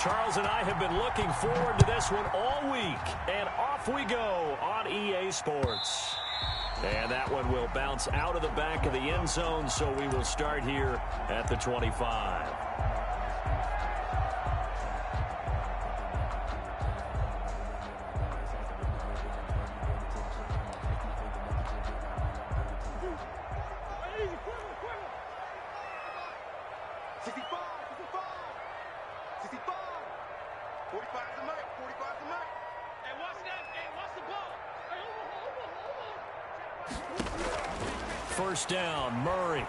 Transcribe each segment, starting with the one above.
Charles and I have been looking forward to this one all week. And off we go on EA Sports. And that one will bounce out of the back of the end zone, so we will start here at the 25. First down, Murray.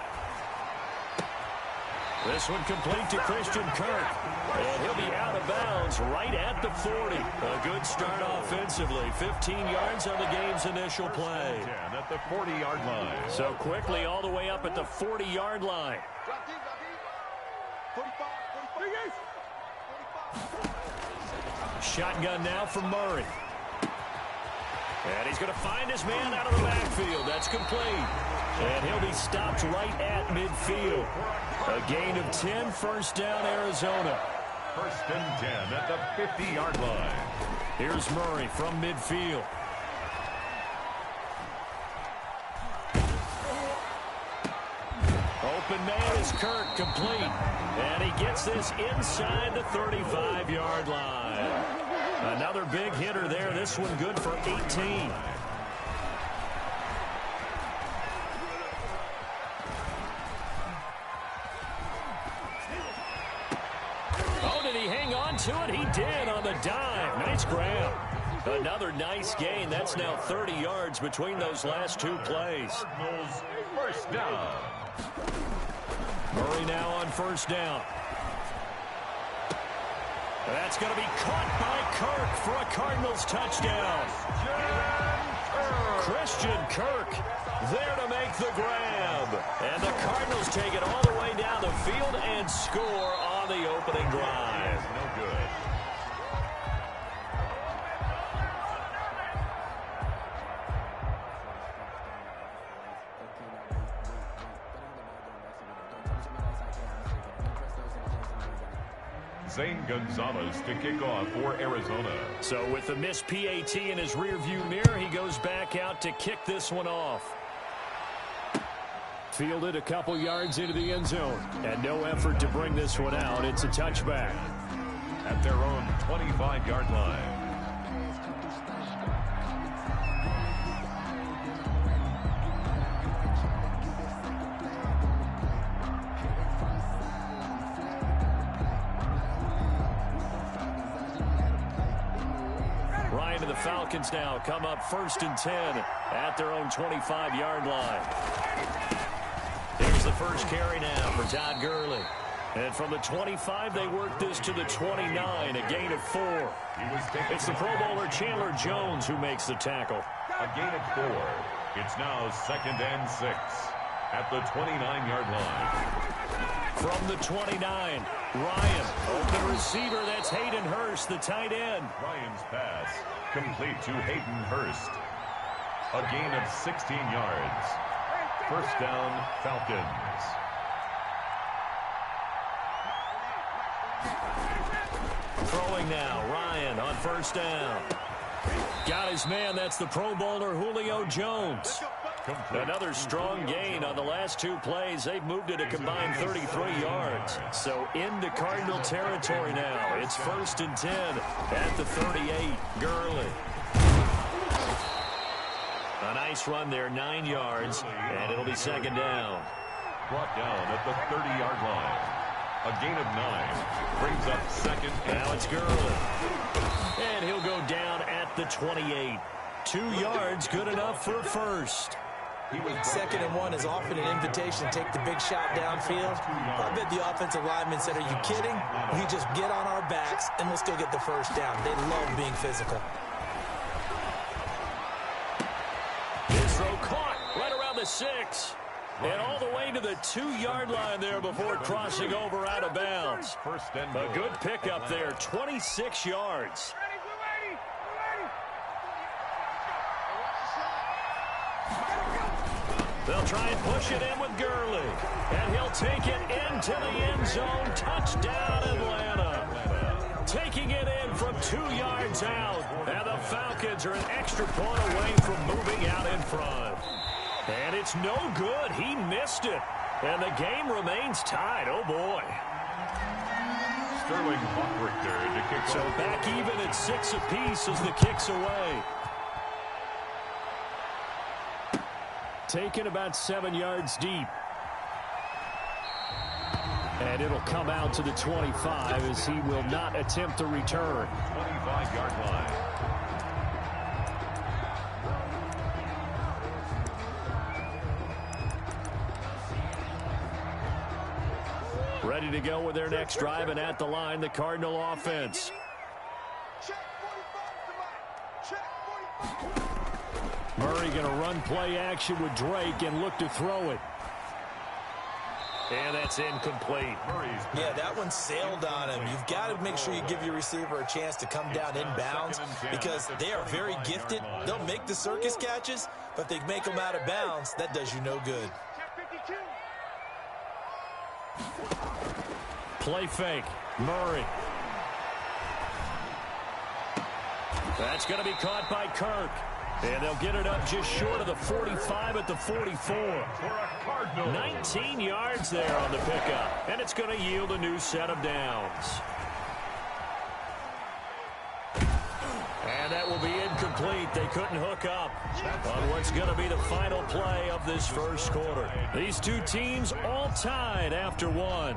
This one complete to Christian Kirk. And he'll be out of bounds right at the 40. A good start offensively. 15 yards on the game's initial play. At the 40-yard line. So quickly all the way up at the 40-yard line. Shotgun now from Murray. And he's going to find his man out of the backfield. That's complete. And he'll be stopped right at midfield. A gain of 10, first down, Arizona. First and 10 at the 50-yard line. Here's Murray from midfield. Open man is Kirk, complete. And he gets this inside the 35-yard line. Another big hitter there. This one good for 18. Oh, did he hang on to it? He did on the dive. Nice grab. Another nice gain. That's now 30 yards between those last two plays. Cardinals first down. Murray now on first down. That's going to be caught by Kirk for a Cardinals touchdown. Christian Kirk there to make the grab. And the Cardinals take it all the way down the field and score on the opening drive. No good. Zane Gonzalez to kick off for Arizona. So with the missed PAT in his rearview mirror, he goes back out to kick this one off. Fielded a couple yards into the end zone. And no effort to bring this one out. It's a touchback. At their own 25-yard line. Ryan and the Falcons now come up first and 10 at their own 25-yard line. Here's the first carry now for Todd Gurley. And from the 25, they work this to the 29, a gain of 4. It's the Pro Bowler Chandler Jones who makes the tackle. A gain of 4. It's now second and 6 at the 29-yard line. From the 29, Ryan, open receiver, that's Hayden Hurst, the tight end. Ryan's pass complete to Hayden Hurst. A gain of 16 yards. First down, Falcons. Throwing now, Ryan on first down. Got his man, that's the Pro Bowler Julio Jones. Another strong gain on the last two plays. They've moved it a combined 33 yards. So into Cardinal territory now. It's first and 10 at the 38. Gurley. A nice run there, 9 yards, and it'll be second down. Brought down at the 30-yard line. A gain of 9 brings up second. Now it's Gurley. And he'll go down at the 28. 2 yards, good enough for a first. Second and 1 is often an invitation to take the big shot downfield. I bet the offensive lineman said, are you kidding? We just get on our backs and we'll still get the first down. They love being physical. His throw caught right around the 6. And all the way to the 2-yard line there before crossing over out of bounds. A good pickup there, 26 yards. They'll try and push it in with Gurley. And he'll take it into the end zone. Touchdown, Atlanta. taking it in from 2 yards out. And the Falcons are an extra point away from moving out in front. And it's no good. He missed it. And the game remains tied. Oh, boy. Sterling Hockrichter to kick So off. back even at 6 apiece as the kick's away. Taken about 7 yards deep. And it'll come out to the 25 as he will not attempt to return. 25-yard line. Ready to go with their next drive, and at the line, the Cardinal offense. Murray going to run play action with Drake and look to throw it. And that's incomplete. Yeah, that one sailed on him. You've got to make sure you give your receiver a chance to come down inbounds because they are very gifted. They'll make the circus catches, but if they make them out of bounds, that does you no good. Play fake. Murray. That's going to be caught by Kirk. And they'll get it up just short of the 45 at the 44. 19 yards there on the pickup. And it's going to yield a new set of downs. And that will be incomplete. They couldn't hook up on what's going to be the final play of this first quarter. These two teams all tied after one.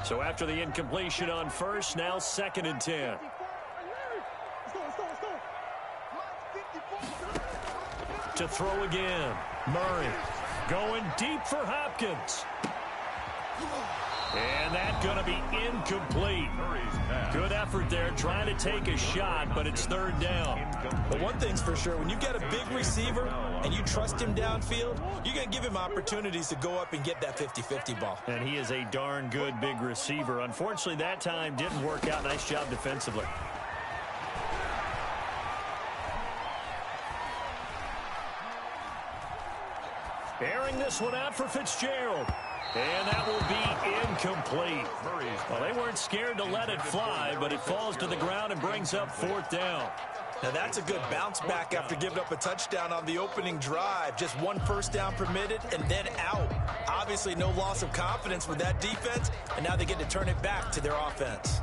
So after the incompletion on first, now 2nd and 10. To throw again. Murray going deep for Hopkins. And that's going to be incomplete. Good effort there trying to take a shot, but it's 3rd down. But one thing's for sure, when you've got a big receiver and you trust him downfield, you're going to give him opportunities to go up and get that 50-50 ball. And he is a darn good big receiver. Unfortunately, that time didn't work out. Nice job defensively. Airing this one out for Fitzgerald. And that will be incomplete. Well, they weren't scared to let it fly, but it falls to the ground and brings up 4th down. Now that's a good bounce back after giving up a touchdown on the opening drive. Just 1 first down permitted and then out. Obviously no loss of confidence with that defense, and now they get to turn it back to their offense.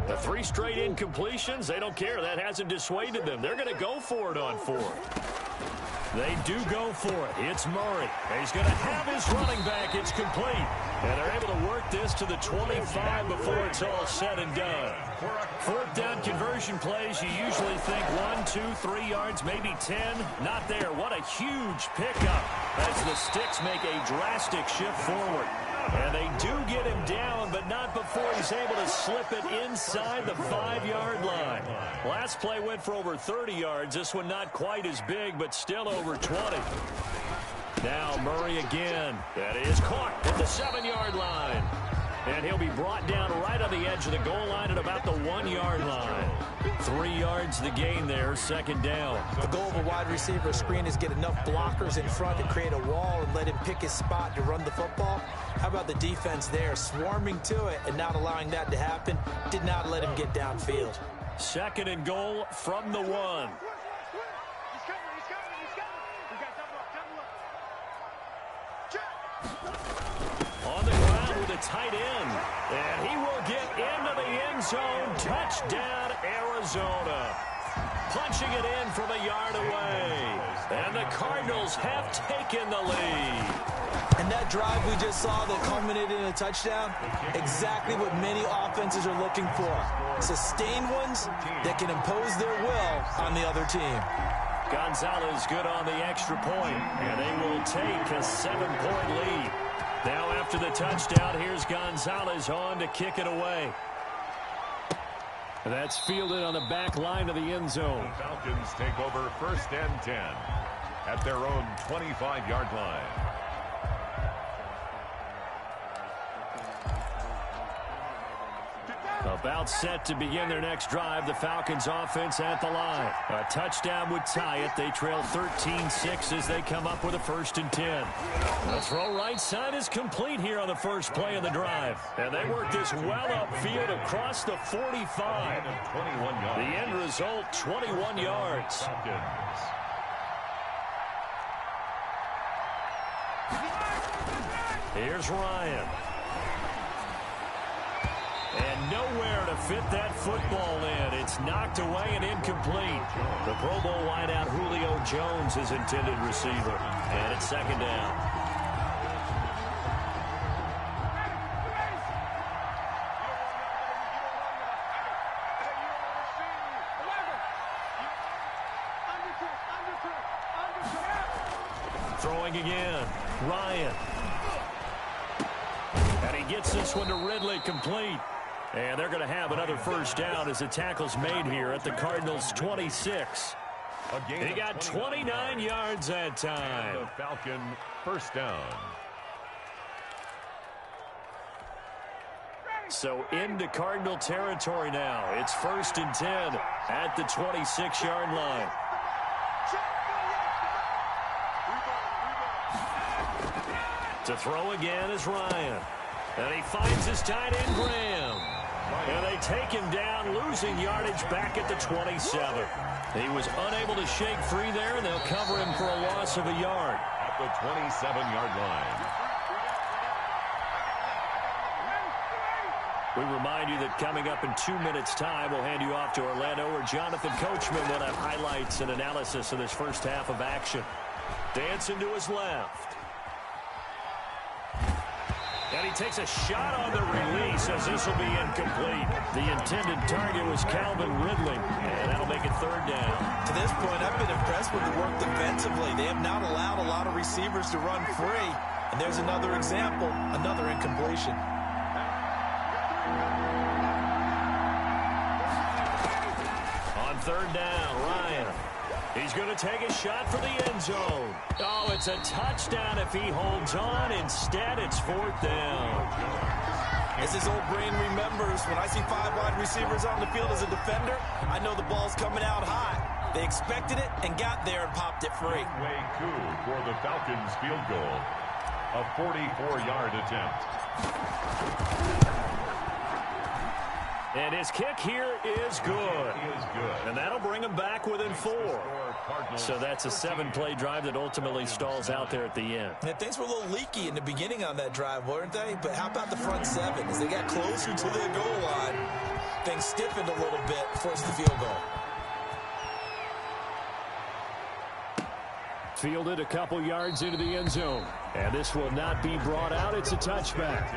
The 3 straight incompletions, they don't care. That hasn't dissuaded them. They're going to go for it on 4th. They do go for it. It's Murray. He's going to have his running back. It's complete. And they're able to work this to the 25 before it's all said and done. 4th down conversion plays, you usually think 1, 2, 3 yards, maybe 10. Not there. What a huge pickup as the Sticks make a drastic shift forward. And they do get him down, but not before he's able to slip it inside the 5-yard line. Last play went for over 30 yards. This one not quite as big, but still over 20. Now Murray again. That is caught at the 7-yard line. And he'll be brought down right on the edge of the goal line at about the 1-yard line. 3 yards the gain there, 2nd down. The goal of a wide receiver screen is get enough blockers in front to create a wall and let him pick his spot to run the football. How about the defense there, swarming to it and not allowing that to happen? Did not let him get downfield. 2nd and goal from the 1. On the ground with a tight end. And he will get into the end zone. Touchdown, Arizona. Punching it in from a yard away. And the Cardinals have taken the lead. And that drive we just saw that culminated in a touchdown, exactly what many offenses are looking for. Sustained ones that can impose their will on the other team. Gonzalez good on the extra point, and they will take a 7-point lead. Now after the touchdown, here's Gonzalez on to kick it away. That's fielded on the back line of the end zone. The Falcons take over 1st and 10 at their own 25-yard line. A About set to begin their next drive. The Falcons offense at the line. A touchdown would tie it. They trail 13-6 as they come up with a 1st and 10. The throw right side is complete here on the first play of the drive. And they work this well upfield across the 45. The end result, 21 yards. Here's Ryan. And nowhere to fit that football in. It's knocked away and incomplete. The Pro Bowl wideout Julio Jones is intended receiver. And it's 2nd down. Throwing again. Ryan. And he gets this one to Ridley, complete. And they're going to have another 1st down as the tackle's made here at the Cardinals' 26. He got 29 yards that time. The Falcon 1st down. So into Cardinal territory now. It's 1st and 10 at the 26-yard line. To throw again is Ryan. And he finds his tight end, Graham. And they take him down, losing yardage back at the 27. He was unable to shake free there, and they'll cover him for a loss of a yard. At the 27-yard line. We remind you that coming up in 2 minutes' time, we'll hand you off to Orlando, where Jonathan Coachman will have highlights and analysis of this first half of action. Dancing to his left. And he takes a shot on the release as this will be incomplete. The intended target was Calvin Ridley, and that'll make it 3rd down. To this point, I've been impressed with the work defensively. They have not allowed a lot of receivers to run free. And there's another example, another incompletion. On 3rd down, Ryan. He's going to take a shot for the end zone. Oh, it's a touchdown if he holds on. Instead, it's 4th down. As his old brain remembers, when I see 5 wide receivers on the field as a defender, I know the ball's coming out high. They expected it and got there and popped it free. Way coup for the Falcons field goal. A 44-yard attempt. And his kick here is good. And that'll bring him back within 4. So that's a 7-play drive that ultimately stalls out there at the end. And things were a little leaky in the beginning on that drive, weren't they? But how about the front 7? As they got closer to the goal line, things stiffened a little bit, forced the field goal. Fielded a couple yards into the end zone. And this will not be brought out. It's a touchback.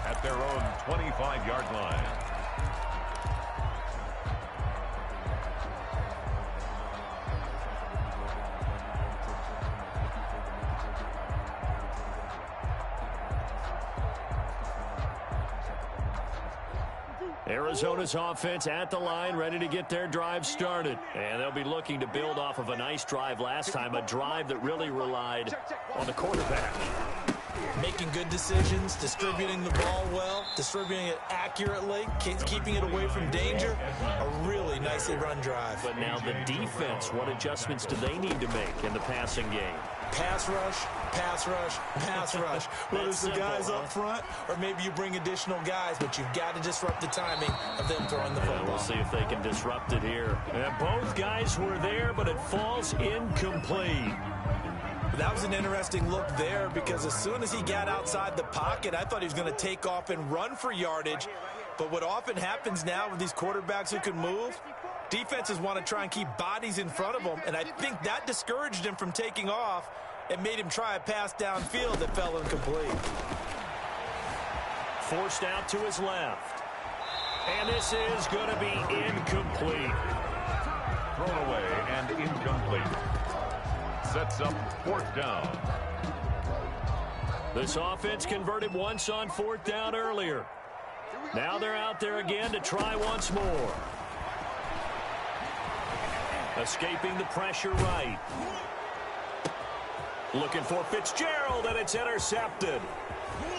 At their own 25-yard line. Arizona's offense at the line, ready to get their drive started. And they'll be looking to build off of a nice drive last time, a drive that really relied on the quarterback. Making good decisions, distributing the ball well, distributing it accurately, keeping it away from danger. A really nicely run drive. But now the defense, what adjustments do they need to make in the passing game? Pass rush, pass rush, pass rush. Whether it's the guys up front or maybe you bring additional guys, but you've got to disrupt the timing of them throwing the football. We'll see if they can disrupt it here. And both guys were there, but it falls incomplete. That was an interesting look there because as soon as he got outside the pocket, I thought he was going to take off and run for yardage. But what often happens now with these quarterbacks who can move, defenses want to try and keep bodies in front of them, and I think that discouraged him from taking off and made him try a pass downfield that fell incomplete. Forced out to his left. And this is going to be incomplete. Thrown away and incomplete. Sets up 4th down. This offense converted once on 4th down earlier. Now they're out there again to try once more. Escaping the pressure right. Looking for Fitzgerald, and it's intercepted.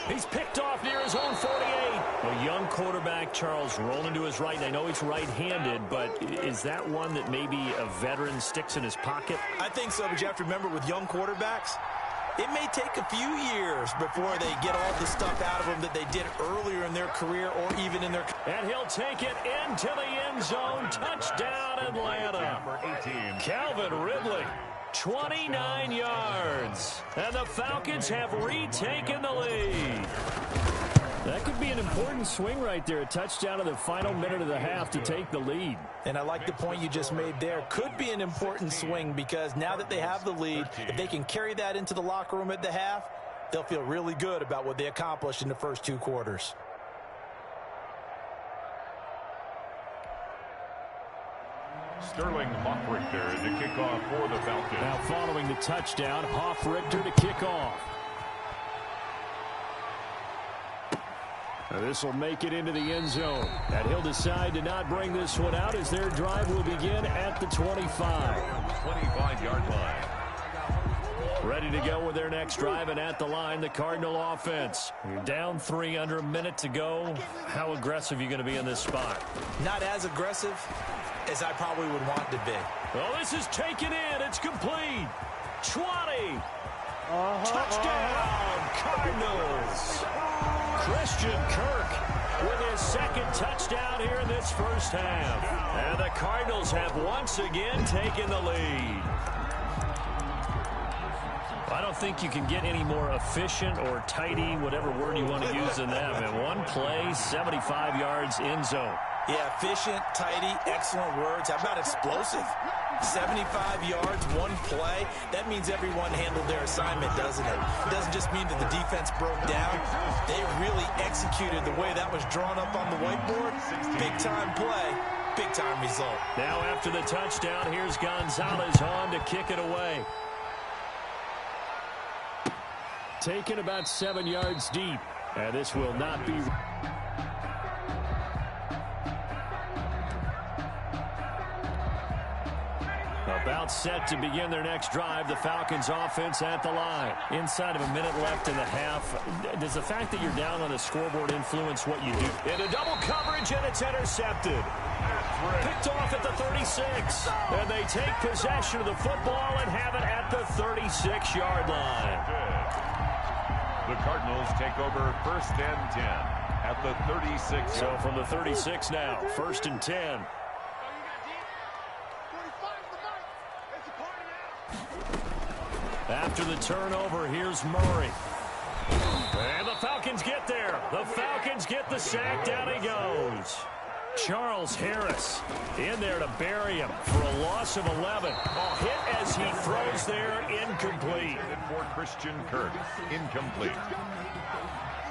He's picked off near his own 48. A young quarterback, Charles, rolling to his right, and I know he's right-handed, but is that one that maybe a veteran sticks in his pocket? I think so, but you have to remember with young quarterbacks, it may take a few years before they get all the stuff out of them that they did earlier in their career or even in their... And he'll take it into the end zone. Touchdown, Atlanta. Calvin Ridley, 29 yards. And the Falcons have retaken the lead. That could be an important swing right there. A touchdown in the final minute of the half to take the lead. And I like the point you just made there. Could be an important swing because now that they have the lead, if they can carry that into the locker room at the half, they'll feel really good about what they accomplished in the first 2 quarters. Sterling Hoffrichter to kick off for the Falcons. Now following the touchdown, Hoffrichter to kick off. Now this will make it into the end zone. And he'll decide to not bring this one out as their drive will begin at the 25. 25-yard line. Ready to go with their next drive, and at the line, the Cardinal offense. You're down 3 under a minute to go. How aggressive are you going to be in this spot? Not as aggressive as I probably would want to be. Well, this is taken in. It's complete. 20. Touchdown, Cardinals. Christian Kirk with his second touchdown here in this first half. And the Cardinals have once again taken the lead. I don't think you can get any more efficient or tidy, whatever word you want to use in that. And one play, 75 yards in zone. Yeah, efficient, tidy, excellent words. How about explosive? 75 yards, one play. That means everyone handled their assignment, doesn't it? It doesn't just mean that the defense broke down. They really executed the way that was drawn up on the whiteboard. Big-time play, big-time result. Now after the touchdown, here's Gonzalez on to kick it away. Taken about 7 yards deep. And this will not be... About set to begin their next drive. The Falcons offense at the line. Inside of a minute left in the half. Does the fact that you're down on the scoreboard influence what you do? Into double coverage, and it's intercepted. Picked off at the 36. And they take possession of the football and have it at the 36-yard line. The Cardinals take over 1st and 10 at the 36. So from the 36 now, 1st and 10. After the turnover, here's Murray. And the Falcons get there. The Falcons get the sack. Down he goes. Charles Harris in there to bury him for a loss of 11. Hit as he throws there, incomplete. For Christian Kirk, incomplete.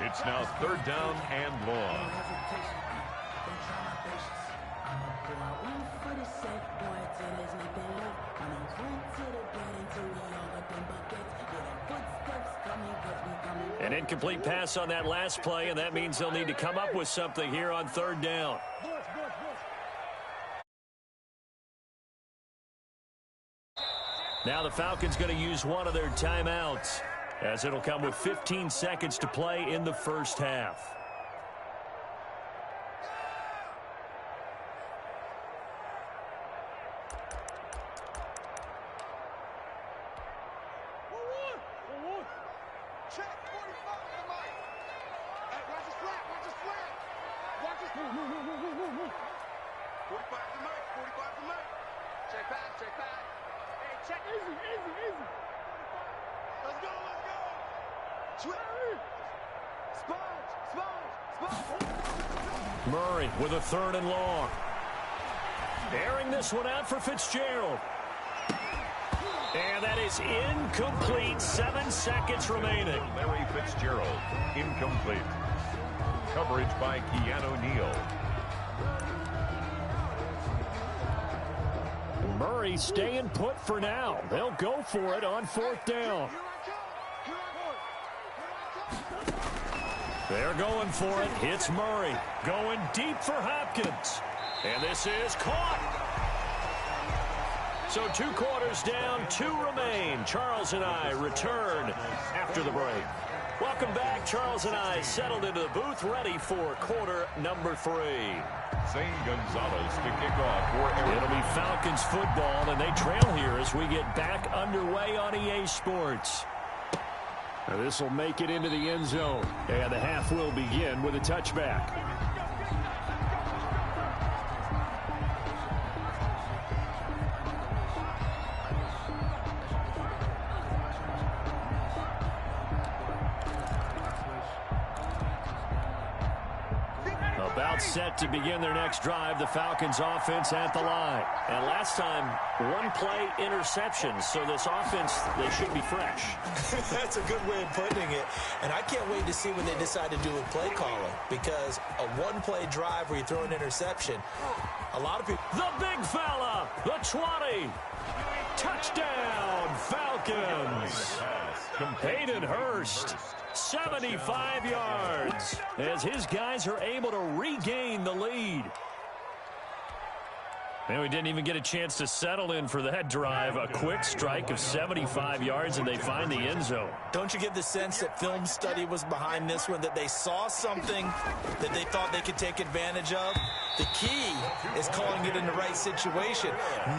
It's now 3rd down and long. An incomplete pass on that last play, and that means they'll need to come up with something here on 3rd down. Now the Falcons going to use one of their timeouts, as it'll come with 15 seconds to play in the first half. Murray with a 3rd and long. Airing this one out for Fitzgerald. And that is incomplete. 7 seconds remaining. Larry Fitzgerald, incomplete. Coverage by Keanu Neal. Murray staying put for now. They'll go for it on 4th down. They're going for it. It's Murray going deep for Hopkins. And this is caught. So 2 quarters down, 2 remain. Charles and I return after the break. Welcome back. Charles and I settled into the booth, ready for quarter number 3. Zane Gonzalez to kick off for Arizona. It'll be Falcons football, and they trail here as we get back underway on EA Sports. Now this will make it into the end zone, and the half will begin with a touchback. About set to begin their next drive, the Falcons offense at the line. And last time, one-play interception, so this offense, they should be fresh. That's a good way of putting it. And I can't wait to see what they decide to do with play calling, because a one-play drive where you throw an interception, a lot of people... The big fella, the 20. Touchdown, Falcons. Hayden Hurst. 75 yards as his guys are able to regain the lead. And we didn't even get a chance to settle in for that drive. A quick strike of 75 yards, and they find the end zone. Don't you get the sense that film study was behind this one, that they saw something that they thought they could take advantage of? The key is calling it in the right situation,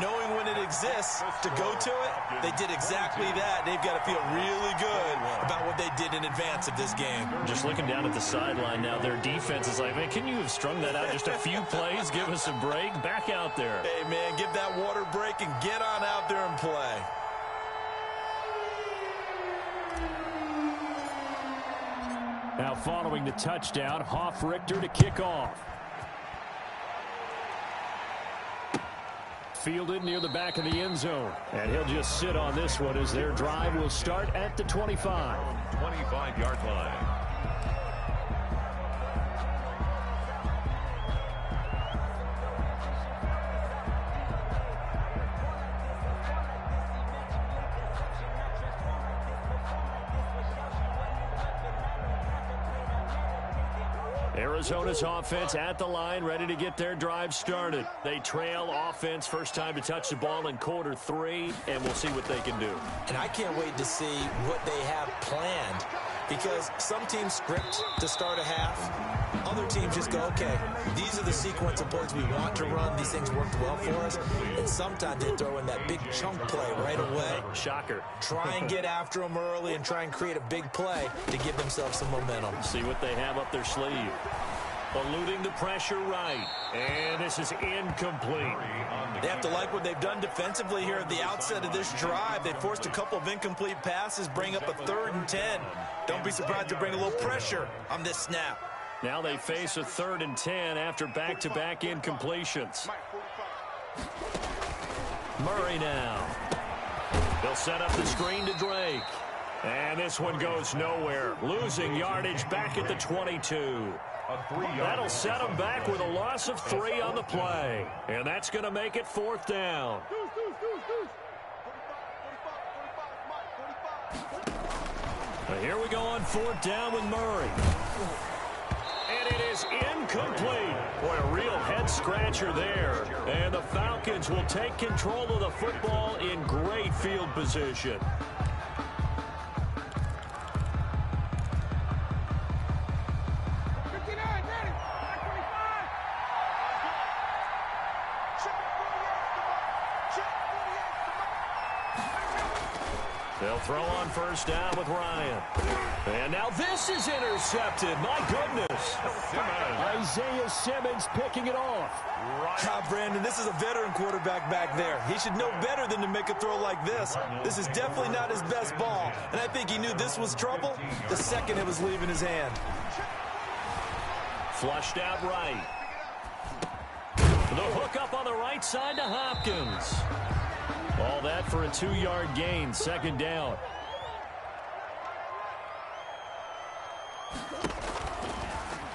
knowing when it exists to go to it. They did exactly that. They've got to feel really good about what they did in advance of this game. Just looking down at the sideline now, their defense is like, man, can you have strung that out just a few plays? Give us a break. Back out there. Hey, man, give that water break and get on out there and play. Now following the touchdown, Hoff-Richter to kick off. Fielded near the back of the end zone. And he'll just sit on this one as their drive will start at the 25. 25-yard line. Arizona's offense at the line, ready to get their drive started. They trail offense, first time to touch the ball in quarter 3, and we'll see what they can do. And I can't wait to see what they have planned, because some teams script to start a half. Other teams just go, okay, these are the sequence of plays we want to run. These things worked well for us. And sometimes they throw in that big chunk play right away. Shocker. Try and get after them early and try and create a big play to give themselves some momentum. See what they have up their sleeve. Eluding the pressure right. And this is incomplete. They have to like what they've done defensively here at the outset of this drive. They forced a couple of incomplete passes, bring up a 3rd and 10. Don't be surprised to bring a little pressure on this snap. Now they face a 3rd and 10 after back-to-back incompletions. Murray now. They'll set up the screen to Drake. And this one goes nowhere. Losing yardage back at the 22. That'll set them back with a loss of 3 on the play. And that's going to make it 4th down. Now here we go on 4th down with Murray. And it is incomplete. Boy, a real head-scratcher there. And the Falcons will take control of the football in great field position. They'll throw on 1st down with Ryan. And now this is intercepted. My goodness. Isaiah Simmons picking it off. Brandon, this is a veteran quarterback back there. He should know better than to make a throw like this. This is definitely not his best ball. And I think he knew this was trouble the second it was leaving his hand. Flushed out right. The hook up on the right side to Hopkins. All that for a 2-yard gain, 2nd down.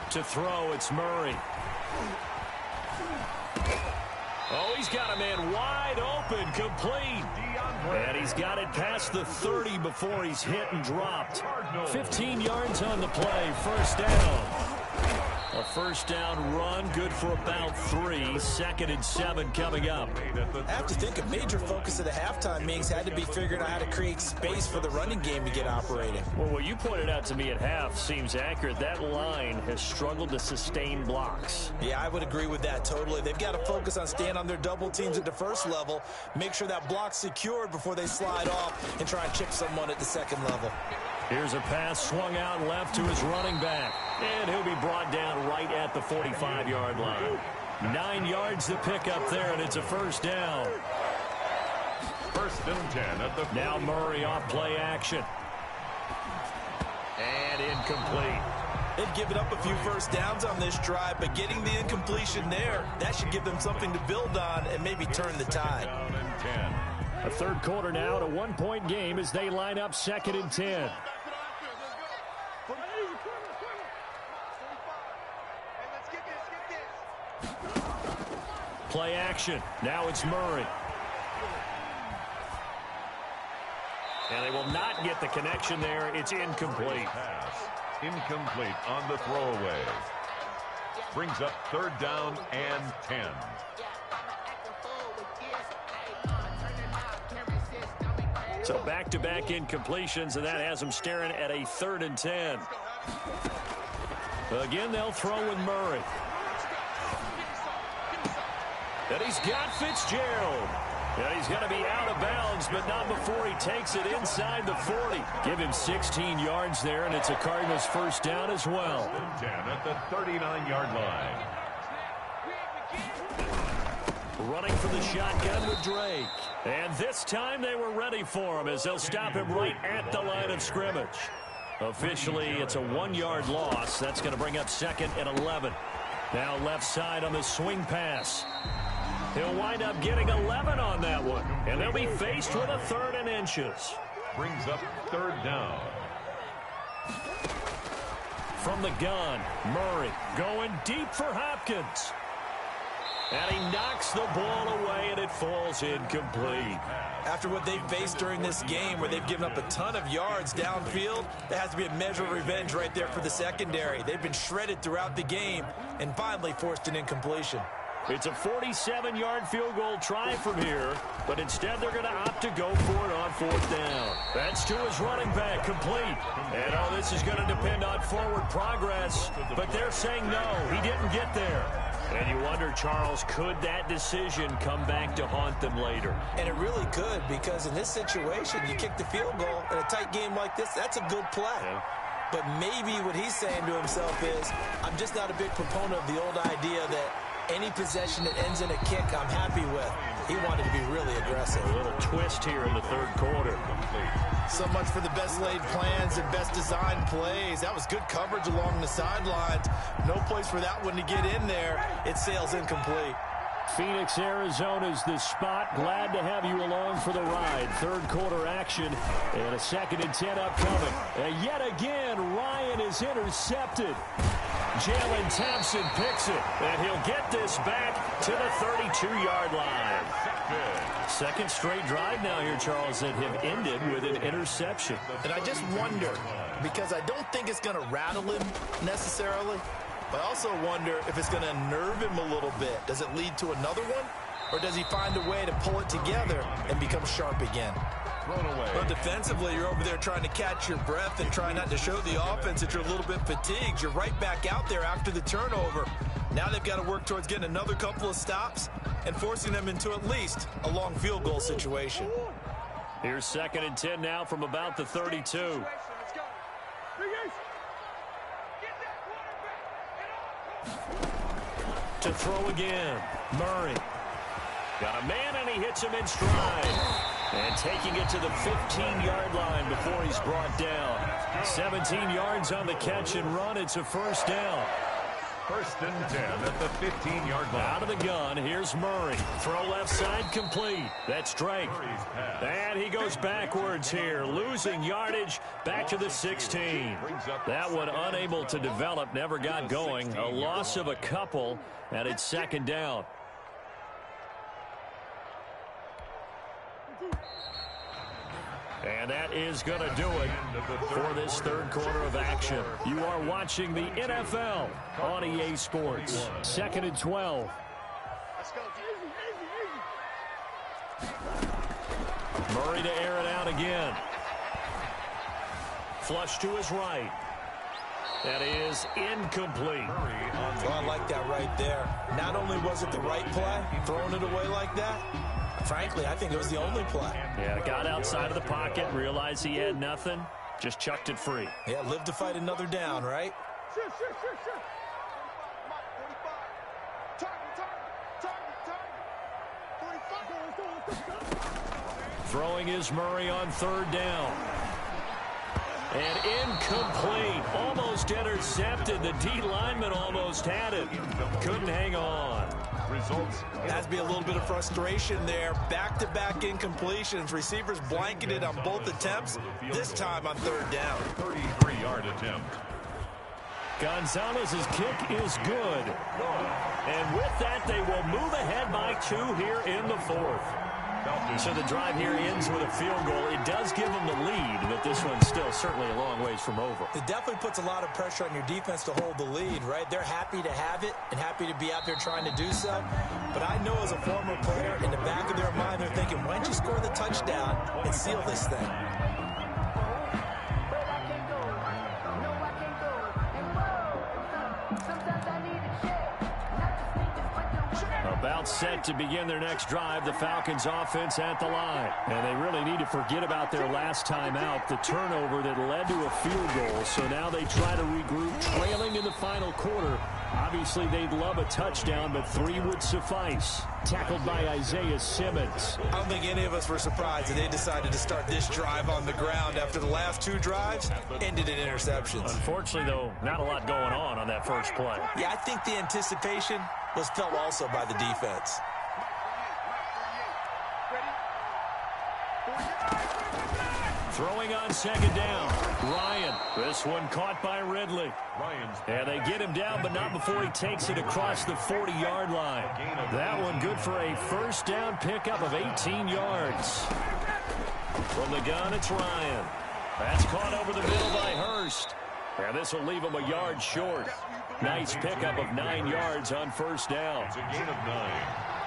To throw, it's Murray. Oh, he's got a man wide open, complete. And he's got it past the 30 before he's hit and dropped. 15 yards on the play, 1st down. Well, A first down run, good for about 3. 2nd and 7 coming up. I have to think a major focus of the halftime meetings had to be figuring out how to create space for the running game to get operating. Well, what you pointed out to me at half seems accurate. That line has struggled to sustain blocks. Yeah, I would agree with that totally. They've got to focus on staying on their double teams at the first level, make sure that block's secured before they slide off and try and chip someone at the second level. Here's a pass swung out left to his running back. And he'll be brought down right at the 45-yard line. 9 yards to pick up there, and it's a first down. 1st and 10 at the 40. Now Murray off play action. And incomplete. They've given up a few first downs on this drive, but getting the incompletion there, that should give them something to build on and maybe turn the tide. Down and 10. A third quarter now, and a 1-point game as they line up 2nd and 10. Play action. Now it's Murray. And they will not get the connection there. It's incomplete. Pass. Incomplete on the throwaway. Brings up 3rd down and 10. So back-to-back incompletions, and that has them staring at a 3rd and 10. Again, they'll throw with Murray. And he's got Fitzgerald. And he's going to be out of bounds, but not before he takes it inside the 40. Give him 16 yards there, and it's a Cardinals first down as well. 10 at the 39-yard line. Running for the shotgun with Drake. And this time they were ready for him as they'll stop him right at the line of scrimmage. Officially, it's a 1-yard loss. That's going to bring up 2nd and 11. Now left side on the swing pass. He'll wind up getting 11 on that one. And they'll be faced with a 3rd and inches. Brings up 3rd down. From the gun, Murray going deep for Hopkins. And he knocks the ball away, and it falls incomplete. After what they've faced during this game, where they've given up a ton of yards downfield, there has to be a measure of revenge right there for the secondary. They've been shredded throughout the game and finally forced an incompletion. It's a 47-yard field goal try from here, but instead they're going to opt to go for it on 4th down. That's to his running back, complete. And, this is going to depend on forward progress, but they're saying no, he didn't get there. And you wonder, Charles, could that decision come back to haunt them later? And it really could, because in this situation, you kick the field goal in a tight game like this, that's a good play. Yeah. But maybe what he's saying to himself is, I'm just not a big proponent of the old idea that any possession that ends in a kick I'm happy with. He wanted to be really aggressive. A little twist here in the 3rd quarter. So much for the best laid plans and best designed plays. That was good coverage along the sidelines. No place for that one to get in there. It sails incomplete. Phoenix, Arizona's the spot. Glad to have you along for the ride. 3rd quarter action and a 2nd and 10 upcoming. And yet again, Ryan is intercepted. Jalen Thompson picks it, and he'll get this back to the 32-yard line. 2nd straight drive now here, Charles, that have ended with an interception. And I just wonder, because I don't think it's going to rattle him necessarily, but I also wonder if it's going to nerve him a little bit. Does it lead to another one, or does he find a way to pull it together and become sharp again? Thrown away. Well, defensively, you're over there trying to catch your breath and try not to show the offense that you're a little bit fatigued. You're right back out there after the turnover. Now they've got to work towards getting another couple of stops and forcing them into at least a long field goal situation. Here's 2nd and 10 now from about the 32. To throw again, Murray. Got a man, and he hits him in stride. And taking it to the 15-yard line before he's brought down. 17 yards on the catch and run. It's a first down. 1st and 10 at the 15-yard line. Out of the gun, here's Murray. Throw left side complete. That's Drake. And he goes backwards here, losing yardage back to the 16. That one unable to develop, never got going. A loss of a couple, and it's 2nd down. And that is going to do it for this third quarter of action. You are watching the NFL on EA Sports. 2nd and 12. Murray to air it out again. Flush to his right. That is incomplete. Well, I like that right there. Not only was it the right play, throwing it away like that, frankly, I think it was the only play. Yeah, got outside of the pocket, realized he had nothing, just chucked it free. Yeah, live to fight another down, right? Sure. Throwing is Murray on 3rd down. And incomplete. Almost intercepted. The D lineman almost had it. Couldn't hang on. Results. Has to be a little bit of frustration there. Back-to-back incompletions. Receivers blanketed on both attempts. This time on 3rd down. 33-yard attempt. Gonzalez's kick is good. And with that, they will move ahead by 2 here in the 4th. So the drive here ends with a field goal. It does give them the lead, but this one's still certainly a long ways from over. It definitely puts a lot of pressure on your defense to hold the lead, right? They're happy to have it and happy to be out there trying to do so. But I know as a former player, in the back of their mind, they're thinking, why don't you score the touchdown and seal this thing? About set to begin their next drive, the Falcons offense at the line. And they really need to forget about their last time out, the turnover that led to a field goal. So now they try to regroup, trailing in the final quarter. Obviously, they'd love a touchdown, but 3 would suffice. Tackled by Isaiah Simmons. I don't think any of us were surprised that they decided to start this drive on the ground after the last 2 drives ended in interceptions. Unfortunately, though, not a lot going on that first play. Yeah, I think the anticipation was felt also by the defense. Throwing on 2nd down. Ryan. This one caught by Ridley. And they get him down, but not before he takes it across the 40-yard line. That one good for a 1st down pickup of 18 yards. From the gun, it's Ryan. That's caught over the middle by Hurst. And this will leave him a yard short. Nice pickup of 9 yards on 1st down. It's a gain of 9.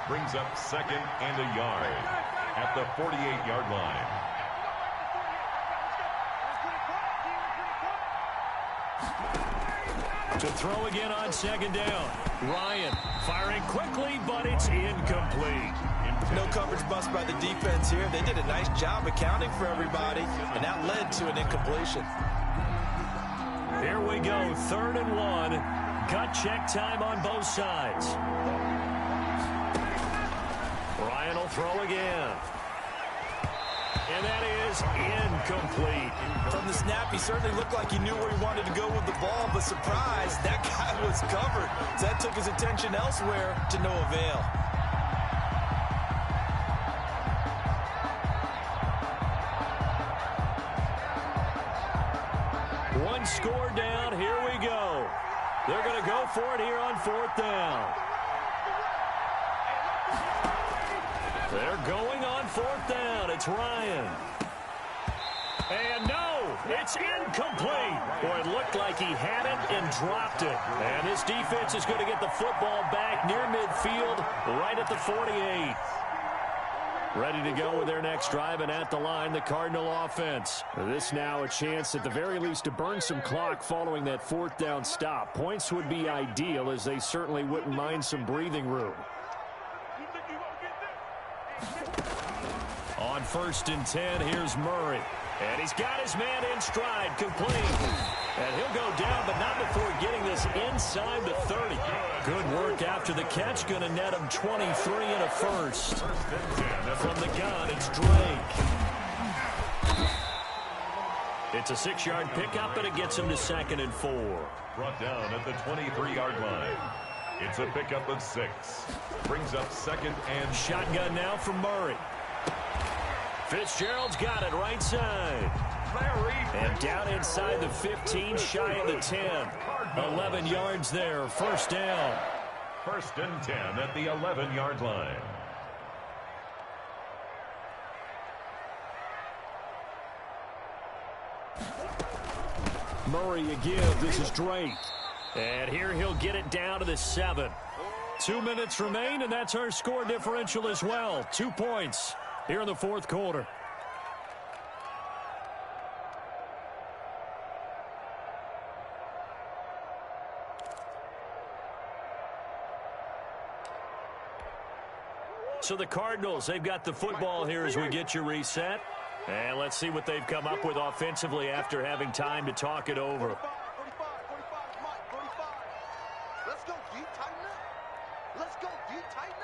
Brings up 2nd and a yard at the 48-yard line. To throw again on 2nd down. Ryan firing quickly, but it's incomplete. No coverage bust by the defense here. They did a nice job accounting for everybody, and that led to an incompletion. Here we go, 3rd and 1. Gut check time on both sides. Ryan will throw again. And that is incomplete. From the snap, he certainly looked like he knew where he wanted to go with the ball, but surprise, that guy was covered. So that took his attention elsewhere to no avail. One score down, here we go. They're going to go for it here on 4th down. They're going on 4th down. It's Ryan. And no, it's incomplete. Boy, it looked like he had it and dropped it. And this defense is going to get the football back near midfield, right at the 48. Ready to go with their next drive, and at the line, the Cardinal offense. This now a chance at the very least to burn some clock following that 4th down stop. Points would be ideal, as they certainly wouldn't mind some breathing room. On 1st and 10, here's Murray. And he's got his man in stride, complete. And he'll go down, but not before getting this inside the 30. Good work after the catch. Going to net him 23 and a 1st. From the gun, it's Drake. It's a 6-yard pickup, and it gets him to 2nd and 4. Brought down at the 23-yard line. It's a pickup of 6. Brings up 2nd and... Shotgun now from Murray. Fitzgerald's got it right side. And down inside the 15, shy of the 10. 11 yards there, 1st down. 1st and 10 at the 11-yard line. Murray again. This is Drake. And here he'll get it down to the 7. 2 minutes remain, and that's our score differential as well. 2 points here in the fourth quarter. So the Cardinals, they've got the football here as we get you reset. And let's see what they've come up with offensively after having time to talk it over. 45, 45. Let's go, D. Tighten up. Let's go, D. Tighten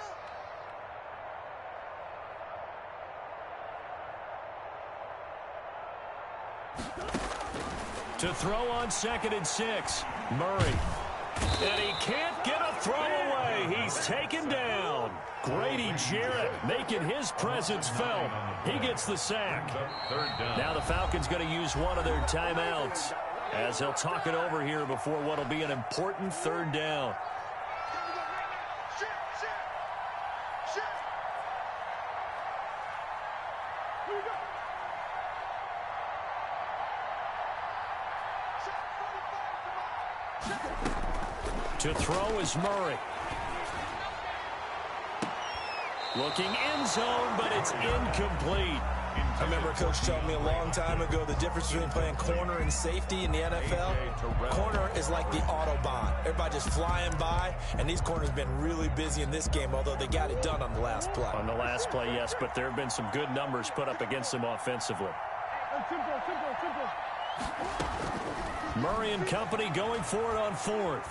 up. To throw on 2nd and 6, Murray. And he can't get a throw away. He's taken down. Grady Jarrett making his presence felt. He gets the sack. Now the Falcons going to use one of their timeouts as they'll talk it over here before what will be an important 3rd down. To throw is Murray. Looking end zone, but it's incomplete. I remember Coach telling me a long time ago the difference between playing corner and safety in the NFL. Corner is like the Autobahn. Everybody just flying by, and these corners have been really busy in this game, although they got it done on the last play. On the last play, yes, but there have been some good numbers put up against them offensively. Murray and company going for it on 4th.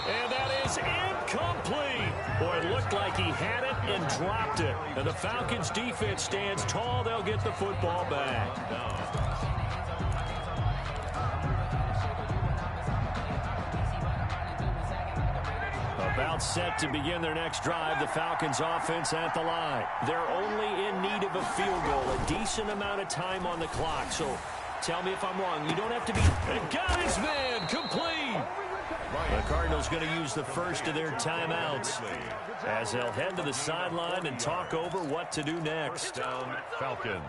And that is incomplete. Boy, it looked like he had it and dropped it. And the Falcons' defense stands tall. They'll get the football back. About set to begin their next drive, the Falcons offense at the line. They're only in need of a field goal, a decent amount of time on the clock. So tell me if I'm wrong. You don't have to be... And got his man complete. The Cardinals going to use the first of their timeouts as they'll head to the sideline and talk over what to do next. Down Falcons.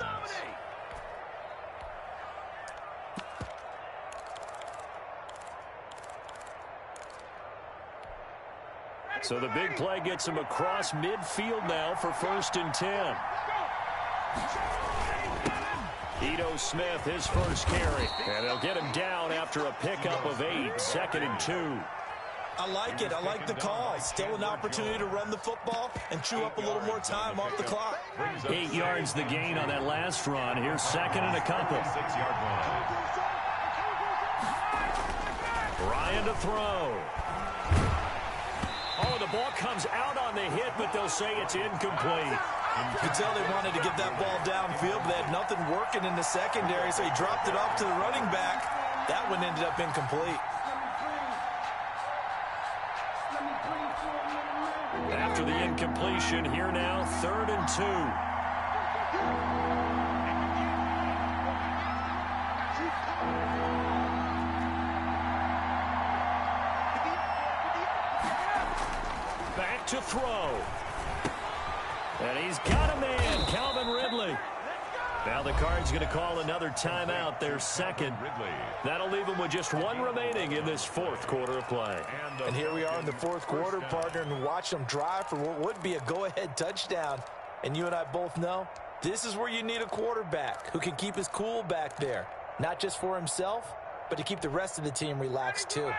So the big play gets him across midfield now for 1st and 10. Ito Smith, his first carry. And they'll get him down after a pickup of 8, 2nd and 2. I like it. I like the call. Still an opportunity to run the football and chew up a little more time off the clock. 8 yards the gain on that last run. Here's 2nd and a couple. 6-yard line. Ryan to throw. Oh, the ball comes out on the hit, but they'll say it's incomplete. You could tell they wanted to get that ball downfield, but they had nothing working in the secondary, so he dropped it off to the running back. That one ended up incomplete. After the incompletion, here now, 3rd and 2. Back to throw. And he's got a man, Calvin Ridley. Now the Cards going to call another timeout, their 2nd. That'll leave them with just 1 remaining in this 4th quarter of play. And here we are in the 4th quarter, partner, and watch them drive for what would be a go-ahead touchdown. And you and I both know this is where you need a quarterback who can keep his cool back there. Not just for himself, but to keep the rest of the team relaxed too.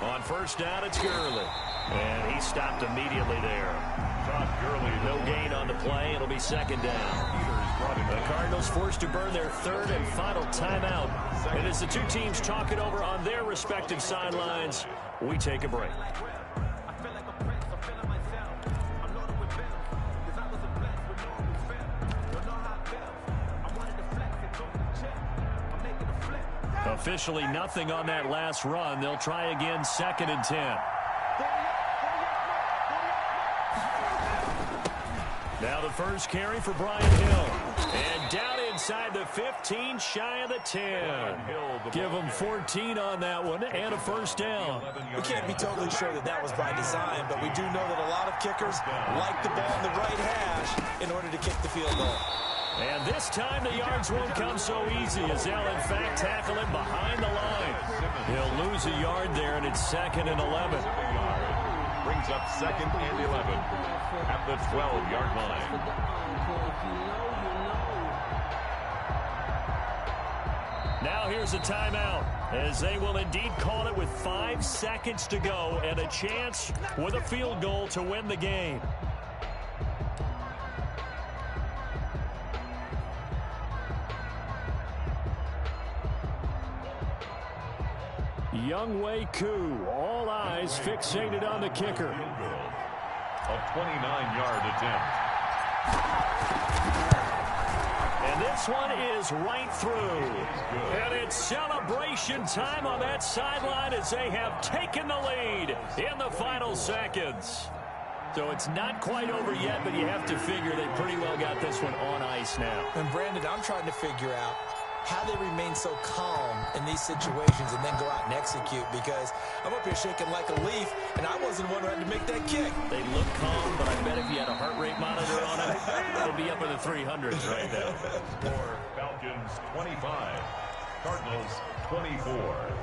On 1st down, it's Gurley. And he stopped immediately there. No gain on the play. It'll be 2nd down. The Cardinals forced to burn their 3rd and final timeout. And as the two teams talk it over on their respective sidelines, we take a break. Officially nothing on that last run. They'll try again, 2nd and 10. Now the first carry for Brian Hill. And down inside the 15, shy of the 10. Give them 14 on that one and a first down. We can't be totally sure that that was by design, but we do know that a lot of kickers like the ball in the right hash in order to kick the field goal. And this time the yards won't come so easy as they'll in fact tackle him behind the line. He'll lose a yard there, and it's 2nd and 11. Brings up 2nd and 11 at the 12-yard line. Now here's a timeout, as they will indeed call it with 5 seconds to go and a chance with a field goal to win the game. Younghoe Koo, all eyes fixated on the kicker. A 29-yard attempt. And this one is right through. And it's celebration time on that sideline as they have taken the lead in the final seconds. So it's not quite over yet, but you have to figure they pretty well got this one on ice now. And Brandon, I'm trying to figure out how they remain so calm in these situations and then go out and execute, because I'm up here shaking like a leaf, and I wasn't the one who had to make that kick. They look calm, but I bet if you had a heart rate monitor on it, it'd be up in the 300s right now. For Falcons 25, Cardinals 24.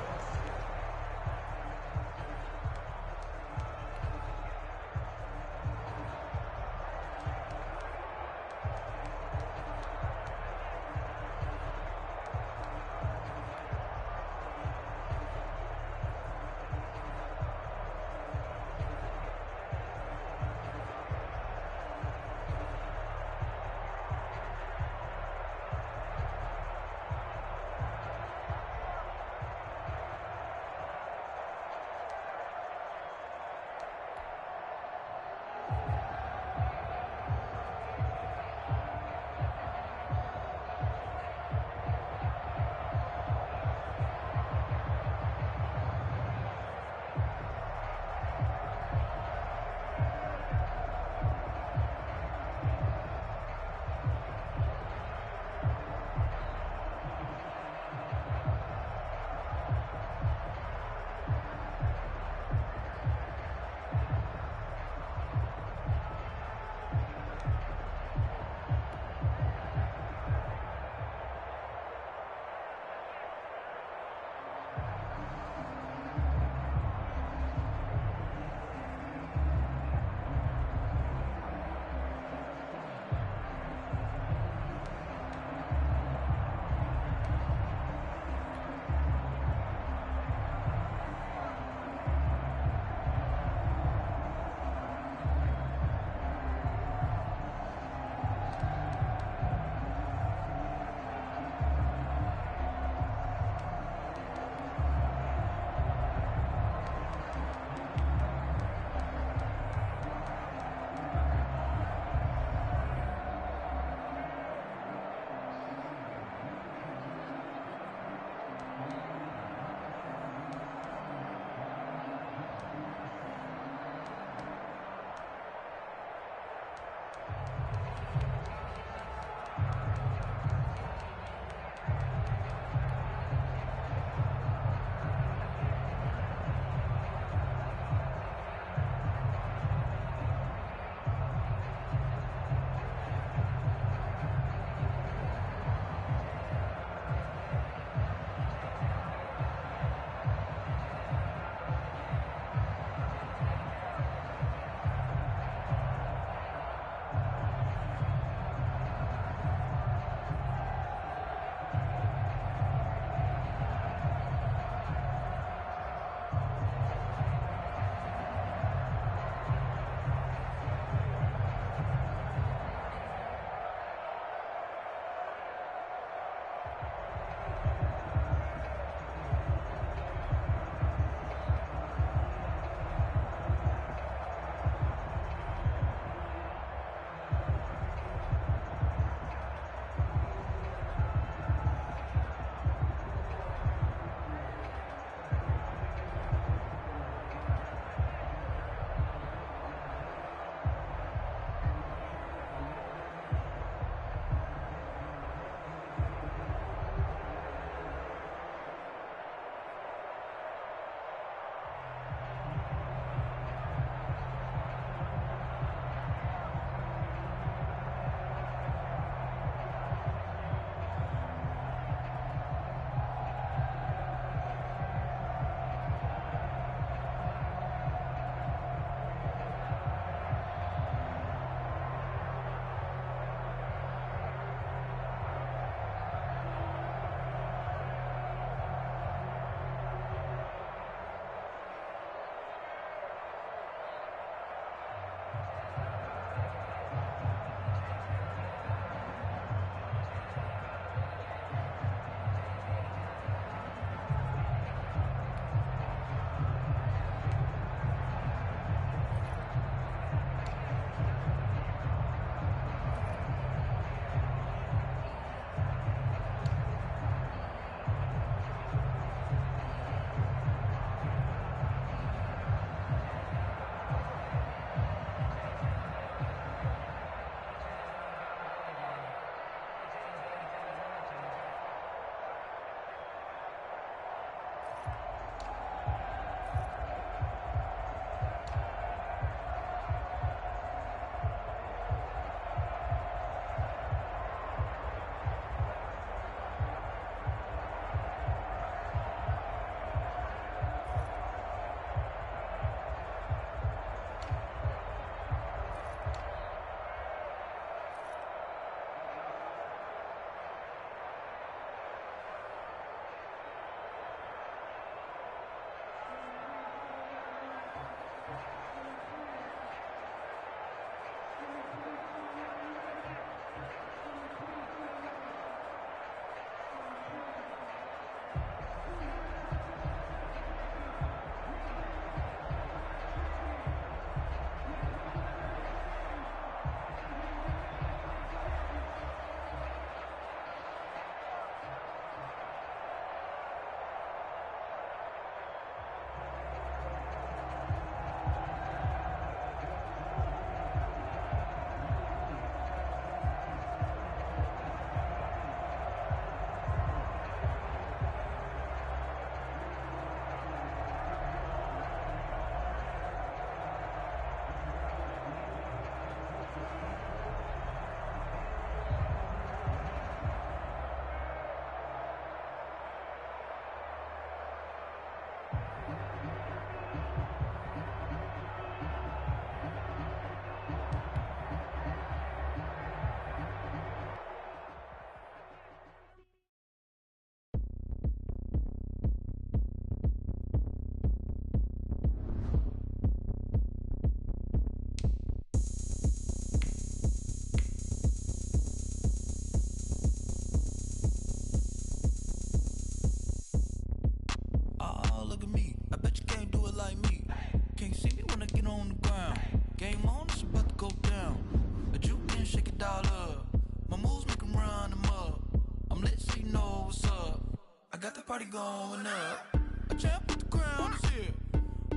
party going up. A champ with the crown is here.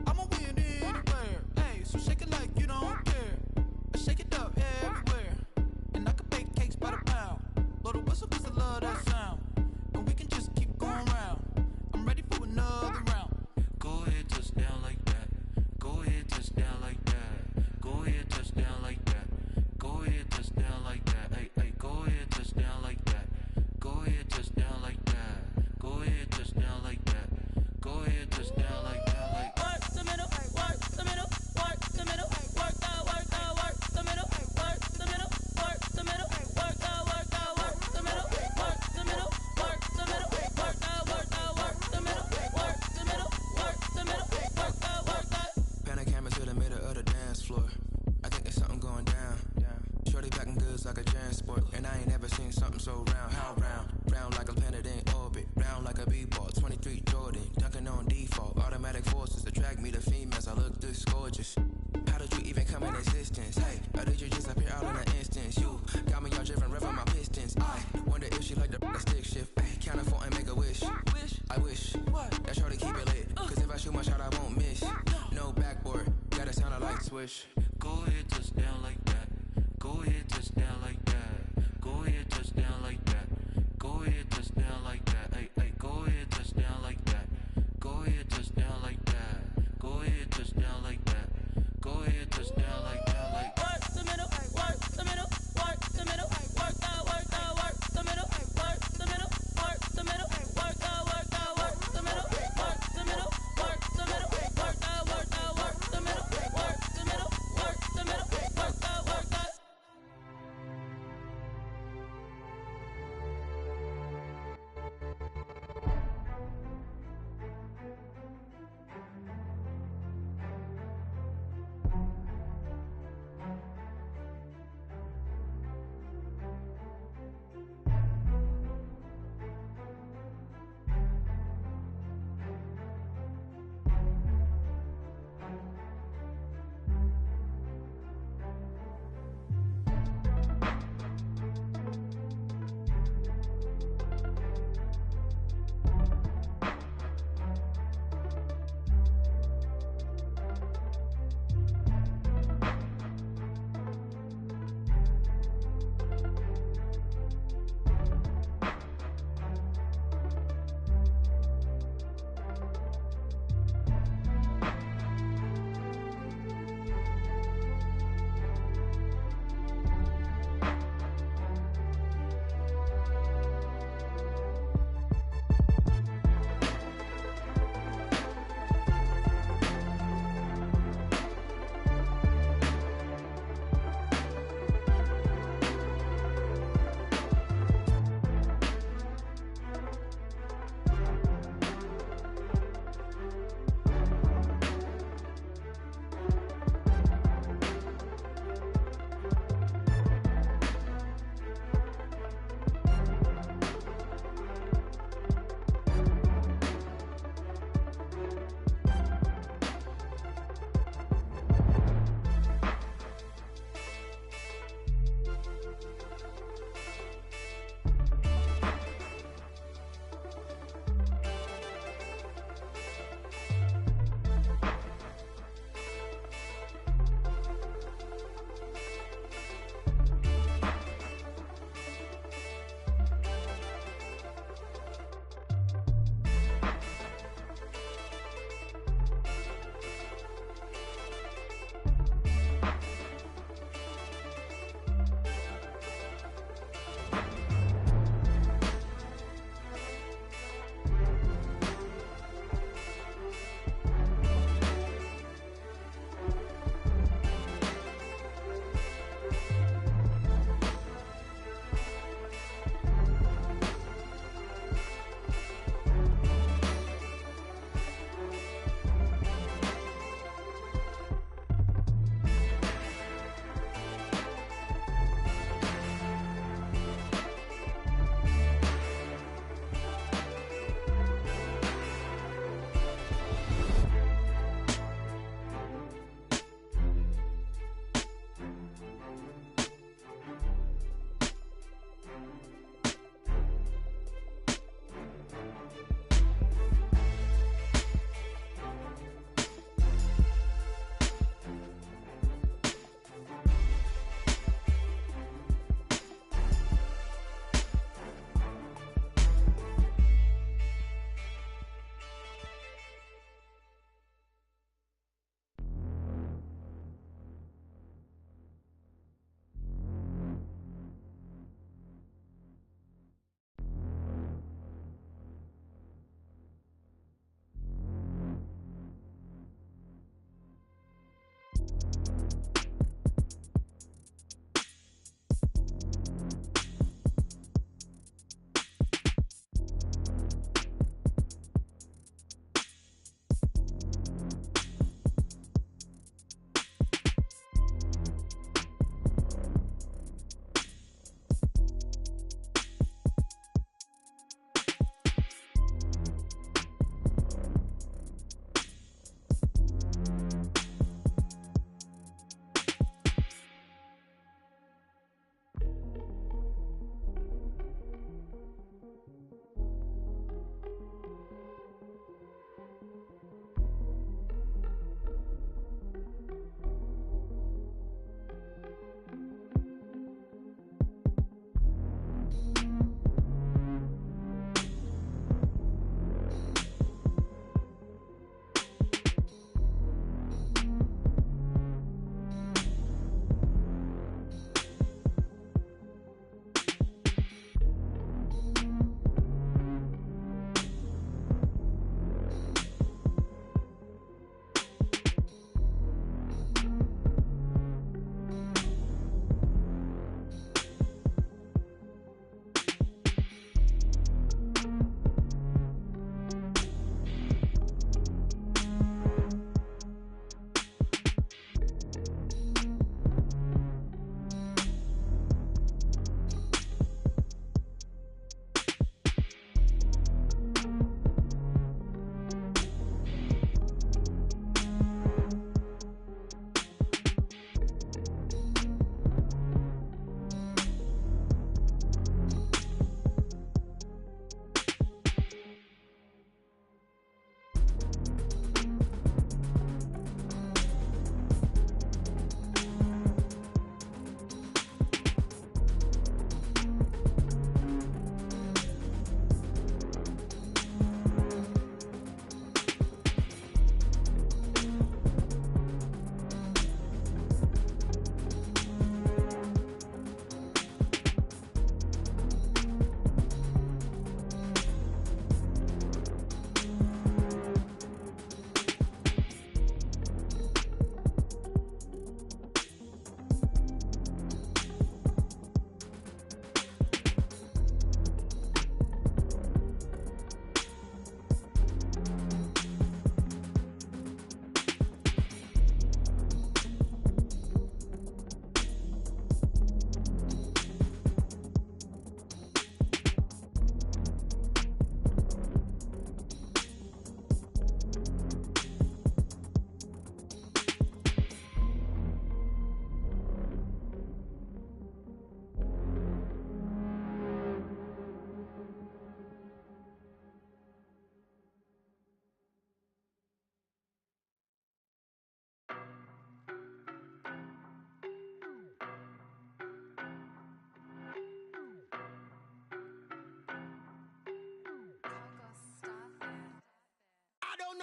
I'ma win anywhere. Hey, so shake it like you don't care. I shake it up everywhere. And I can bake cakes by the pound. Blow the whistle 'cause I love that sound. And we can just keep going round. I'm ready for another round. Go ahead, touch down like that. Go ahead, touch down like that. Go ahead, touch down like that. Go ahead, touch down like that. Hey, hey, go ahead, touch down like that. Go ahead, touch down like that. Go ahead, touch down like that. Go ahead, touch down like that. Like work the middle, work the middle, work the middle, work the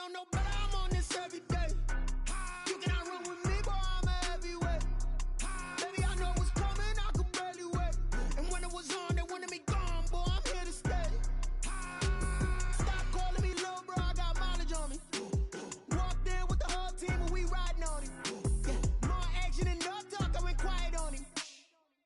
know no better, I'm on this every day. You cannot run with me, boy, I'm a heavyweight. Baby, I know what's coming, I could barely wait. And when it was on, they wanted me gone, boy, I'm here to stay. Stop calling me little bro, I got mileage on me. Walked in with the whole team and we riding on him. Yeah, more action and no talk, I went quiet on him.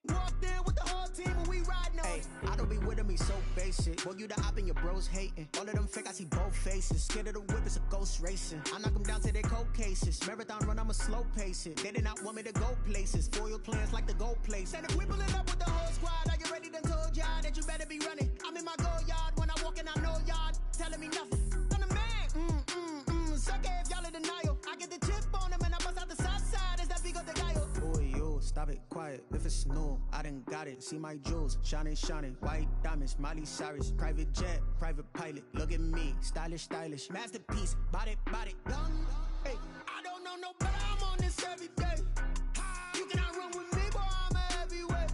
Walked in with the whole team and we riding on him. I don't be with him, he's so basic. Boy, you the op and your bros hating. All of them fake, I see both faces. Scared of the whip, it's a ghost racing. I knock them down to their cold cases. Marathon run, I'ma slow pace it. They did not want me to go places. Foil plans like the gold place. And if we pulling up with the whole squad, are you ready? Done told y'all that you better be running. I'm in my go yard when I walk in, I know y'all telling me nothing. I'm the man. Suck it if y'all in denial. I get the chip on them and I bust out the south side. Is that big of the guy? Boy, yo, stop it, quiet. If it's new, I done got it. See my jewels, shining, shining. White diamonds, Miley Cyrus. Private jet, private pilot. Look at me, stylish, stylish. Masterpiece, body, young. Hey, I don't know no better, I'm on this every day. You cannot run with me, boy, I'm a heavyweight.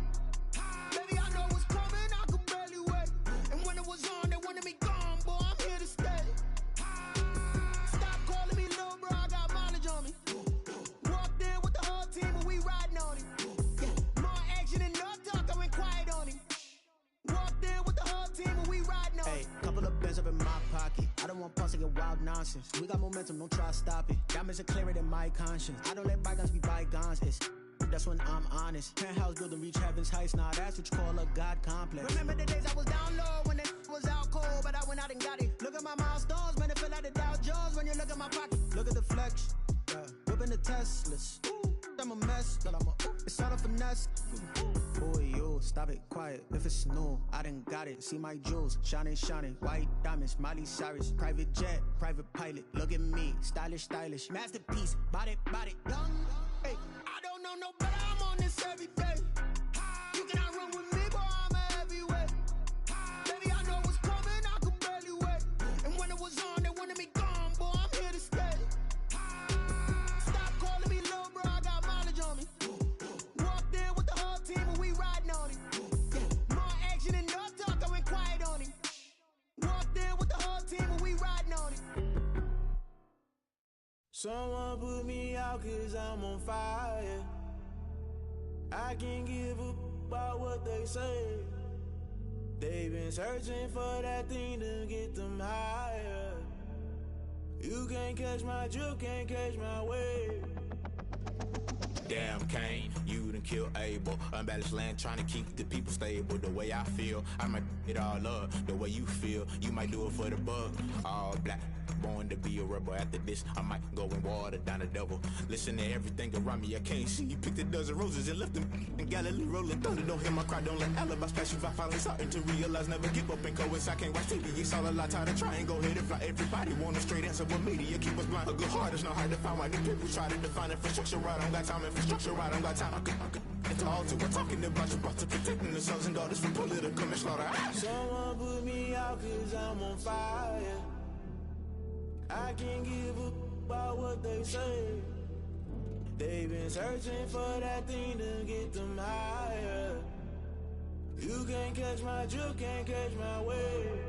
Baby, I know what's coming, I could barely wait. And when it was on, they wanted me gone, boy, I'm here to stay. Stop calling me little bro, I got mileage on me. Walked in with the whole team and we riding on him. Yeah, more action and no talk, I went quiet on him. Walked in with the whole team and we riding on him. hey, couple of bands up in my pocket. I don't want pause to get wild nonsense. We got momentum, don't try to stop it. Diamonds are clearer than my conscience. I don't let bygones be bygones. That's when I'm honest. Penthouse building, reach heaven's heights. Nah, that's what you call a God complex. Remember the days I was down low when it was out cold, but I went out and got it. Look at my milestones, man, it feel like the Dow Jones when you look at my pocket. Look at the flex, whipping the Teslas. I'm a mess, but it's all a finesse. Boy, yo, stop it, quiet. If it's new, I done got it. See my jewels, shining, shining. White diamonds, Miley Cyrus. Private jet, private pilot. Look at me, stylish, stylish. Masterpiece, body, young. Hey, I don't know no better, I'm on this every day. You cannot run with me, boy, I'm a heavyweight. Baby, I know what's coming, I could barely wait. And when it was on, they wanted me gone, boy, I'm here to stay. Stop calling me little bro, I got mileage on me. Walked in with the whole team and we riding on him. Yeah, more action and no talk, I went quiet on him. Walked in with the whole team and we riding on him. Someone put me out 'cause I'm on fire. I can't give up about what they say. They've been searching for that thing to get them higher. You can't catch my drift, can't catch my wave. Damn Kane, you done killed Abel. Unbalanced land trying to keep the people stable. The way I feel, I might it all up. The way you feel, you might do it for the bug. All black, born to be a rebel. After this, I might go and water down the devil. Listen to everything around me, I can't see. You picked a dozen roses and left them in Galilee rolling thunder. Don't hear my cry, don't let alibis pass you. I finally starting to realize, never give up and coincide. I can't watch TV, it's all a lot. Tired of trying, go ahead and fly. Everybody want a straight answer, but media keep us blind. A good heart is not hard to find. Why do people try to define infrastructure right? I don't got time, infrastructure right, I don't got time. I could it's all to we're talking about you, about to protecting the sons and daughters from political manslaughter. Someone put me out 'cause I'm on fire. I can't give up about what they say. They've been searching for that thing to get them higher. You can't catch my drift, can't catch my wave.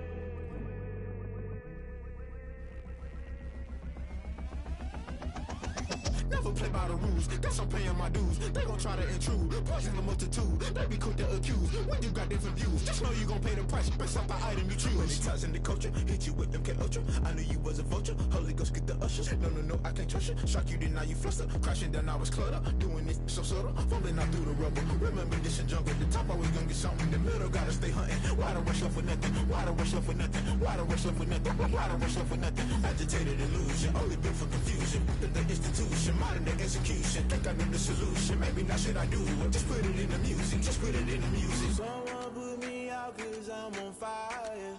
Never play by the rules, guess I'm paying my dues. They gon' try to intrude, poison the multitude. They be quick to accuse, when you got different views. Just know you gon' pay the price, based off the item you choose. Many times in the culture, hit you with MK Ultra. I knew you was a vulture, Holy Ghost get the ushers. No, I can't trust you. Shock you, then now you fluster. Crashing down, I was clutter. Doing this so subtle, fumbling out through the rubble. Remember this and jungle, the top always gonna get something. In the middle, gotta stay hunting. Why the rush left with nothing? Why the rush left with nothing? Why the rush left with nothing? Why the rush left with nothing? Agitated illusion, only built for confusion. The institution, modern day execution. Think I know the solution, maybe not should I do it? Just put it in the music, just put it in the music. Someone put me out 'cause I'm on fire.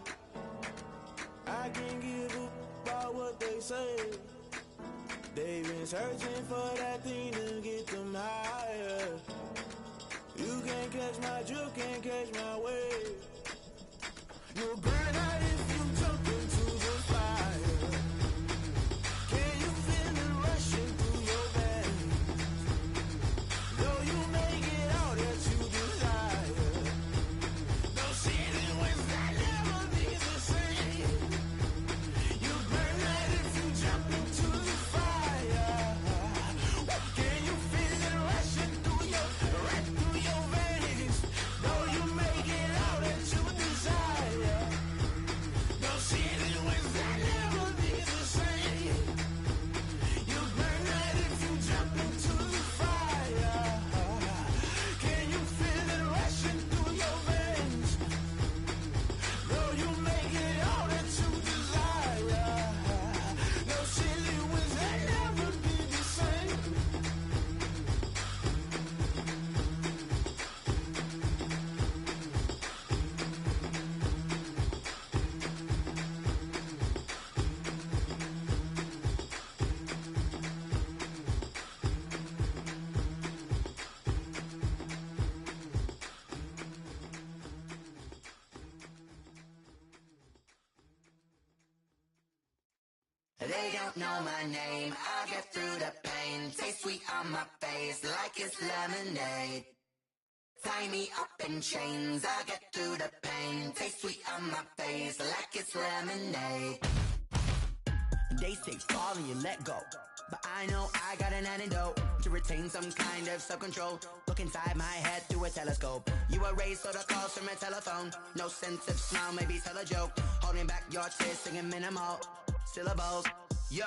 I can't give up about what they say. They've been searching for that thing to get them higher. You can't catch my drift, can't catch my wave. You'll burn out if you jump into the fire. Can you feel it rushing through your veins? Though you make it all that you desire. Though sinning was that never be the same. You burn out if you jump don't know my name, I'll get through the pain. Taste sweet on my face like it's lemonade. Tie me up in chains, I'll get through the pain. Taste sweet on my face like it's lemonade. They say fall and you let go, but I know I got an antidote to retain some kind of self-control. Look inside my head through a telescope. You erase all the calls from a telephone. No sense of smile, maybe tell a joke. Holding back your tears, singing minimal syllables. Yeah,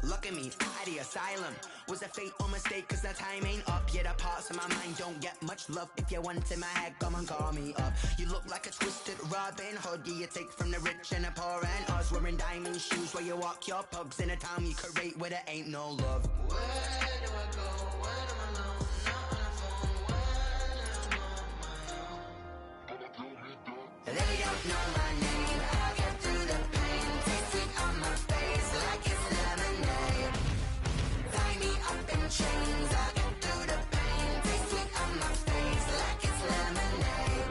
look at me, at the asylum. Was a fate or mistake, cause the time ain't up. Yet the parts of my mind don't get much love. If you want in my head, come and call me up. You look like a twisted Robin Hood. You take from the rich and the poor and us. Wearing diamond shoes where you walk your pugs in a town you create where there ain't no love. Where do I go when I'm alone? Not on the phone when I'm on my own. They don't know my name, I'll get through the pain. Taste sweet on my face like it's lemonade. Tie me up in chains, I'll get through the pain. Taste sweet on my face like it's lemonade.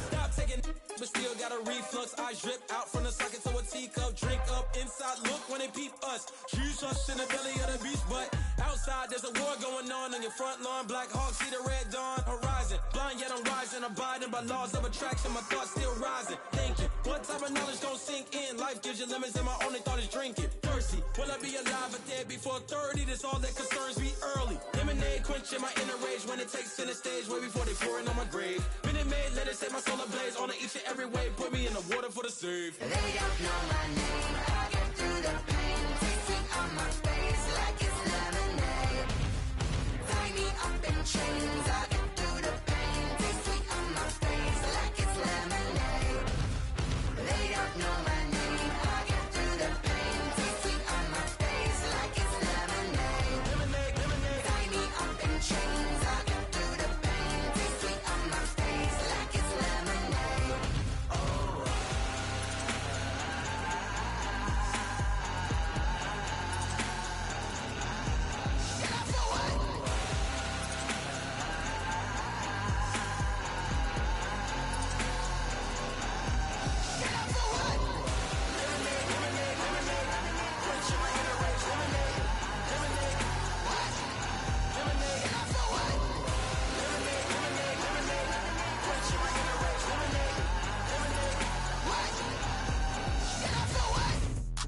Stop taking, but still got a reflux. I drip out from the socket to a teacup. Drink up inside, look when they peep us. Shoes us in the belly of the beach, but outside there's a war going on your front lawn. Black Hawk, see the red dawn horizon. Blind yet I'm rising, abiding by laws of attraction. My thoughts still rising, thinking what type of knowledge don't sink in? Life gives you limits and my only thought is drinking. Thirsty, will I be alive or dead before 30? That's all that concerns me early. Lemonade quenching my inner rage when it takes center stage way before they pour it on my grave. Minute Maid, let it set my soul ablaze on each and every way. Put me in the water for the save. They don't know my name, I'll get through the pain. Taste sweet on my face like it's lemonade. Tie me up in chains, I'll get through the pain. Taste sweet on my face like it's lemonade. They don't know my name, I'll get through the pain. Taste sweet on my face like it's lemonade. Tie me up in chains, I'll get through the pain. Taste sweet on my face like it's lemonade.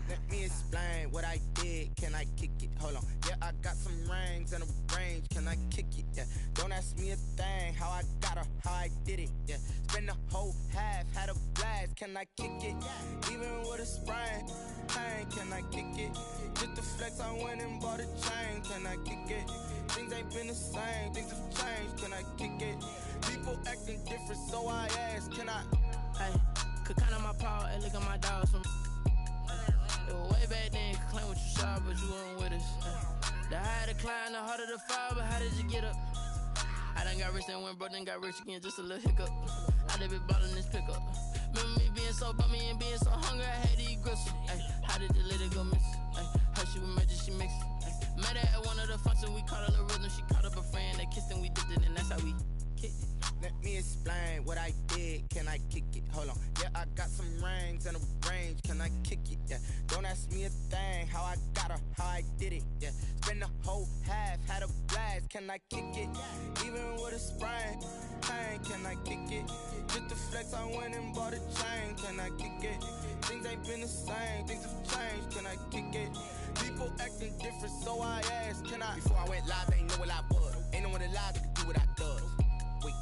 Let me explain what I did. Can I kick it? Hold on. Yeah, I got some rings and a range. Can I kick it? Yeah. Don't ask me a thing. How I got her, how I did it. Yeah. Spend the whole half, had a blast. Can I kick it? Even with a sprain. Pain, can I kick it? Just the flex, I went and bought a chain. Can I kick it? Things ain't been the same. Things have changed. Can I kick it? People acting different, so I ask. Can I? Hey, could count on my power and look at my dogs from. It was way back then, could claim what you saw, but you weren't with us. The higher the climb, the harder the fall, but how did you get up? I done got rich and went broke, then got rich again, just a little hiccup. I done been ballin' this pickup. Remember me being so bummy and being so hungry, I had to eat gristle. Ay, how did the lady go miss? Ay, how she was magic, she mixed. Met her at one of the functions, we caught a little rhythm, she caught up a friend, they kissed and we dipped it, and that's how we kicked it. Let me explain what I did. Can I kick it? Hold on. Yeah, I got some rings and a range. Can I kick it? Yeah. Don't ask me a thing. How I got her, how I did it. Yeah. Spend the whole half, had a blast. Can I kick it? Even with a sprain. Pain, can I kick it? Just the flex, I went and bought a chain. Can I kick it? Things ain't been the same. Things have changed. Can I kick it? People acting different, so I asked. Can I? Before I went live, they ain't know what I was. Ain't no one alive that could do what I does. Wait.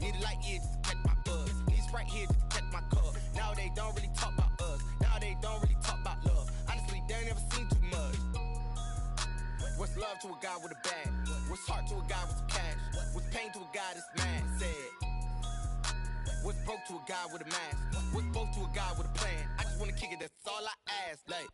Need a light here just to catch my buzz. Need Sprite here just to catch my cup. Now they don't really talk about us. Now they don't really talk about love. Honestly, they ain't never seen too much. What's love to a guy with a bag? What's heart to a guy with some cash? What's pain to a guy that's mad? Said. What's broke to a guy with a mask? What's both to a guy with a plan? I just wanna kick it, that's all I ask. Like,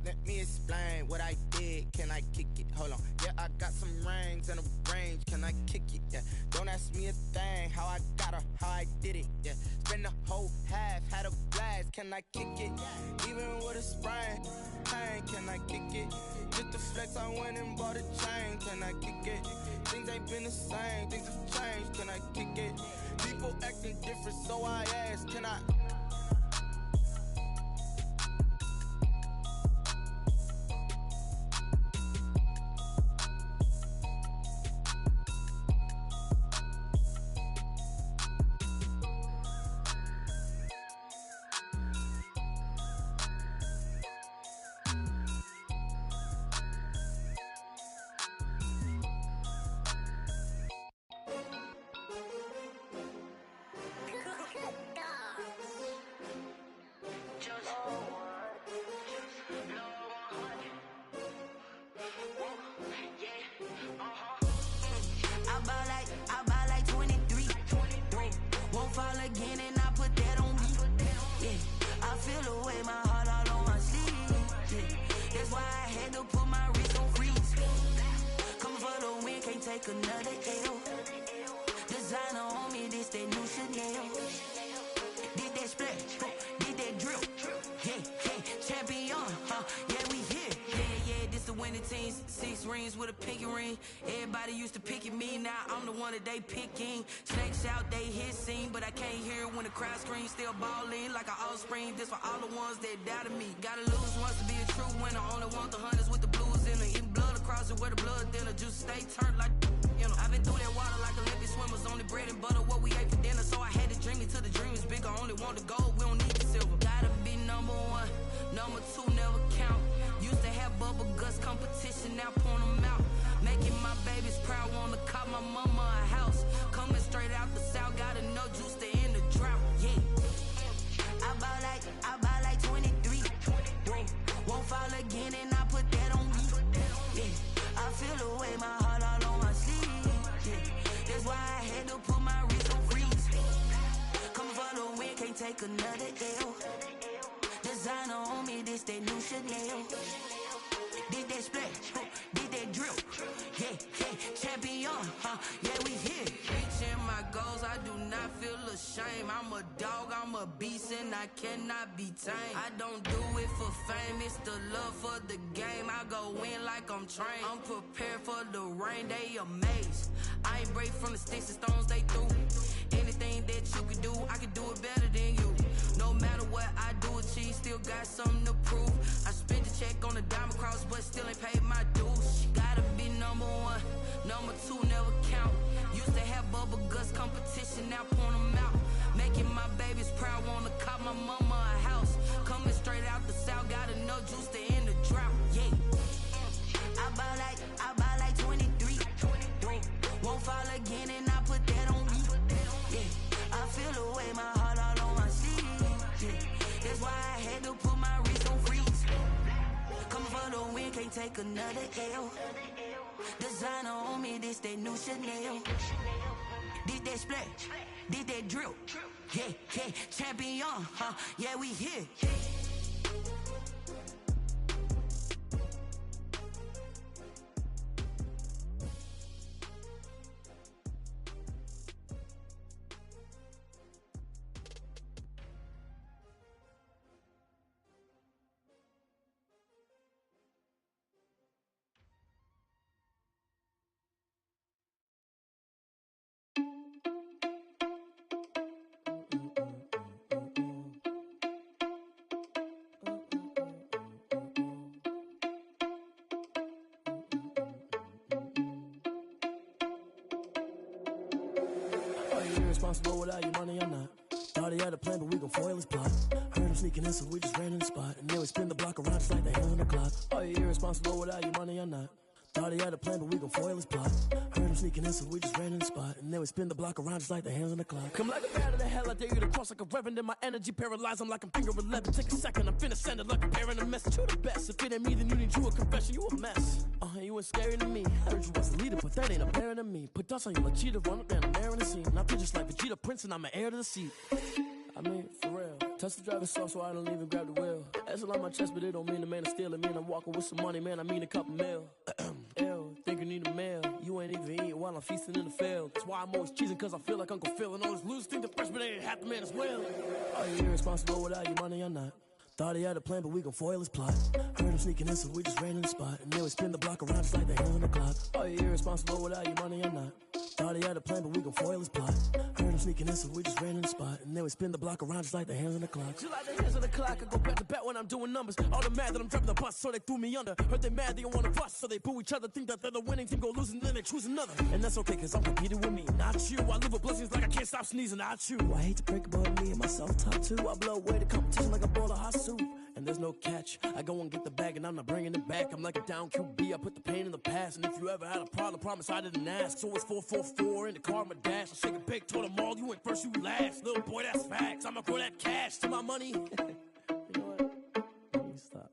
let me explain what I did. Can I kick it? Hold on. Yeah, I got some rings and a range. Can I kick it? Yeah. Don't ask me a thing. How I got her, how I did it. Yeah. Spend the whole half, had a blast. Can I kick it? Even with a sprain. Pain, can I kick it? Just the flex, I went and bought a chain. Can I kick it? Things ain't been the same. Things have changed. Can I kick it? People acting different, so I ask. Can I? fall again and I put that on me. Yeah, I feel the way, my heart all on my sleeve. Yeah, that's why I had to put my wrist on freeze. Coming for the win, can't take another L. Designer on me, this that new Chanel. Did that splash, did that drill. Yeah, champion, yeah, we here. Yeah, this the winning teams. 6 rings with a pinky ring. Everybody used to pick at me, now I'm the one that they picking. Snakes out, they hit scene, but I can't hear it when the crowd screams. Still ballin' like an offspring. This for all the ones that doubted me. Gotta lose once to be a true winner. Only want the hunters with the blues in it. Eating blood across it where the blood dinner. Juice stay turned like, you know. I've been through that water like Olympic swimmers. Only bread and butter, what we ate for dinner. So I had to dream it till the dream is bigger. Only want the gold, we don't need the silver. Gotta be number 1, number 2 never count. Used to have bubble guts competition, now point them out. Making my babies proud, wanna cop my mama a house. Coming straight out the south, gotta know juice to end the drought. Yeah, I bought like 23. Whoa, won't fall again and I put that on me. Yeah, I feel the way, my heart all on my sleeve. Yeah, that's why I had to put my wrist on freeze. Coming for the win, can't take another L. Designer on me, this that new Chanel. Did that splash, did that drill. Yeah, champion, yeah, we here. Reaching my goals, I do not feel ashamed. I'm a dog, I'm a beast, and I cannot be tamed. I don't do it for fame, it's the love for the game. I go in like I'm trained. I'm prepared for the rain, they amazed. I ain't break from the sticks and stones they threw. Anything that you could do, I could do it better than you. No matter what I do achieve, still got something to prove. I spent the check on the diamond cross, but still ain't paid my dues. Gotta be number 1, number 2 never count. Used to have bubble guts competition, now point them out. Making my babies proud, wanna cop my mama a house. Coming straight out the south, gotta know juice to end the drought. Yeah, I bought like 23. Won't fall again and I put that on me. Yeah, I feel the way, my heart all on my sleeve. Yeah, that's why I had to put my wrist on freeze. Coming for the win, can't take another L. Designer on me, this that new Chanel. Did that splash, did that drill. Yeah, champion, yeah, we here. Irresponsible without your money or not. Thought he had a plan, but we gon' foil his plot. Heard him sneaking in, so we just ran in the spot. And then we spin the block around just like the hands on the clock. Are you irresponsible without your money or not? Thought he had a plan, but we gon' foil his plot. Heard him sneaking in, so we just ran in the spot. And then we spin the block around just like the hands on the clock. Come like a bat of the hell, I dare you to cross like a reverend. And my energy paralyzed, I'm like I'm finger 11. Take a second, I'm finna send it like a parent a message. You the best, if it ain't me, then you need you a confession. You a mess, you ain't scary to me. Heard you was the leader, but that ain't apparent to me. Put dust on you like cheetah, run up down the air in the scene. Now pictures like Vegeta Prince, and I'm an heir to the seat. I mean, for real. Touch the driver's soft, so I don't even grab the wheel. That's on my chest, but it don't mean the man is stealing. Mean I'm walking with some money, man, I mean a couple mil. Ew, think you need a meal. You ain't even eating while I'm feasting in the field. That's why I'm always cheesing, cause I feel like Uncle Phil. And all this loose think the freshman ain't half the man as well. Are you irresponsible without your money or not? Thought he had a plan, but we gon' foil his plot. Heard him sneaking in, so we just ran in the spot. And then we spin the block around just like the hands on the clock. Are you irresponsible without your money or not? Thought he had a plan, but we gon' foil his plot. Heard him sneaking in, so we just ran in the spot. And then we spin the block around just like the hands on the clock. Just like the hands on the clock, I go back to back when I'm doing numbers. All the mad that I'm driving the bus, so they threw me under. Heard they mad, they don't wanna bust, so they boo each other. Think that they're the winning team, go losing, then they choose another. And that's okay, cause I'm competing with me, not you. I live with blessings like I can't stop sneezing, not you. I hate to break about me and my self-talk too. I blow away the competition like a bowl of hot soup. And there's no catch. I go and get the bag and I'm not bringing it back. I'm like a down QB, I put the pain in the past. And if you ever had a problem, promise I didn't ask. So it's 444 in the car, my dash. I shake a big, told them all, you went first, you last. Little boy, that's facts. I'ma grow that cash to my money. You know what? Let me stop.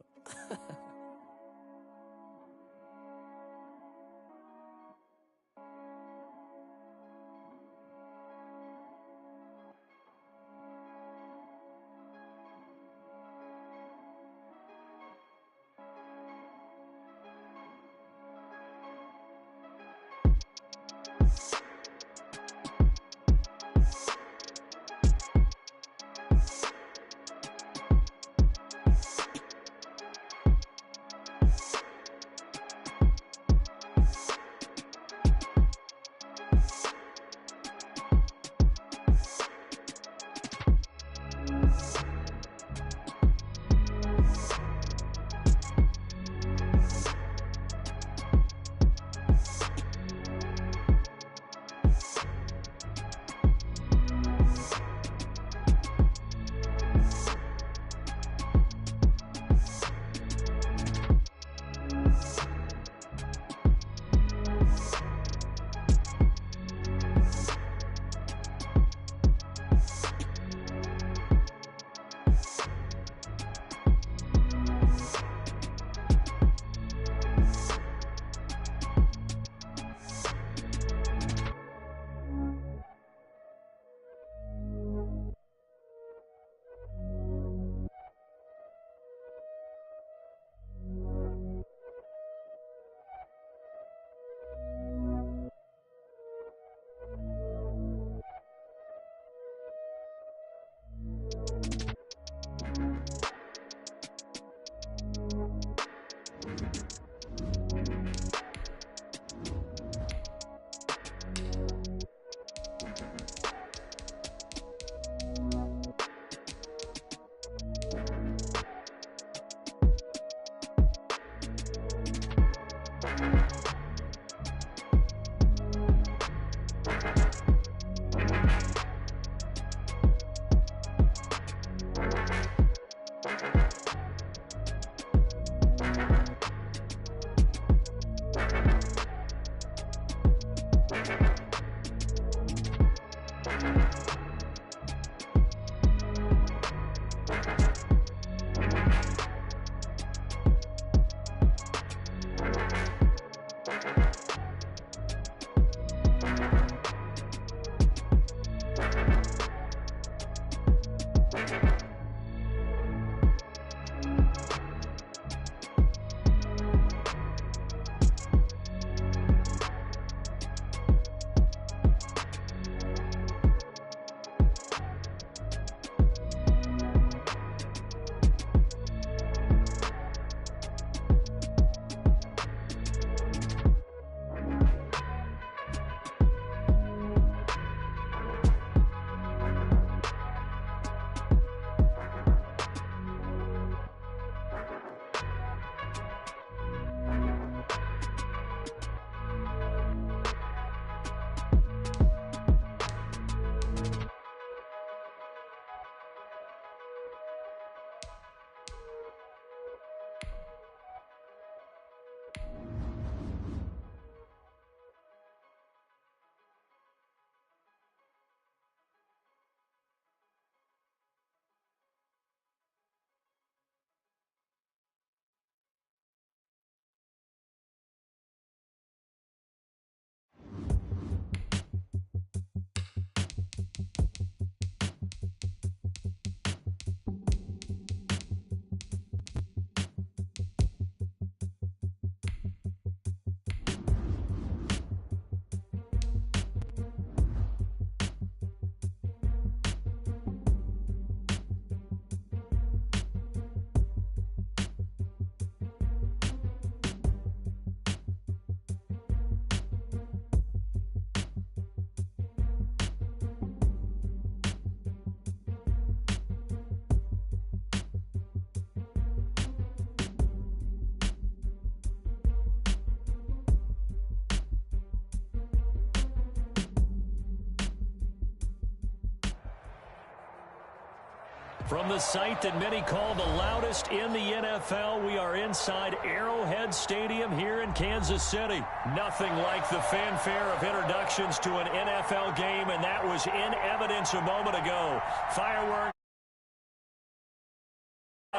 From the site that many call the loudest in the NFL, we are inside Arrowhead Stadium here in Kansas City. Nothing like the fanfare of introductions to an NFL game, and that was in evidence a moment ago. Fireworks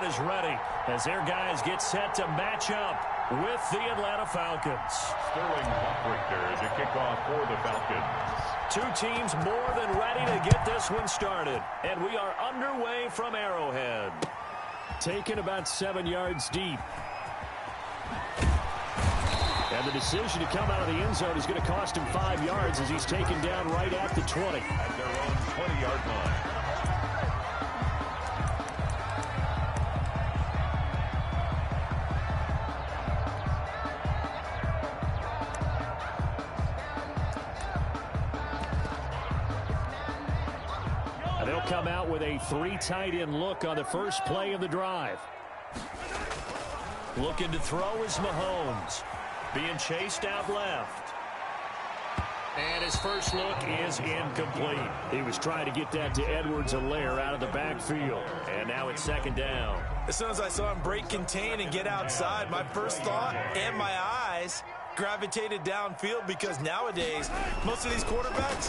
is ready as their guys get set to match up with the Atlanta Falcons. Sterling Buckrichter to kick off for the Falcons. Two teams more than ready to get this one started. And we are underway from Arrowhead. Taken about 7 yards deep. And the decision to come out of the end zone is going to cost him 5 yards as he's taken down right at the 20. At their own 20-yard line. They'll come out with a 3 tight end look on the first play of the drive. Looking to throw is Mahomes. Being chased out left. And his first look is incomplete. He was trying to get that to Edwards-Helaire out of the backfield. And now it's second down. As soon as I saw him break contain and get outside, my first thought and my eyes gravitated downfield, because nowadays, most of these quarterbacks,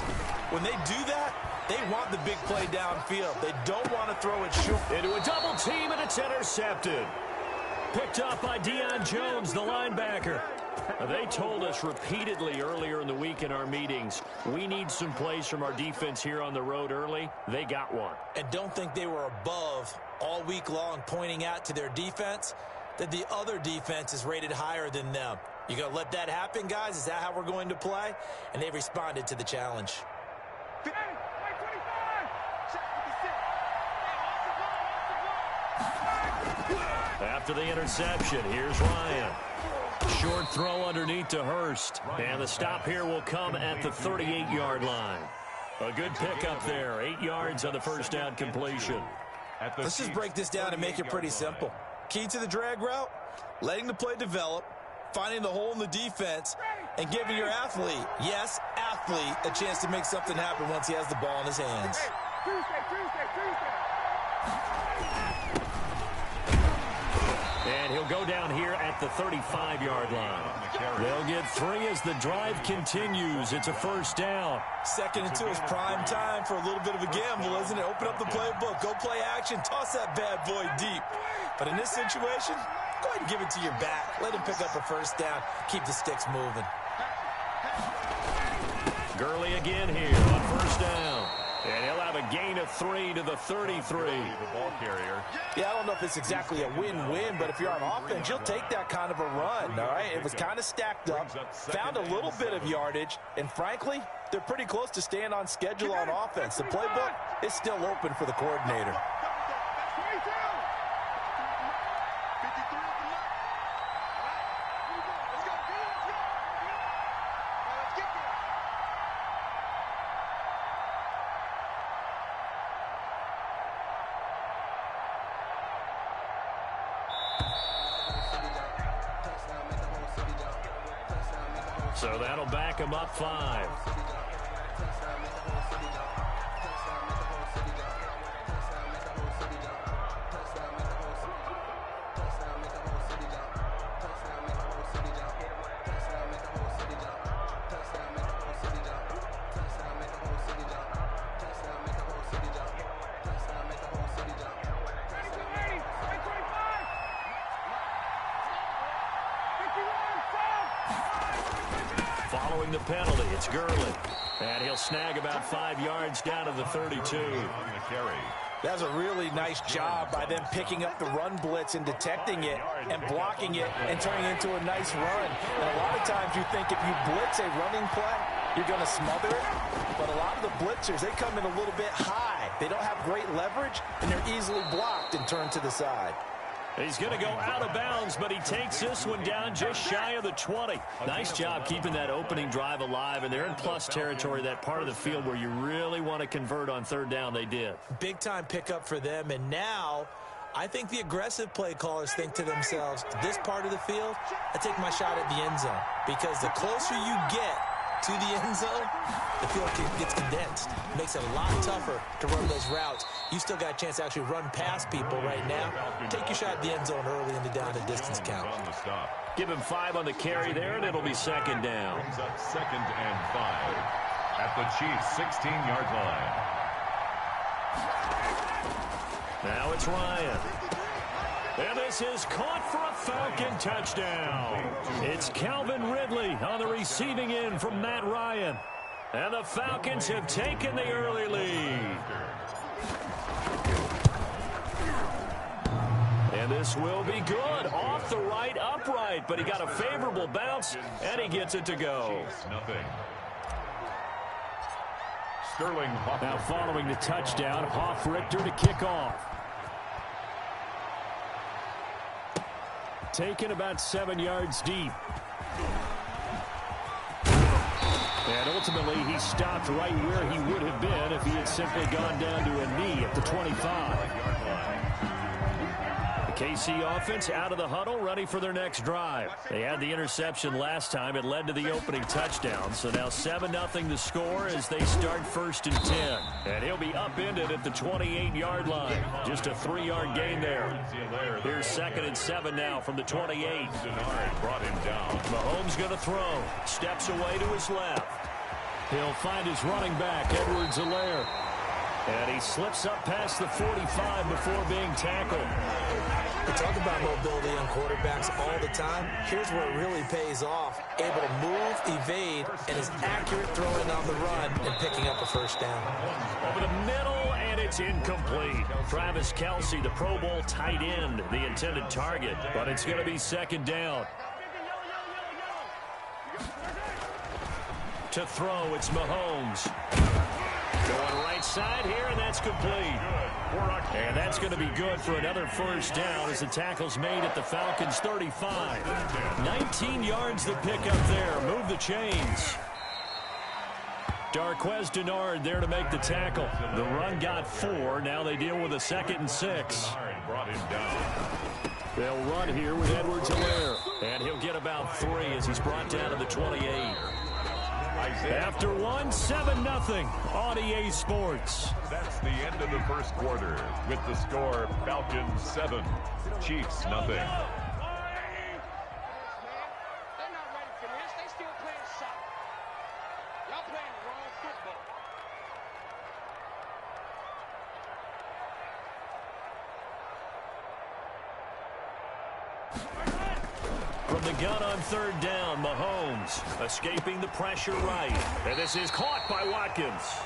when they do that, they want the big play downfield. They don't want to throw it short. Into a double team, and it's intercepted. Picked up by Deion Jones, the linebacker. They told us repeatedly earlier in the week in our meetings, we need some plays from our defense here on the road early. They got one. And don't think they were above all week long, pointing out to their defense that the other defense is rated higher than them. You going to let that happen, guys? Is that how we're going to play? And they responded to the challenge. After the interception, here's Ryan. Short throw underneath to Hurst. And the stop here will come at the 38-yard line. A good pickup there. 8 yards on the first down completion. Let's just break this down and make it pretty simple. Key to the drag route, letting the play develop, finding the hole in the defense, and giving your athlete, yes, athlete, a chance to make something happen once he has the ball in his hands. And he'll go down here at the 35-yard line. They'll get 3 as the drive continues. It's a first down. Second and 2 is prime time for a little bit of a gamble, isn't it? Open up the playbook, go play action, toss that bad boy deep. But in this situation, go ahead and give it to your back. Let him pick up a first down. Keep the sticks moving. Gurley again here on first down. And he'll have a gain of 3 to the 33. The ball carrier. Yeah, I don't know if it's exactly a win-win, but if you're on offense, you'll take that kind of a run, all right? It was kind of stacked up, found a little bit of yardage, and frankly, they're pretty close to staying on schedule on offense. The playbook is still open for the coordinator. So that'll back him up 5. Following the penalty, it's Gurley. And he'll snag about 5 yards down to the 32. That's a really nice job by them picking up the run blitz and detecting it and blocking it and turning it into a nice run. And a lot of times you think if you blitz a running play, you're going to smother it. But a lot of the blitzers, they come in a little bit high. They don't have great leverage, and they're easily blocked and turned to the side. He's going to go out of bounds, but he takes this one down just shy of the 20. Nice job keeping that opening drive alive, and they're in plus territory, that part of the field where you really want to convert on third down. They did. Big-time pickup for them, and now I think the aggressive play callers think to themselves, this part of the field, I take my shot at the end zone, because the closer you get to the end zone, the field gets condensed. Makes it a lot tougher to run those routes. You still got a chance to actually run past people right now. Take your shot at the end zone early in the down and distance count. Give him 5 on the carry there, and it'll be second down. Brings up 2nd and 5 at the Chiefs' 16-yard line. Now it's Ryan. And this is caught for a Falcon touchdown. It's Calvin Ridley on the receiving end from Matt Ryan. And the Falcons have taken the early lead. And this will be good. Off the right, upright. But he got a favorable bounce, and he gets it to go. Nothing. Sterling Hoffman. Now following the touchdown, Hoff-Richter to kick off. Taken about 7 yards deep. And ultimately, he stopped right where he would have been if he had simply gone down to a knee at the 25. The KC offense out of the huddle, ready for their next drive. They had the interception last time. It led to the opening touchdown. So now 7-0 the score as they start 1st and 10. And he'll be upended at the 28-yard line. Just a 3-yard gain there. Here's 2nd and 7 now from the 28. Brought him down. Mahomes going to throw. Steps away to his left. He'll find his running back, Edwards-Helaire. And he slips up past the 45 before being tackled. We talk about mobility on quarterbacks all the time. Here's where it really pays off. Able to move, evade, and is accurate throwing on the run and picking up a first down. Over the middle, and it's incomplete. Travis Kelce, the Pro Bowl tight end, the intended target. But it's going to be 2nd down. To throw, it's Mahomes. Going right side here, and that's complete. And that's going to be good for another first down as the tackle's made at the Falcons' 35. 19 yards the pickup there. Move the chains. Darquez Denard there to make the tackle. The run got 4. Now they deal with a 2nd and 6. Brought him down. They'll run here with Edwards-Helaire. And he'll get about 3 as he's brought down to the 28. After 1, 7-0 on EA Sports. That's the end of the first quarter with the score Falcons 7, Chiefs 0. They're not ready for this. They still playing soccer. Y'all playing the wrong football. From the gun on 3rd down, Mahomes escaping the pressure right. And this is caught by Watkins.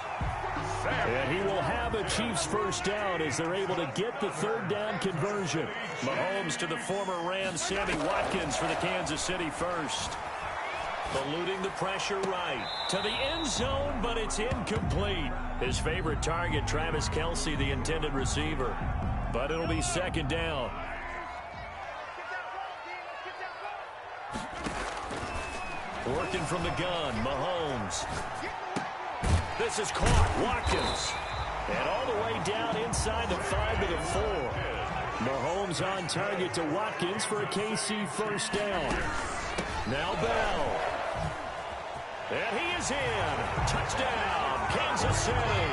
And he will have a Chiefs first down as they're able to get the 3rd down conversion. Mahomes to the former Rams, Sammy Watkins for the Kansas City first. Eluding the pressure right. To the end zone, but it's incomplete. His favorite target, Travis Kelce, the intended receiver. But it'll be 2nd down. Working from the gun, Mahomes. This is caught, Watkins. And all the way down inside the 5 to the 4. Mahomes on target to Watkins for a KC first down. Now Bell. And he is in. Touchdown, Kansas City.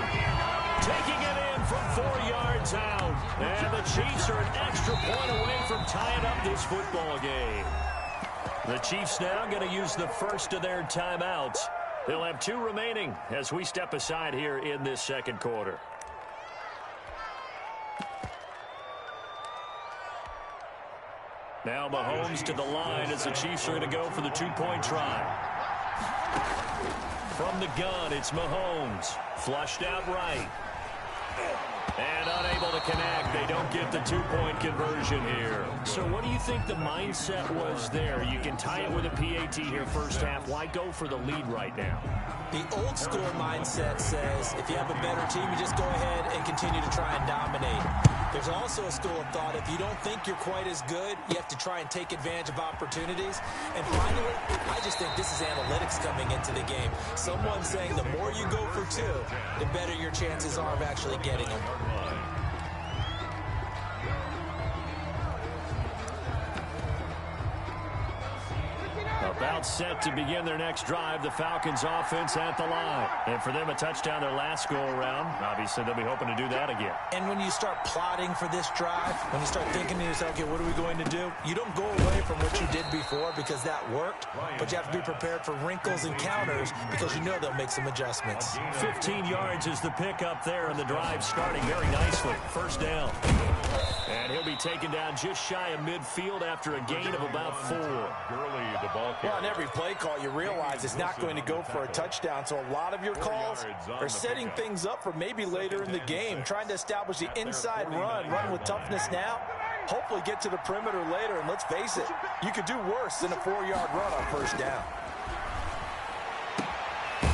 Taking it in from 4 yards out. And the Chiefs are an extra point away from tying up this football game. The Chiefs now going to use the first of their timeouts. They'll have 2 remaining as we step aside here in this 2nd quarter. Now Mahomes to the line as the Chiefs are going to go for the 2-point try. From the gun, it's Mahomes. Flushed out right. And unable to connect. They don't get the 2-point conversion here. So what do you think the mindset was there? You can tie it with a PAT here first half. Why go for the lead right now? The old school mindset says if you have a better team, you just go ahead and continue to try and dominate. There's also a school of thought, if you don't think you're quite as good, you have to try and take advantage of opportunities. And finally, I just think this is analytics coming into the game. Someone saying the more you go for 2, the better your chances are of actually getting them. About set to begin their next drive, the Falcons offense at the line. And for them, a touchdown their last go-around. Obviously, they'll be hoping to do that again. And when you start plotting for this drive, when you start thinking to yourself, okay, what are we going to do? You don't go away from what you did before because that worked, but you have to be prepared for wrinkles and counters because you know they'll make some adjustments. 15 yards is the pickup there, and the drive starting very nicely. First down. And he'll be taken down just shy of midfield after a gain of about 4. Well, on every play call, you realize it's not going to go for a touchdown, so a lot of your calls are setting things up for maybe later in the game, trying to establish the inside run with toughness now, hopefully get to the perimeter later, and let's face it, you could do worse than a 4-yard run on first down.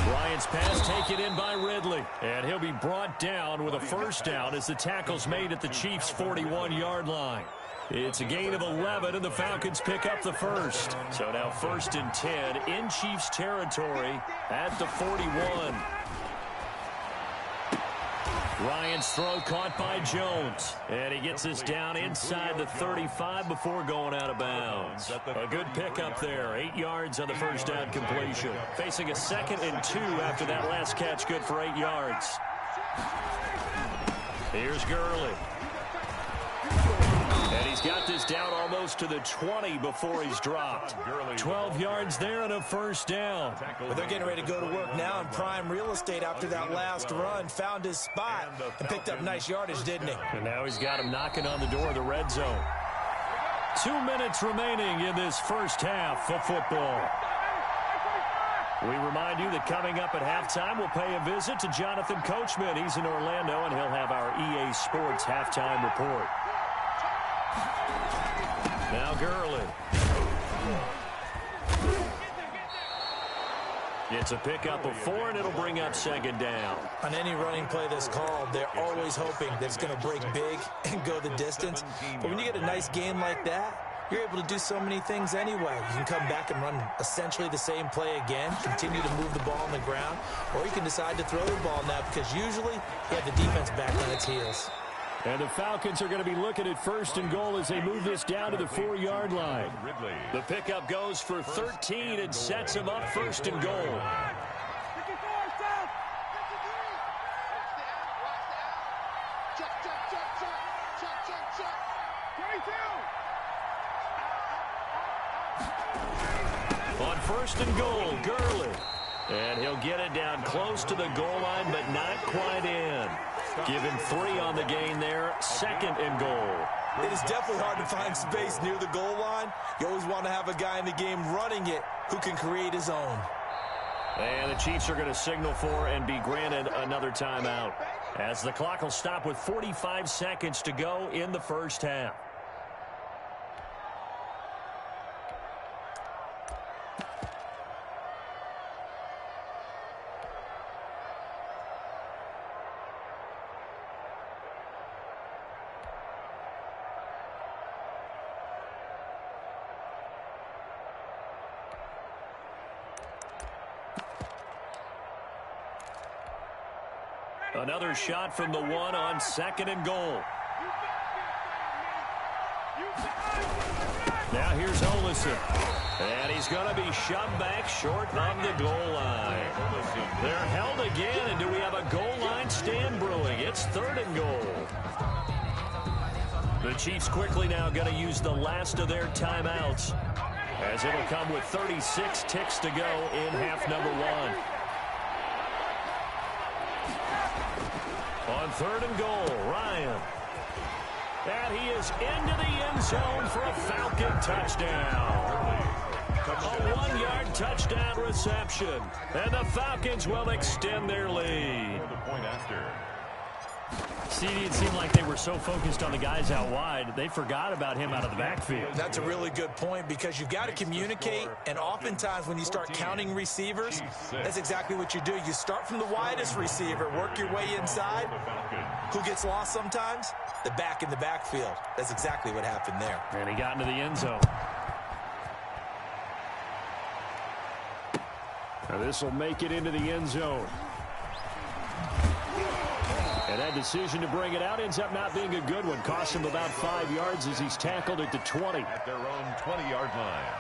Bryant's pass taken in by Ridley, and he'll be brought down with a first down as the tackle's made at the Chiefs' 41-yard line. It's a gain of 11, and the Falcons pick up the first. So now 1st and 10 in Chiefs territory at the 41. Ryan's throw caught by Jones, and he gets this down inside the 35 before going out of bounds. A good pickup there, 8 yards on the first down completion. Facing a 2nd and 2 after that last catch, good for 8 yards. Here's Gurley. And he's got this down almost to the 20 before he's dropped. 12 yards there and a first down. But they're getting ready to go to work now in prime real estate after that last run. Found his spot and picked up nice yardage, didn't he? And now he's got him knocking on the door of the red zone. 2 minutes remaining in this first half of football. We remind you that coming up at halftime, we'll pay a visit to Jonathan Coachman. He's in Orlando, and he'll have our EA Sports halftime report. Now Gurley. It's a pickup of 4, and it'll bring up 2nd down. On any running play that's called, they're always hoping that it's going to break big and go the distance. But when you get a nice game like that, you're able to do so many things anyway. You can come back and run essentially the same play again, continue to move the ball on the ground, or you can decide to throw the ball now because usually you have the defense back on its heels. And the Falcons are going to be looking at 1st and goal as they move this down to the 4-yard line. The pickup goes for 13 and sets them up 1st and goal. On 1st and goal, Gurley. And he'll get it down close to the goal line, but not quite in. Give him 3 on the gain there, 2nd and goal. It is definitely hard to find space near the goal line. You always want to have a guy in the game running it who can create his own. And the Chiefs are going to signal for and be granted another timeout, as the clock will stop with 45 seconds to go in the first half. Another shot from the 1 on 2nd and goal. Now here's Olsen. And he's going to be shoved back short of the goal line. They're held again, and do we have a goal line stand brewing? It's 3rd and goal. The Chiefs quickly now going to use the last of their timeouts, as it'll come with 36 ticks to go in half number 1. On 3rd and goal, Ryan. And he is into the end zone for a Falcon touchdown. A 1-yard touchdown reception. And the Falcons will extend their lead. See, it seemed like they were so focused on the guys out wide, they forgot about him out of the backfield. That's a really good point because you've got to communicate, and oftentimes when you start counting receivers, that's exactly what you do. You start from the widest receiver, work your way inside. Who gets lost sometimes? The back in the backfield. That's exactly what happened there. And he got into the end zone. Now this will make it into the end zone. And that decision to bring it out ends up not being a good one. Cost him about 5 yards as he's tackled at the 20. At their own 20-yard line.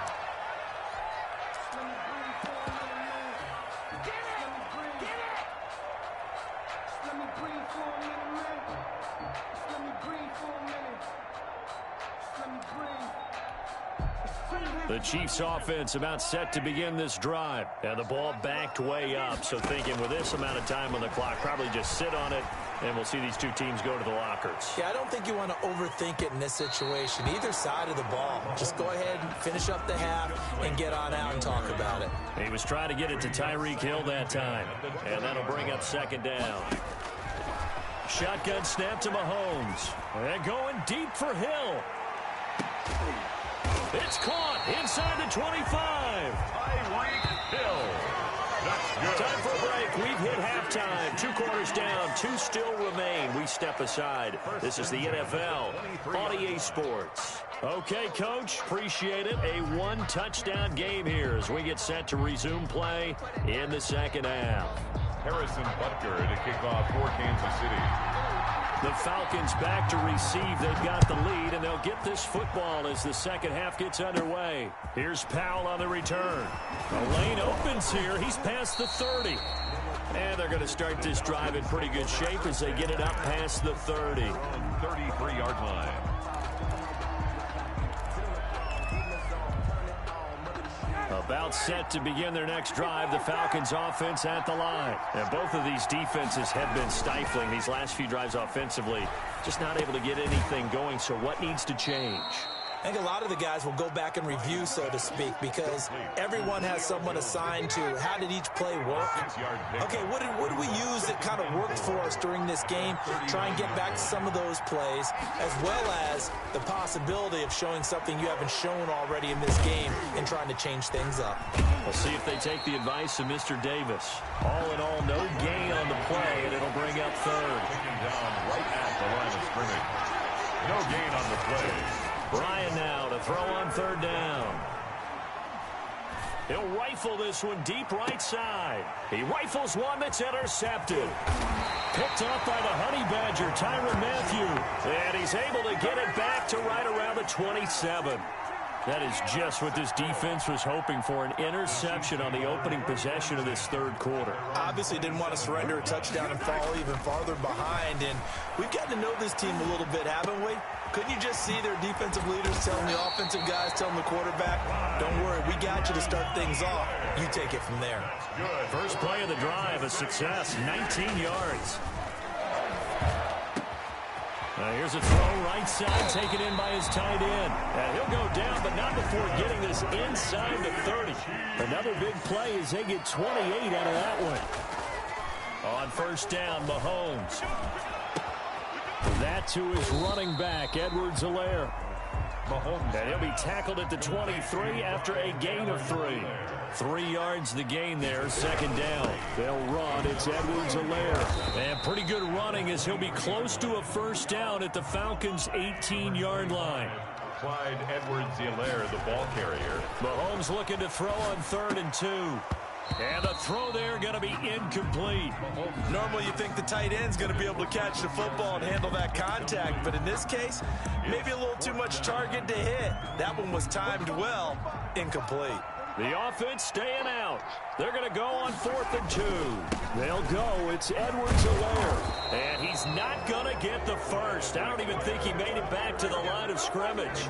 The Chiefs offense about set to begin this drive. And the ball backed way up. So thinking with this amount of time on the clock, probably just sit on it, and we'll see these two teams go to the lockers. Yeah, I don't think you want to overthink it in this situation. Either side of the ball. Just go ahead and finish up the half and get on out and talk about it. He was trying to get it to Tyreek Hill that time. And that'll bring up second down. Shotgun snap to Mahomes. And going deep for Hill. It's caught inside the 25. Tyreek Hill. That's good. Time for a break. We've hit halftime. 2 quarters down. 2 still remain. We step aside. This is the NFL on EA Sports. Okay, Coach. Appreciate it. A 1-touchdown game here as we get set to resume play in the second half. Harrison Butker to kick off for Kansas City. The Falcons back to receive. They've got the lead, and they'll get this football as the second half gets underway. Here's Powell on the return. The lane opens here. He's past the 30. And they're going to start this drive in pretty good shape as they get it up past the 30. 33-yard line. About set to begin their next drive. The Falcons offense at the line. And both of these defenses have been stifling these last few drives offensively. Just not able to get anything going. So what needs to change? I think a lot of the guys will go back and review, so to speak, because everyone has someone assigned to how did each play work. Okay, what did we use that kind of worked for us during this game? Try and get back to some of those plays, as well as the possibility of showing something you haven't shown already in this game and trying to change things up. We'll see if they take the advice of Mr. Davis. All in all, no gain on the play, and it'll bring up third. Taken down right at the line of scrimmage. No gain on the play. Ryan now to throw on third down. He'll rifle this one deep right side. He rifles one that's intercepted. Picked off by the Honey Badger, Tyrann Mathieu. And he's able to get it back to right around the 27. That is just what this defense was hoping for, an interception on the opening possession of this third quarter. Obviously didn't want to surrender a touchdown and fall even farther behind, and we've gotten to know this team a little bit, haven't we? Couldn't you just see their defensive leaders telling the offensive guys, telling the quarterback, don't worry, we got you to start things off. You take it from there. Good. First play of the drive, a success, 19 yards. Here's a throw right side, taken in by his tight end. And he'll go down, but not before getting this inside the 30. Another big play as they get 28 out of that one. On first down, Mahomes. That to his running back, Edwards-Helaire. Mahomes. And he'll be tackled at the 23 after a gain of 3. 3 yards the gain there, second down. They'll run. It's Edwards-Helaire. And pretty good running as he'll be close to a first down at the Falcons' 18-yard line. Clyde Edwards-Helaire, the ball carrier. Mahomes looking to throw on 3rd and 2. And the throw there going to be incomplete. Normally you think the tight end's going to be able to catch the football and handle that contact, but in this case, maybe a little too much target to hit. That one was timed well, incomplete. The offense staying out. They're going to go on 4th and 2. They'll go. It's Edwards-Helaire. And he's not going to get the first. I don't even think he made it back to the line of scrimmage.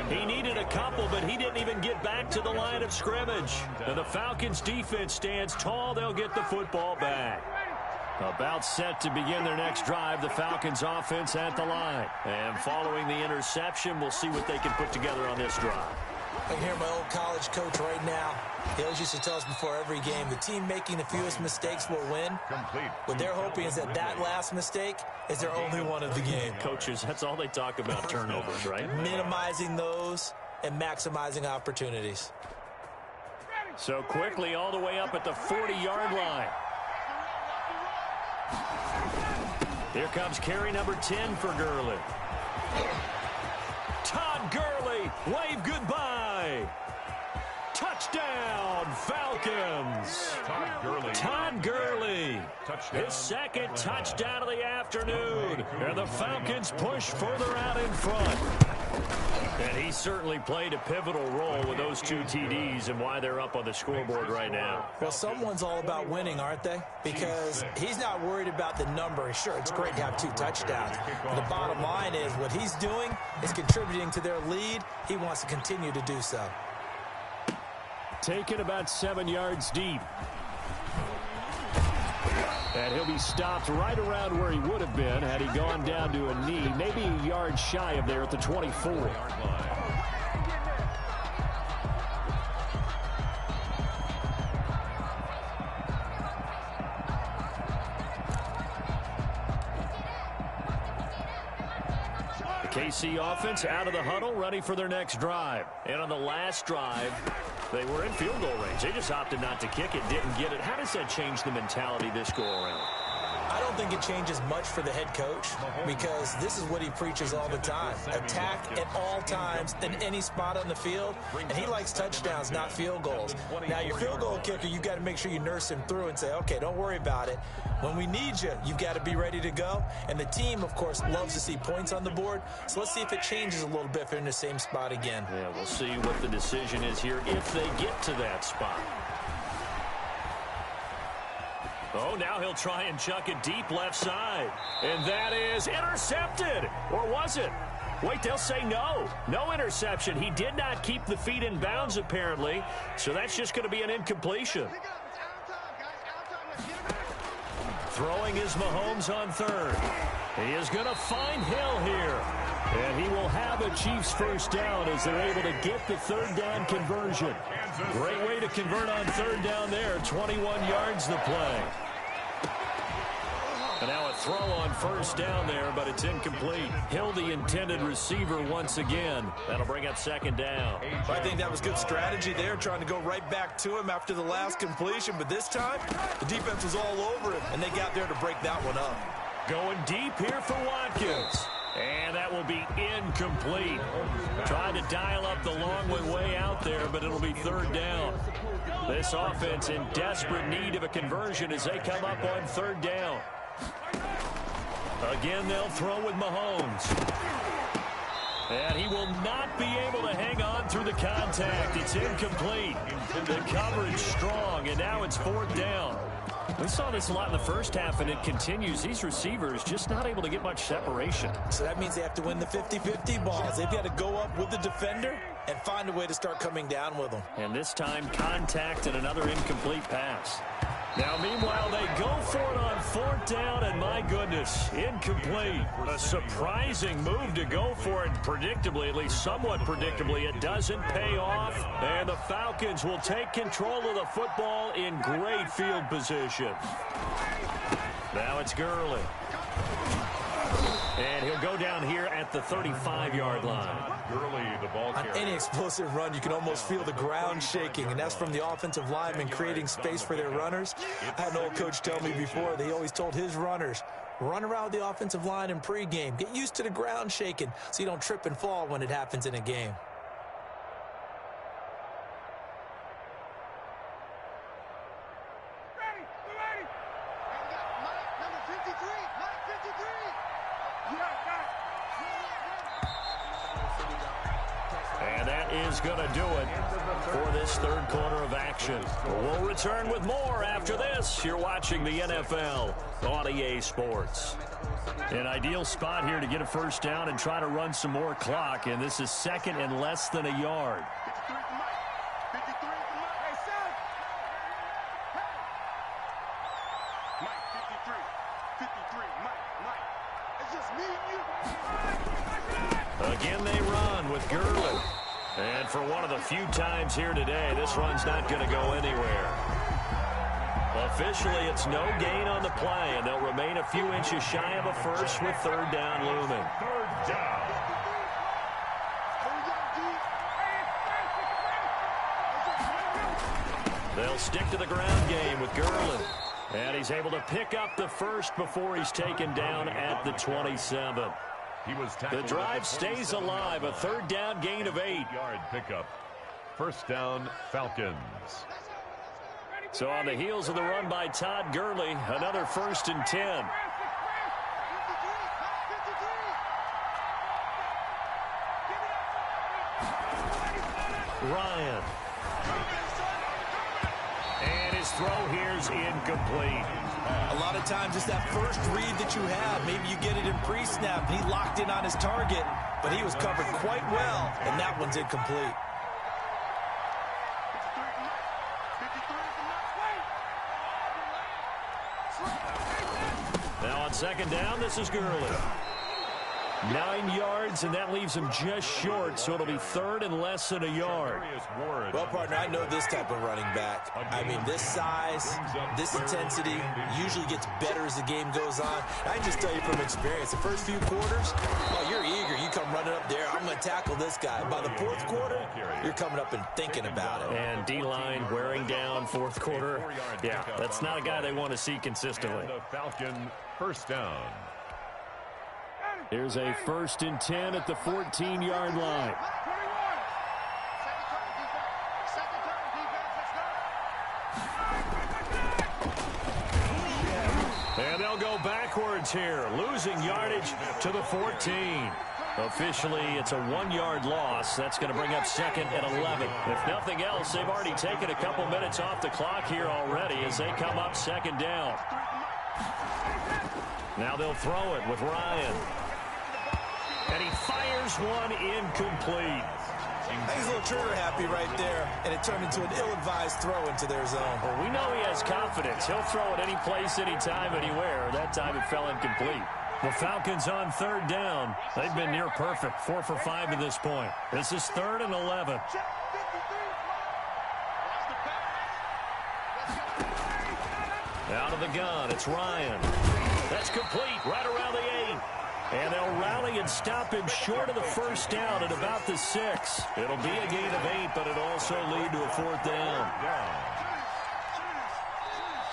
He needed a couple, but he didn't even get back to the line of scrimmage. And the Falcons defense stands tall. They'll get the football back. About set to begin their next drive, the Falcons offense at the line. And following the interception, we'll see what they can put together on this drive. I can hear my old college coach right now. He always used to tell us before every game, the team making the fewest mistakes will win. Complete. What they're hoping is that that last mistake is their only one of the game. Coaches, that's all they talk about, turnovers, right? Minimizing those and maximizing opportunities. So quickly all the way up at the 40-yard line. Here comes carry number 10 for Gurley. Todd Gurley, wave goodbye. Touchdown, Falcons. Todd Gurley. His second touchdown of the afternoon. And the Falcons push further out in front. And he certainly played a pivotal role with those 2 TDs and why they're up on the scoreboard right now. Well, someone's all about winning, aren't they? Because he's not worried about the number. Sure, it's great to have 2 touchdowns. But the bottom line is what he's doing is contributing to their lead. He wants to continue to do so. Taken about 7 yards deep. And he'll be stopped right around where he would have been had he gone down to a knee, maybe a yard shy of there at the 24-yard line. KC offense out of the huddle, ready for their next drive. And on the last drive, they were in field goal range. They just opted not to kick it, didn't get it. How does that change the mentality this go-around? I don't think it changes much for the head coach because this is what he preaches all the time. Attack at all times in any spot on the field, and he likes touchdowns, not field goals. Now, your field goal kicker, you've got to make sure you nurse him through and say, okay, don't worry about it. When we need you, you've got to be ready to go. And the team, of course, loves to see points on the board. So let's see if it changes a little bit if they're in the same spot again. Yeah, we'll see what the decision is here if they get to that spot. Oh, now he'll try and chuck it deep left side. And that is intercepted. Or was it? Wait, they'll say no. No interception. He did not keep the feet in bounds, apparently. So that's just going to be an incompletion. Throwing is Mahomes on third. He is going to find Hill here. And he will have a Chiefs first down as they're able to get the third down conversion. Great way to convert on third down there. 21 yards the play. And now a throw on first down there, but it's incomplete. Hill, the intended receiver once again. That'll bring up second down. I think that was good strategy there, trying to go right back to him after the last completion. But this time, the defense was all over him, and they got there to break that one up. Going deep here for Watkins. And that will be incomplete. Trying to dial up the long one way out there, but it'll be third down. This offense in desperate need of a conversion as they come up on third down. Again, they'll throw with Mahomes. And he will not be able to hang on through the contact. It's incomplete. The coverage strong, and now it's fourth down. We saw this a lot in the first half, and it continues. These receivers just not able to get much separation. So that means they have to win the 50-50 balls. They've got to go up with the defender and find a way to start coming down with them. And this time, contact and another incomplete pass. Now, meanwhile, they go for it on fourth down, and my goodness, incomplete. A surprising move to go for it, predictably, at least somewhat predictably. It doesn't pay off, and the Falcons will take control of the football in great field position. Now it's Gurley. And he'll go down here at the 35-yard line. Gurley, the ball carrier. On any explosive run, you can almost feel the ground shaking, and that's from the offensive linemen creating space for their runners. I had an old coach tell me before, they always told his runners, run around the offensive line in pregame. Get used to the ground shaking so you don't trip and fall when it happens in a game. Is going to do it for this third quarter of action. We'll return with more after this. You're watching the NFL on EA Sports. An ideal spot here to get a first down and try to run some more clock, and this is second and less than a yard. Again, they run with Gurley. And for one of the few times here today, this run's not going to go anywhere. Officially, it's no gain on the play, and they'll remain a few inches shy of a first with third down looming. Third down. They'll stick to the ground game with Gurley. And he's able to pick up the first before he's taken down at the 27. The drive stays alive, a third down gain of 8. Yard pickup. First down, Falcons. So on the heels of the run by Todd Gurley, another 1st and 10. Ryan. And his throw here's incomplete. A lot of times it's that first read that you have. Maybe you get it in pre-snap, and he locked in on his target, but he was covered quite well, and that one's incomplete. second down, this is Gurley. 9 yards, and that leaves him just short, so it'll be third and less than a yard. Well, partner, I know this type of running back. I mean, this size, this intensity usually gets better as the game goes on. I can just tell you from experience, the first few quarters, oh, you're eager. You come running up there, I'm going to tackle this guy. By the fourth quarter, you're coming up and thinking about it. And D-line wearing down fourth quarter. Yeah, that's not a guy they want to see consistently. The Falcon first down. Here's a 1st and 10 at the 14-yard line. And they'll go backwards here, losing yardage to the 14. Officially, it's a 1-yard loss. That's going to bring up second and 11. If nothing else, they've already taken a couple minutes off the clock here already as they come up second down. Now they'll throw it with Ryan. And he fires one incomplete. He's a little trigger happy right there, and it turned into an ill-advised throw into their zone. Well, we know he has confidence. He'll throw it any place, anytime, anywhere. That time it fell incomplete. The Falcons on third down. They've been near perfect, 4 for 5 to this point. This is 3rd and 11. Out of the gun, it's Ryan. That's complete, right around the 8. And they'll rally and stop him short of the first down at about the 6. It'll be a gain of 8, but it'll also lead to a 4th down.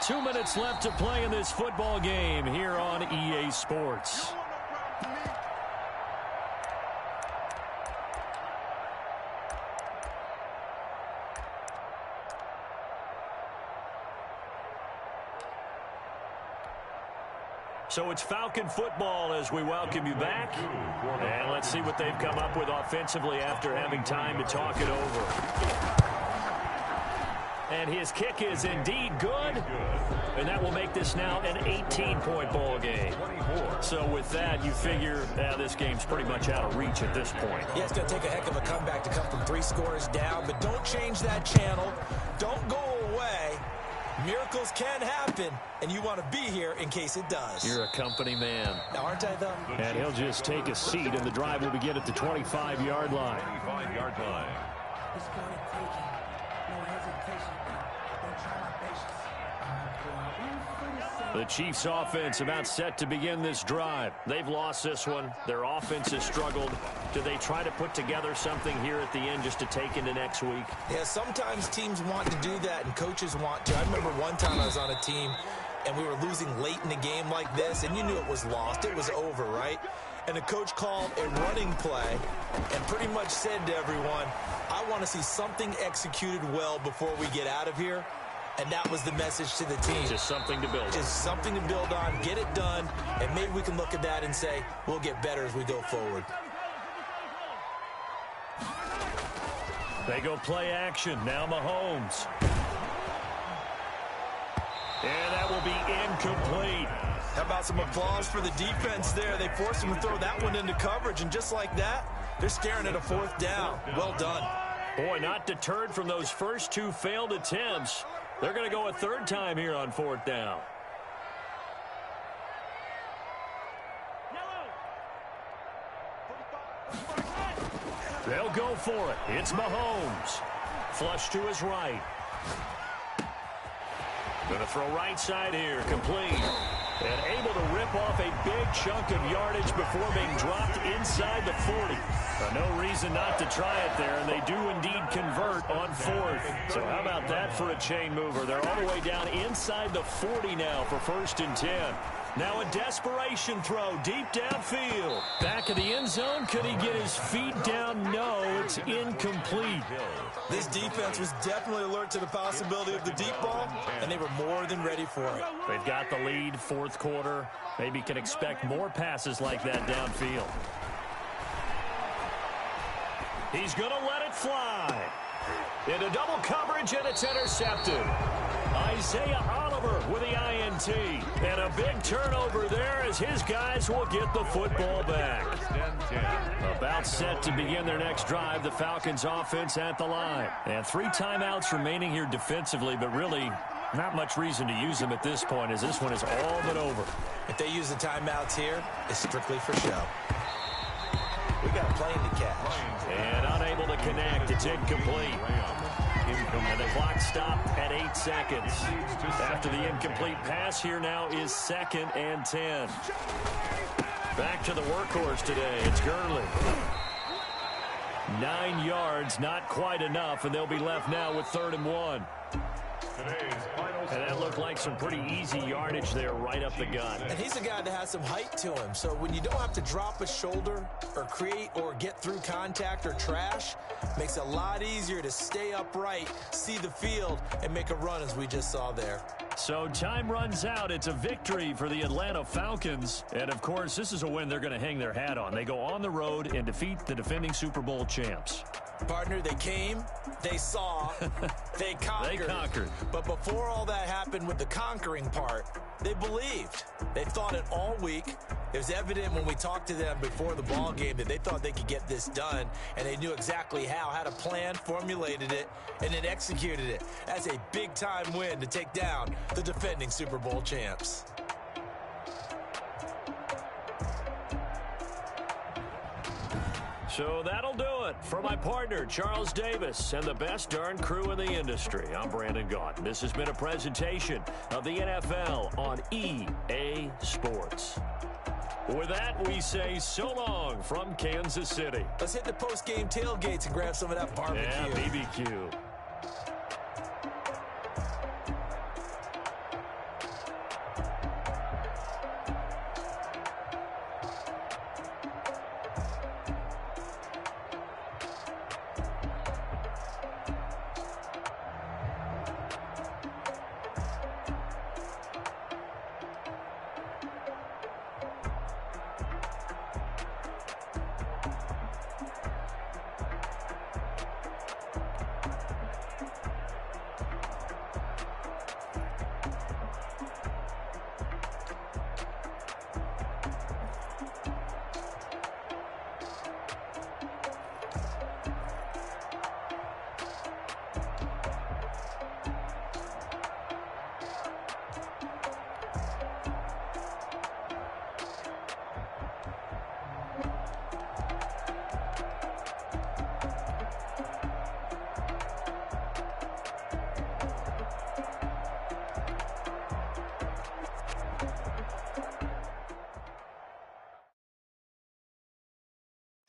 2 minutes left to play in this football game here on EA Sports. So it's Falcon football as we welcome you back. And let's see what they've come up with offensively after having time to talk it over. And his kick is indeed good. And that will make this now an 18-point ball game. So with that, you figure this game's pretty much out of reach at this point. Yeah, it's going to take a heck of a comeback to come from 3 scores down. But don't change that channel. Don't go away. Miracles can happen, and you want to be here in case it does. You're a company man. Aren't I, though? And he'll just take a seat, and the drive will begin at the 25-yard line. 25-yard line. The Chiefs' offense about set to begin this drive. They've lost this one. Their offense has struggled. Do they try to put together something here at the end just to take into next week? Yeah, sometimes teams want to do that and coaches want to. I remember one time I was on a team and we were losing late in a game like this, and you knew it was lost. It was over, right? And the coach called a running play and pretty much said to everyone, I want to see something executed well before we get out of here. And that was the message to the team. Just something to build on. Just something to build on, get it done, and maybe we can look at that and say, we'll get better as we go forward. They go play action. Now Mahomes. And that will be incomplete. How about some applause for the defense there? They forced him to throw that one into coverage, and just like that, they're staring at a 4th down. Well done. Boy, not deterred from those first 2 failed attempts. They're going to go a 3rd time here on 4th down. They'll go for it. It's Mahomes. Flush to his right. Going to throw right side here. Complete. And able to rip off a big chunk of yardage before being dropped inside the 40. No reason not to try it there, and they do indeed convert on 4th. So how about that for a chain mover? They're all the way down inside the 40 now for 1st and 10. Now a desperation throw deep downfield. Back of the end zone. Could he get his feet down? No, it's incomplete. This defense was definitely alert to the possibility of the deep ball, and they were more than ready for it. They've got the lead, 4th quarter. Maybe can expect more passes like that downfield. He's going to let it fly. Into double coverage, and it's intercepted. Isaiah Oliver with the INT. And a big turnover there as his guys will get the football back. About set to begin their next drive, the Falcons offense at the line. And 3 timeouts remaining here defensively, but really Not much reason to use them at this point, as this one is all but over. If they use the timeouts here, it's strictly for show. We got a plane to catch. And unable to connect. It's incomplete. And the clock stopped at 8 seconds. After the incomplete pass, here now is 2nd and 10. Back to the workhorse today. It's Gurley. 9 yards, not quite enough, and they'll be left now with 3rd and 1. And that looked like some pretty easy yardage there right up the gut. And he's a guy that has some height to him. So when you don't have to drop a shoulder or create or get through contact or trash, makes it a lot easier to stay upright, see the field, and make a run as we just saw there. So time runs out. It's a victory for the Atlanta Falcons. And, of course, this is a win they're going to hang their hat on. They go on the road and defeat the defending Super Bowl champs. Partner, they came, they saw, they conquered. They conquered. But before all that happened with the conquering part, they believed. They thought it all week. It was evident when we talked to them before the ball game that they thought they could get this done, and they knew exactly how, had a plan, formulated it, and then executed it. That's a big-time win to take down the defending Super Bowl champs. So that'll do it for my partner, Charles Davis, and the best darn crew in the industry. I'm Brandon Gaunt. This has been a presentation of the NFL on EA Sports. With that, we say so long from Kansas City. Let's hit the post-game tailgates and grab some of that barbecue. Yeah, BBQ.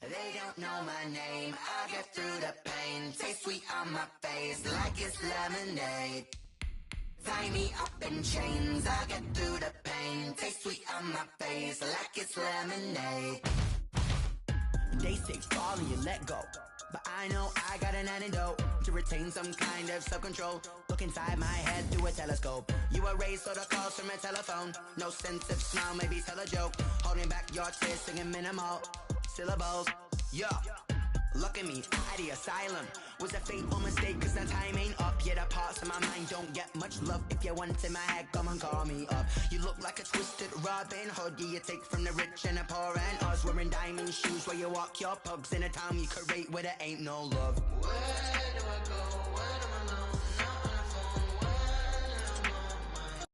They don't know my name, I get through the pain. Taste sweet on my face like it's lemonade. Tie me up in chains, I get through the pain. Taste sweet on my face like it's lemonade. They say fall and you let go, but I know I got an antidote to retain some kind of self-control. Look inside my head through a telescope. You erase all the calls from a telephone. No sense of smile, maybe tell a joke. Holding back your tears, singing minimal syllables. Yeah, look at me, at the asylum. Was a fateful mistake, cause the time ain't up. Yet the parts of my mind don't get much love. If you want in my head, come and call me up. You look like a twisted Robin Hood. Yeah, you take from the rich and the poor and us. Wearing diamond shoes where you walk your pugs in a town you create where there ain't no love. Where do I go? When I'm alone? Not on the phone. When I'm on my...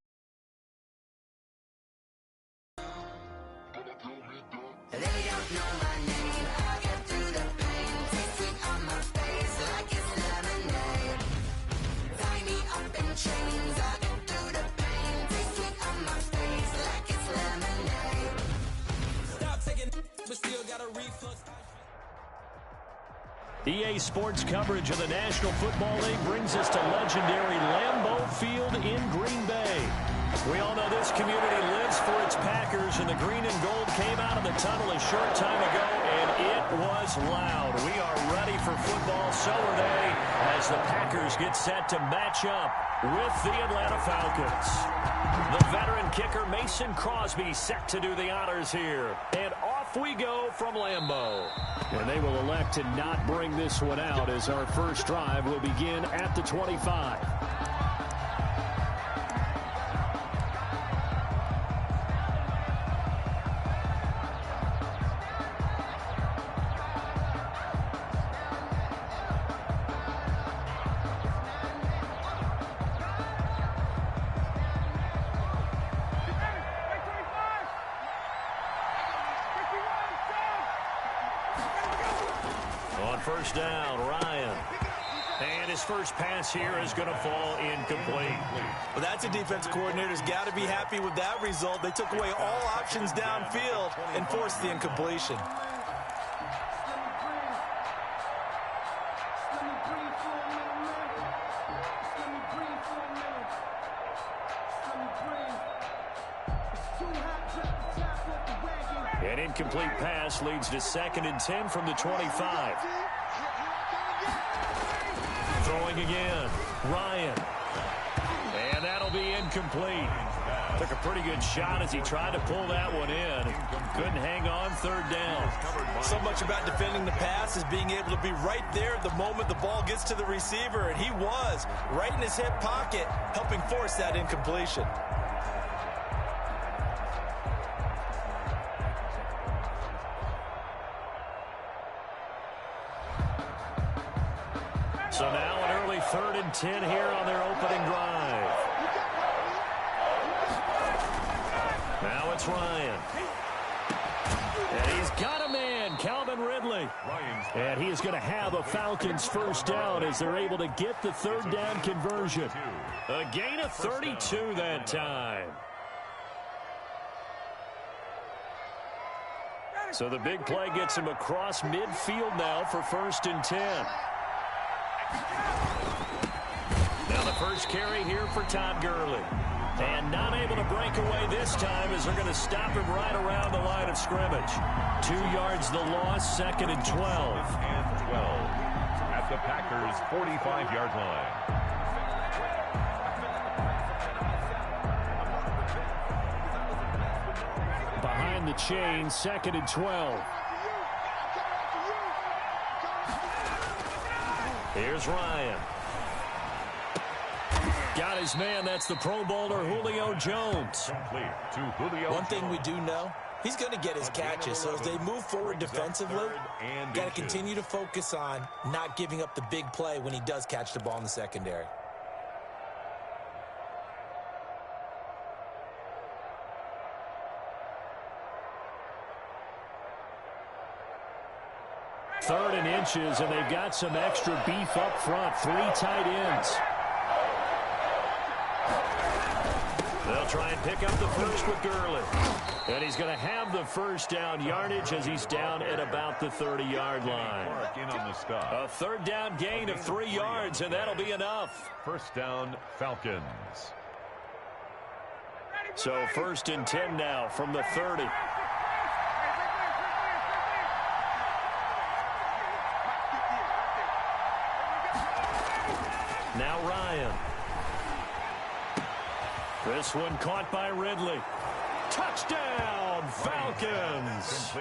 They don't know my name. I get through the pain. Taste sweet on my face like it's lemonade. Tie me up in chains. I get through the pain. Taste sweet on my face like it's lemonade. Stop taking but still got a reflux. EA Sports coverage of the National Football League brings us to legendary Lambeau Field in Green Bay. We all know this community lives for its Packers, and the green and gold came out of the tunnel a short time ago, and it was loud. We are ready for football, so are they, as the Packers get set to match up with the Atlanta Falcons. The veteran kicker Mason Crosby set to do the honors here, and off we go from Lambeau. And they will elect to not bring this one out, as our first drive will begin at the 25. On first down, Ryan. And his first pass here is going to fall incomplete. Well, that's a defense coordinator's got to be happy with that result. They took away all options downfield and forced the incompletion. An incomplete pass leads to 2nd and 10 from the 25. Throwing again, Ryan. And that'll be incomplete. Took a pretty good shot as he tried to pull that one in. Couldn't hang on, 3rd down. So much about defending the pass is being able to be right there the moment the ball gets to the receiver, and he was right in his hip pocket, helping force that incompletion. So now an early 3rd and 10 here on their opening drive. Now it's Ryan. And he's got a man, Calvin Ridley. And he is going to have a Falcons first down as they're able to get the 3rd down conversion. A gain of 32 that time. So the big play gets him across midfield now for 1st and 10. Now the first carry here for Todd Gurley. And not able to break away this time as they're going to stop him right around the line of scrimmage. 2 yards the loss, 2nd and 12. 2nd and 12 at the Packers' 45-yard line. Behind the chain, 2nd and 12. Here's Ryan. Got his man. That's the Pro Bowler, Julio Jones. One thing we do know, he's going to get his catches. So as they move forward defensively, got to continue to focus on not giving up the big play when he does catch the ball in the secondary. Third and inches, and they've got some extra beef up front. 3 tight ends. They'll try and pick up the first with Gurley. And he's going to have the first down yardage as he's down at about the 30-yard line. A 3rd down gain of 3 yards, and that'll be enough. First down, Falcons. So 1st and 10 now from the 30. Now Ryan. This one caught by Ridley. Touchdown, Falcons.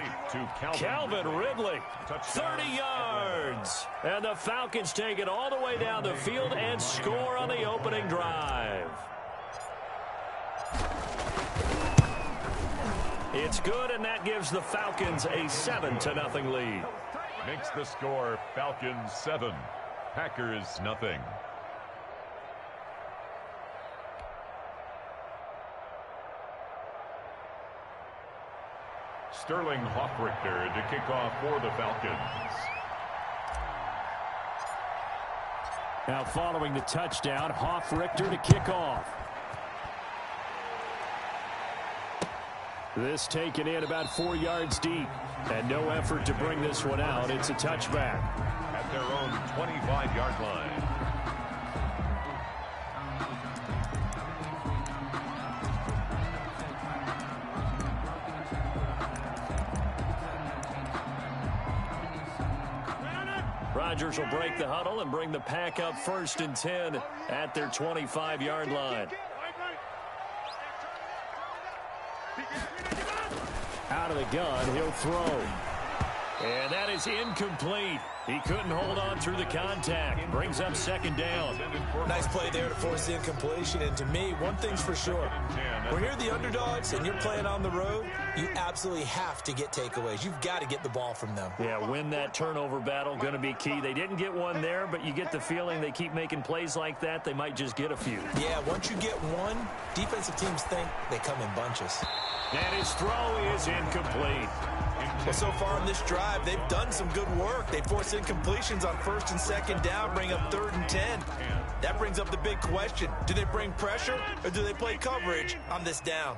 Calvin Ridley, 30 yards. And the Falcons take it all the way down the field and score on the opening drive. It's good, and that gives the Falcons a 7-0 lead. Makes the score Falcons 7, Packers nothing. Sterling Hoffrichter to kick off for the Falcons. Now following the touchdown, Hoffrichter to kick off. This taken in about 4 yards deep. And no effort to bring this one out. It's a touchback. At their own 25-yard line. Rodgers will break the huddle and bring the pack up 1st and 10 at their 25-yard line. Out of the gun, he'll throw. And that is incomplete. He couldn't hold on through the contact. Brings up 2nd down. Nice play there to force the incompletion. And to me, one thing's for sure. When you're the underdogs and you're playing on the road, you absolutely have to get takeaways. You've got to get the ball from them. Yeah, win that turnover battle, going to be key. They didn't get one there, but you get the feeling they keep making plays like that, they might just get a few. Yeah, once you get one, defensive teams think they come in bunches. And his throw is incomplete. Well, so far in this drive, they've done some good work. They forced incompletions on 1st and 2nd down, bring up 3rd and 10. That brings up the big question. Do they bring pressure or do they play coverage on this down?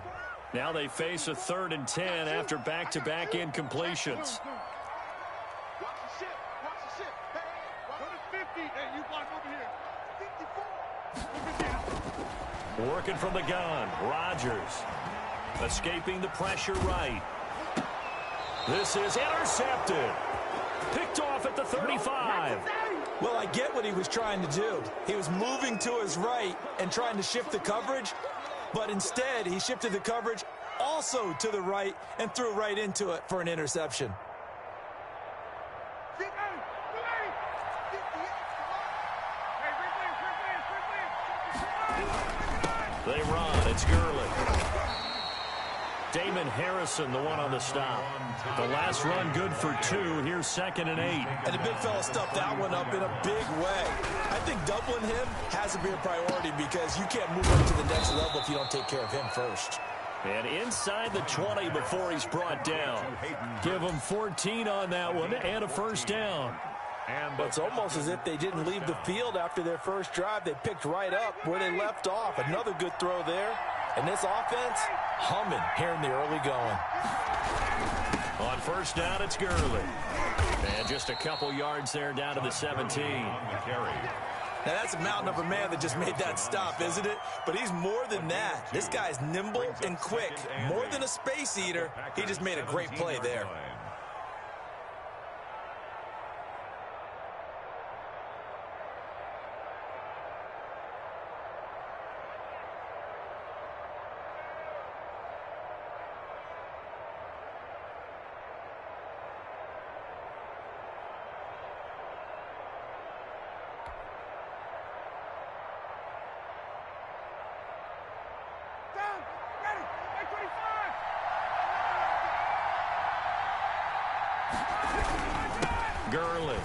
Now they face a 3rd and 10 after back-to-back incompletions. Watch the ship. Watch the ship. Hey, go to 50. Hey, you block over here. 54. Working from the gun, Rodgers. Escaping the pressure right. This is intercepted. Picked off at the 35. Well, I get what he was trying to do. He was moving to his right and trying to shift the coverage, but instead he shifted the coverage also to the right and threw right into it for an interception. They run. It's Gurley. Damon Harrison, the one on the stop. The last run good for 2. Here's 2nd and 8. And the big fella stuffed that one up in a big way. I think doubling him has to be a priority because you can't move up to the next level if you don't take care of him first. And inside the 20 before he's brought down. Give him 14 on that one and a 1st down. And it's almost as if they didn't leave the field after their first drive. They picked right up where they left off. Another good throw there. And this offense, humming here in the early going. On 1st down, it's Gurley. And just a couple yards there down to the 17. Now, that's a mountain of a man that just made that stop, isn't it? But he's more than that. This guy's nimble and quick. More than a space eater. He just made a great play there. Gurley.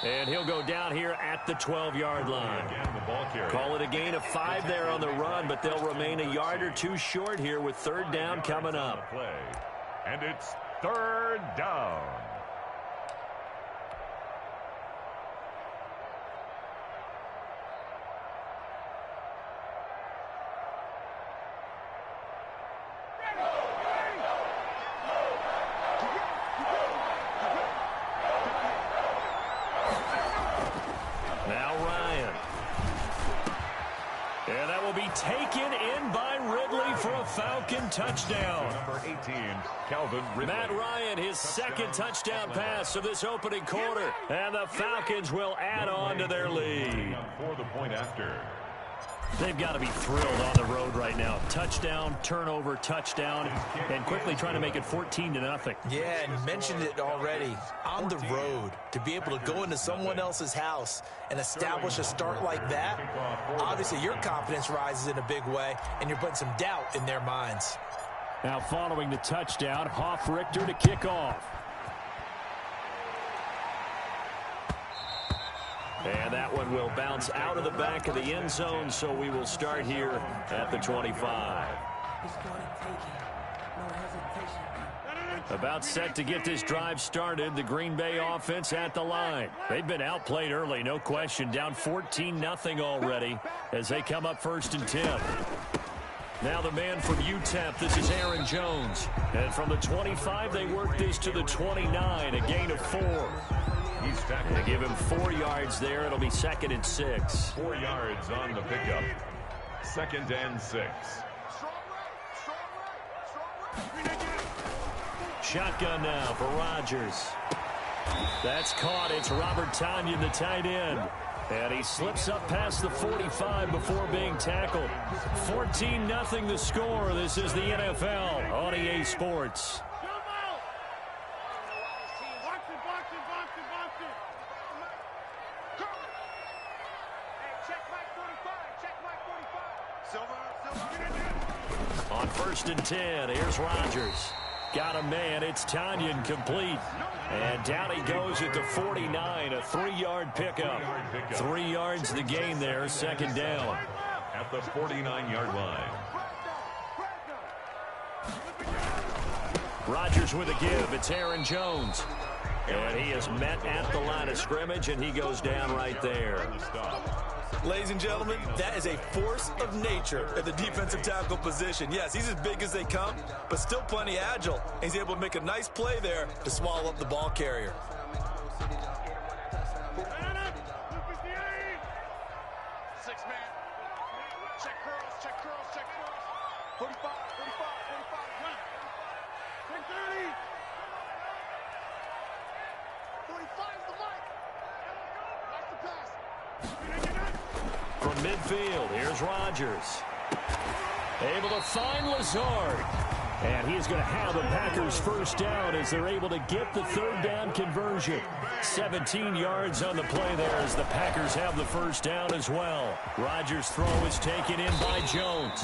And he'll go down here at the 12-yard line. Call it a gain of 5 there on the run, but they'll remain a yard or 2 short here with 3rd down coming up. And it's 3rd down. Taken in by Ridley for a Falcon touchdown. Number 18, Calvin Ridley. Matt Ryan, his 2nd touchdown pass of this opening quarter. And the Falcons will add on to their lead. For the point after. They've got to be thrilled on the road right now. Touchdown, turnover, touchdown, and quickly trying to make it 14-0. Yeah, and you mentioned it already. On the road, to be able to go into someone else's house and establish a start like that, obviously your confidence rises in a big way, and you're putting some doubt in their minds. Now following the touchdown, Hoff-Richter to kick off. And that one will bounce out of the back of the end zone, so we will start here at the 25. About set to get this drive started, the Green Bay offense at the line. They've been outplayed early, no question, down 14-0 already as they come up 1st and 10. Now the man from UTEP, this is Aaron Jones. And from the 25, they work this to the 29, a gain of 4. They give him 4 yards there. It'll be 2nd and 6. 4 yards on the pickup. 2nd and 6. Shotgun now for Rodgers. That's caught. It's Robert Tonyan, the tight end. And he slips up past the 45 before being tackled. 14-0 the score. This is the NFL on EA Sports. On 1st and 10, here's Rodgers. Got a man, it's Tonyan complete. And down he goes at the 49, a 3-yard pickup. 3 yards the gain there, 2nd down. At the 49-yard line. Rodgers with a give. It's Aaron Jones. And he is met at the line of scrimmage, and he goes down right there. Ladies and gentlemen, that is a force of nature at the defensive tackle position. Yes, he's as big as they come, but still plenty agile. He's able to make a nice play there to swallow up the ball carrier. From midfield, here's Rodgers. Able to find Lazard. And he is going to have the Packers first down as they're able to get the third down conversion. 17 yards on the play there as the Packers have the first down as well. Rodgers' throw is taken in by Jones.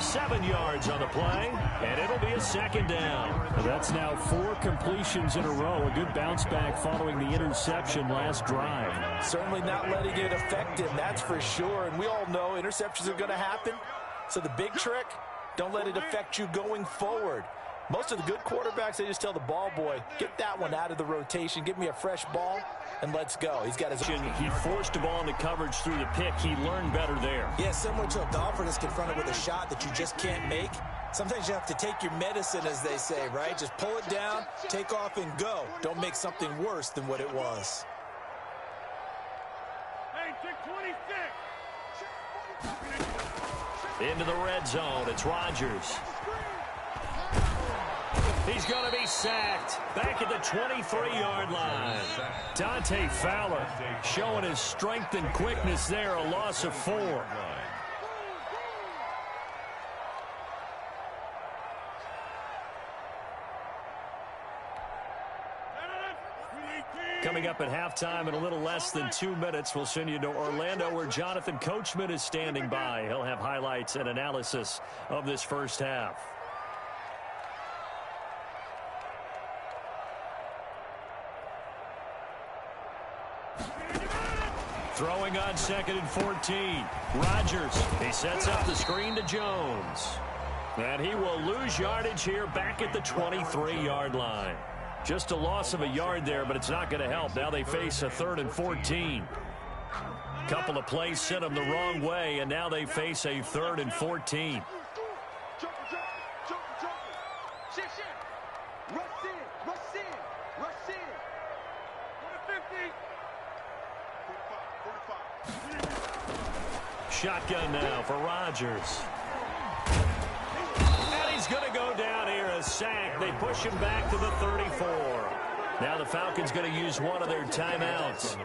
7 yards on the play, and it'll be a second down. That's now 4 completions in a row. A good bounce back following the interception last drive. Certainly not letting it affect him, that's for sure. And we all know interceptions are going to happen. So the big trick, don't let it affect you going forward. Most of the good quarterbacks, they just tell the ball boy, get that one out of the rotation, give me a fresh ball, and let's go. He's got his... He forced the ball into coverage through the pick. He learned better there. Yeah, similar to a golfer that's confronted with a shot that you just can't make. Sometimes you have to take your medicine, as they say, right? Just pull it down, take off, and go. Don't make something worse than what it was. Hey, check 26. Into the red zone, it's Rodgers. He's going to be sacked. Back at the 23-yard line. Dante Fowler showing his strength and quickness there, a loss of 4. Coming up at halftime in a little less than 2 minutes, we'll send you to Orlando where Jonathan Coachman is standing by. He'll have highlights and analysis of this first half. Throwing on 2nd and 14. Rodgers, he sets up the screen to Jones. And he will lose yardage here back at the 23-yard line. Just a loss of a yard there, but it's not going to help. Now they face a 3rd and 14. Couple of plays sent them the wrong way, and now they face a 3rd and 14. Shotgun now for Rodgers. And he's going to go down here, a sack. They push him back to the 34. Now the Falcons going to use one of their timeouts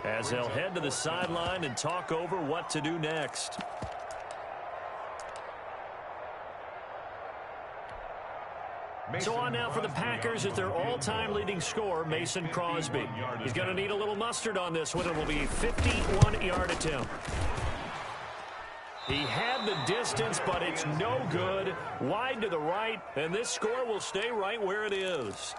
as they'll head to the sideline and talk over what to do next. So on now for the Packers is their all-time leading scorer, Mason Crosby. He's going to need a little mustard on this one. It will be a 51-yard attempt. He had the distance, but it's no good. Wide to the right, and this score will stay right where it is.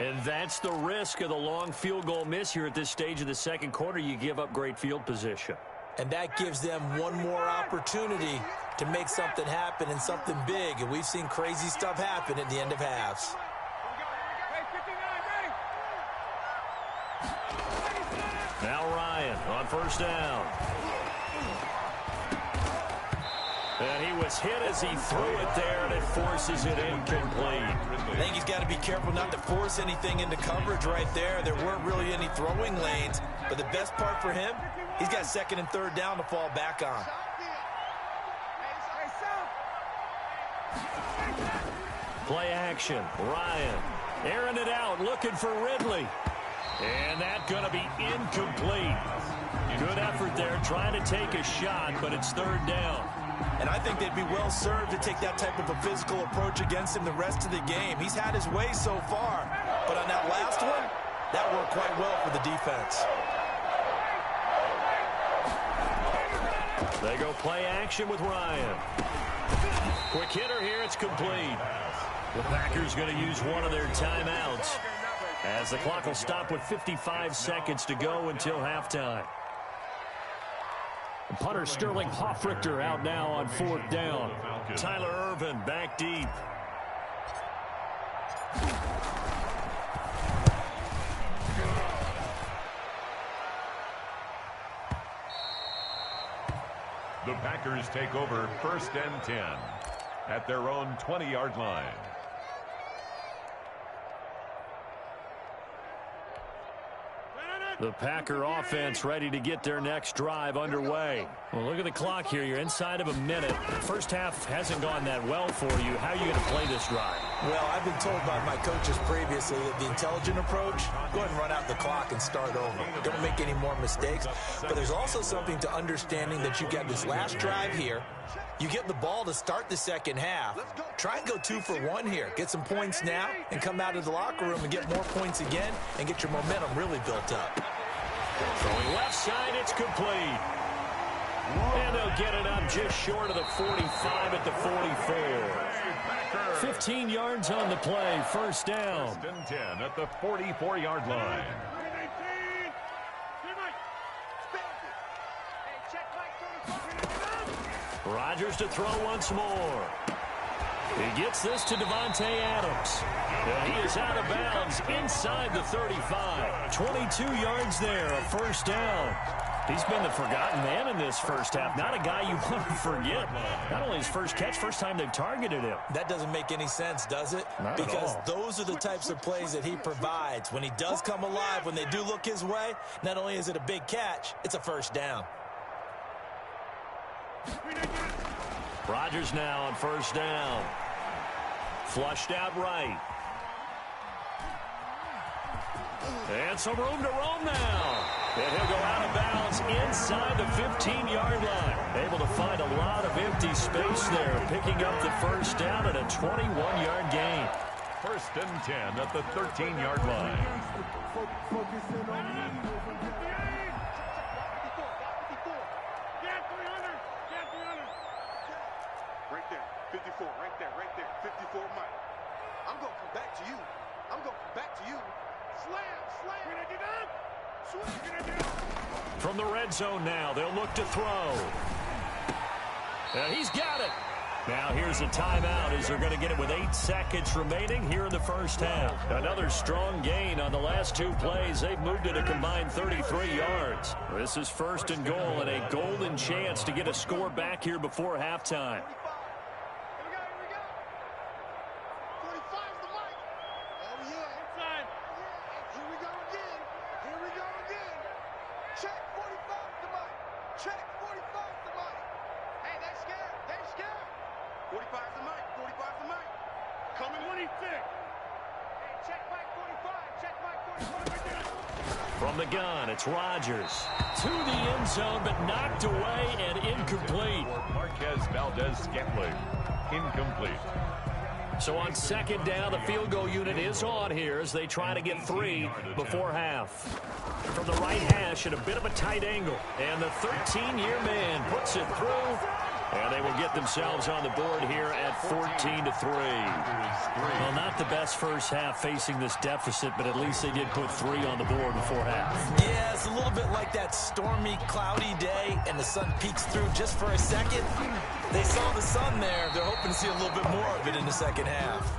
And that's the risk of the long field goal miss here at this stage of the second quarter. You give up great field position. And that gives them one more opportunity to make something happen and something big. And we've seen crazy stuff happen at the end of halves. Now Ryan on first down. And he was hit as he threw it there, and it forces it incomplete. I think he's got to be careful not to force anything into coverage right there. There weren't really any throwing lanes, but the best part for him, he's got 2nd and 3rd down to fall back on. Play action. Ryan airing it out, looking for Ridley. And that's going to be incomplete. Good effort there, trying to take a shot, but it's 3rd down. And I think they'd be well served to take that type of a physical approach against him the rest of the game. He's had his way so far, but on that last one, that worked quite well for the defense. They go play action with Ryan. Quick hitter here, it's complete. The Packers going to use one of their timeouts as the clock will stop with 55 seconds to go until halftime. Punter Sterling Hoffrichter out now on 4th down. Tyler Ervin back deep. The Packers take over 1st and 10 at their own 20-yard line. The Packer offense ready to get their next drive underway. Well, look at the clock here. You're inside of a minute. First half hasn't gone that well for you. How are you going to play this drive? Well, I've been told by my coaches previously that the intelligent approach, go ahead and run out the clock and start over. Don't make any more mistakes. But there's also something to understanding that you got this last drive here. You get the ball to start the second half. Try and go 2 for 1 here. Get some points now and come out of the locker room and get more points again and get your momentum really built up. Throwing left side, it's complete. And they'll get it up just short of the 45 at the 44. 15 yards on the play, first down. 1st and 10 at the 44-yard line. Rodgers to throw once more. He gets this to Devontae Adams. And he is out of bounds inside the 35. 22 yards there, a first down. He's been the forgotten man in this first half. Not a guy you want to forget. Not only his first catch, first time they've targeted him. That doesn't make any sense, does it? Not because at all. Those are the types of plays that he provides. When he does come alive, when they do look his way, not only is it a big catch, it's a first down. Rodgers now on first down. Flushed out right. And some room to roam now. And he'll go out of bounds inside the 15-yard line. Able to find a lot of empty space there, picking up the first down at a 21-yard gain. 1st and 10 at the 13-yard line. Right there, 54, right there, 54 Mike. I'm going to come back to you. I'm going to come back to you. Slam. From the red zone now, they'll look to throw. And he's got it. Now here's a timeout as they're going to get it with 8 seconds remaining here in the first half. Another strong gain on the last 2 plays. They've moved it a combined 33 yards. This is 1st and goal and a golden chance to get a score back here before halftime. From the gun, it's Rodgers. To the end zone, but knocked away and incomplete. Marquez Valdez-Scantling, incomplete. So on second down, the field goal unit is on here as they try to get 3 before half. From the right hash at a bit of a tight angle. And the 13-year man puts it through. And they will get themselves on the board here at 14-3. Well, not the best first half facing this deficit, but at least they did put 3 on the board before half. Yeah, it's a little bit like that stormy, cloudy day, and the sun peeks through just for a second. They saw the sun there. They're hoping to see a little bit more of it in the second half.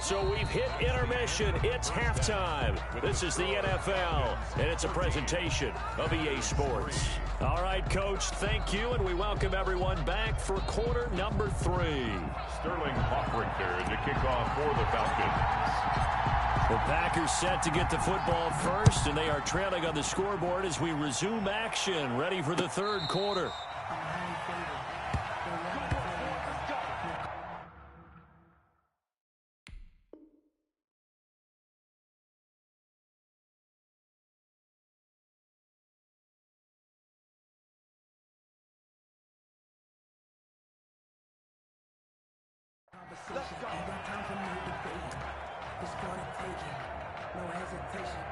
So we've hit intermission. It's halftime. This is the NFL, and it's a presentation of EA Sports. All right, Coach, thank you, and we welcome everyone back for quarter number 3. Sterling Hoffrichter to kick off for the Falcons. The Packers set to get the football first, and they are trailing on the scoreboard as we resume action, ready for the third quarter. Ain't got time for no debate. It's for the taking. No hesitation.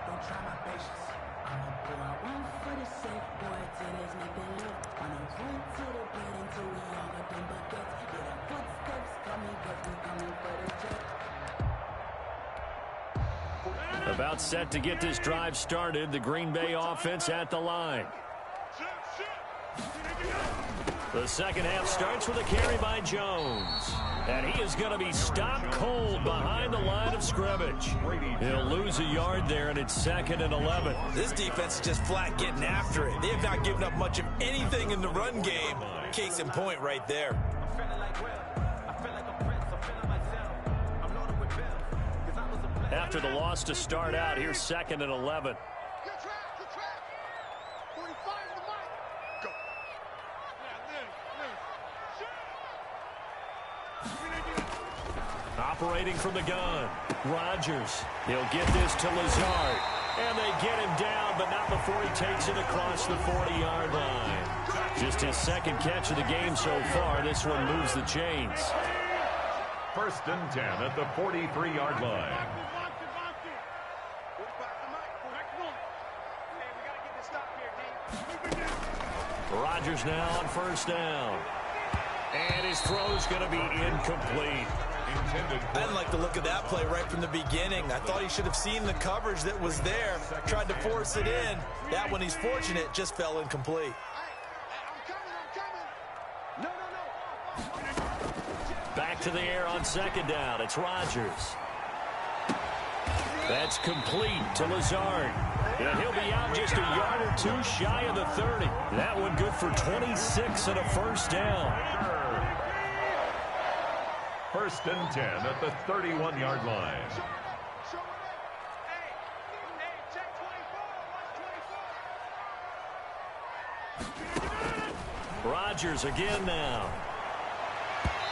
Don't try my patience. I'ma pull out one for the safe boy till there's nothing left. I'ma run to the bed until we all got them buckets. Yeah, the footsteps coming, but we coming for the jet. About set to get this drive started. The Green Bay offense at the line. The second half starts with a carry by Jones. And he is going to be stopped cold behind the line of scrimmage. He'll lose a yard there, and it's 2nd and 11. This defense is just flat getting after it. They have not given up much of anything in the run game. Case in point right there. After the loss to start out, here's 2nd and 11. Operating from the gun, Rodgers. He'll get this to Lazard. And they get him down, but not before he takes it across the 40-yard line. Just his 2nd catch of the game so far. This one moves the chains. 1st and 10 at the 43-yard line. Rodgers now on 1st down. And his throw's going to be incomplete. I didn't like the look of that play right from the beginning. I thought he should have seen the coverage that was there, tried to force it in. That one, he's fortunate, just fell incomplete. Back to the air on 2nd down. It's Rodgers. That's complete to Lazard. And he'll be out just a yard or two shy of the 30. That one good for 26 and a 1st down. 1st and 10 at the 31-yard line. Rodgers again now.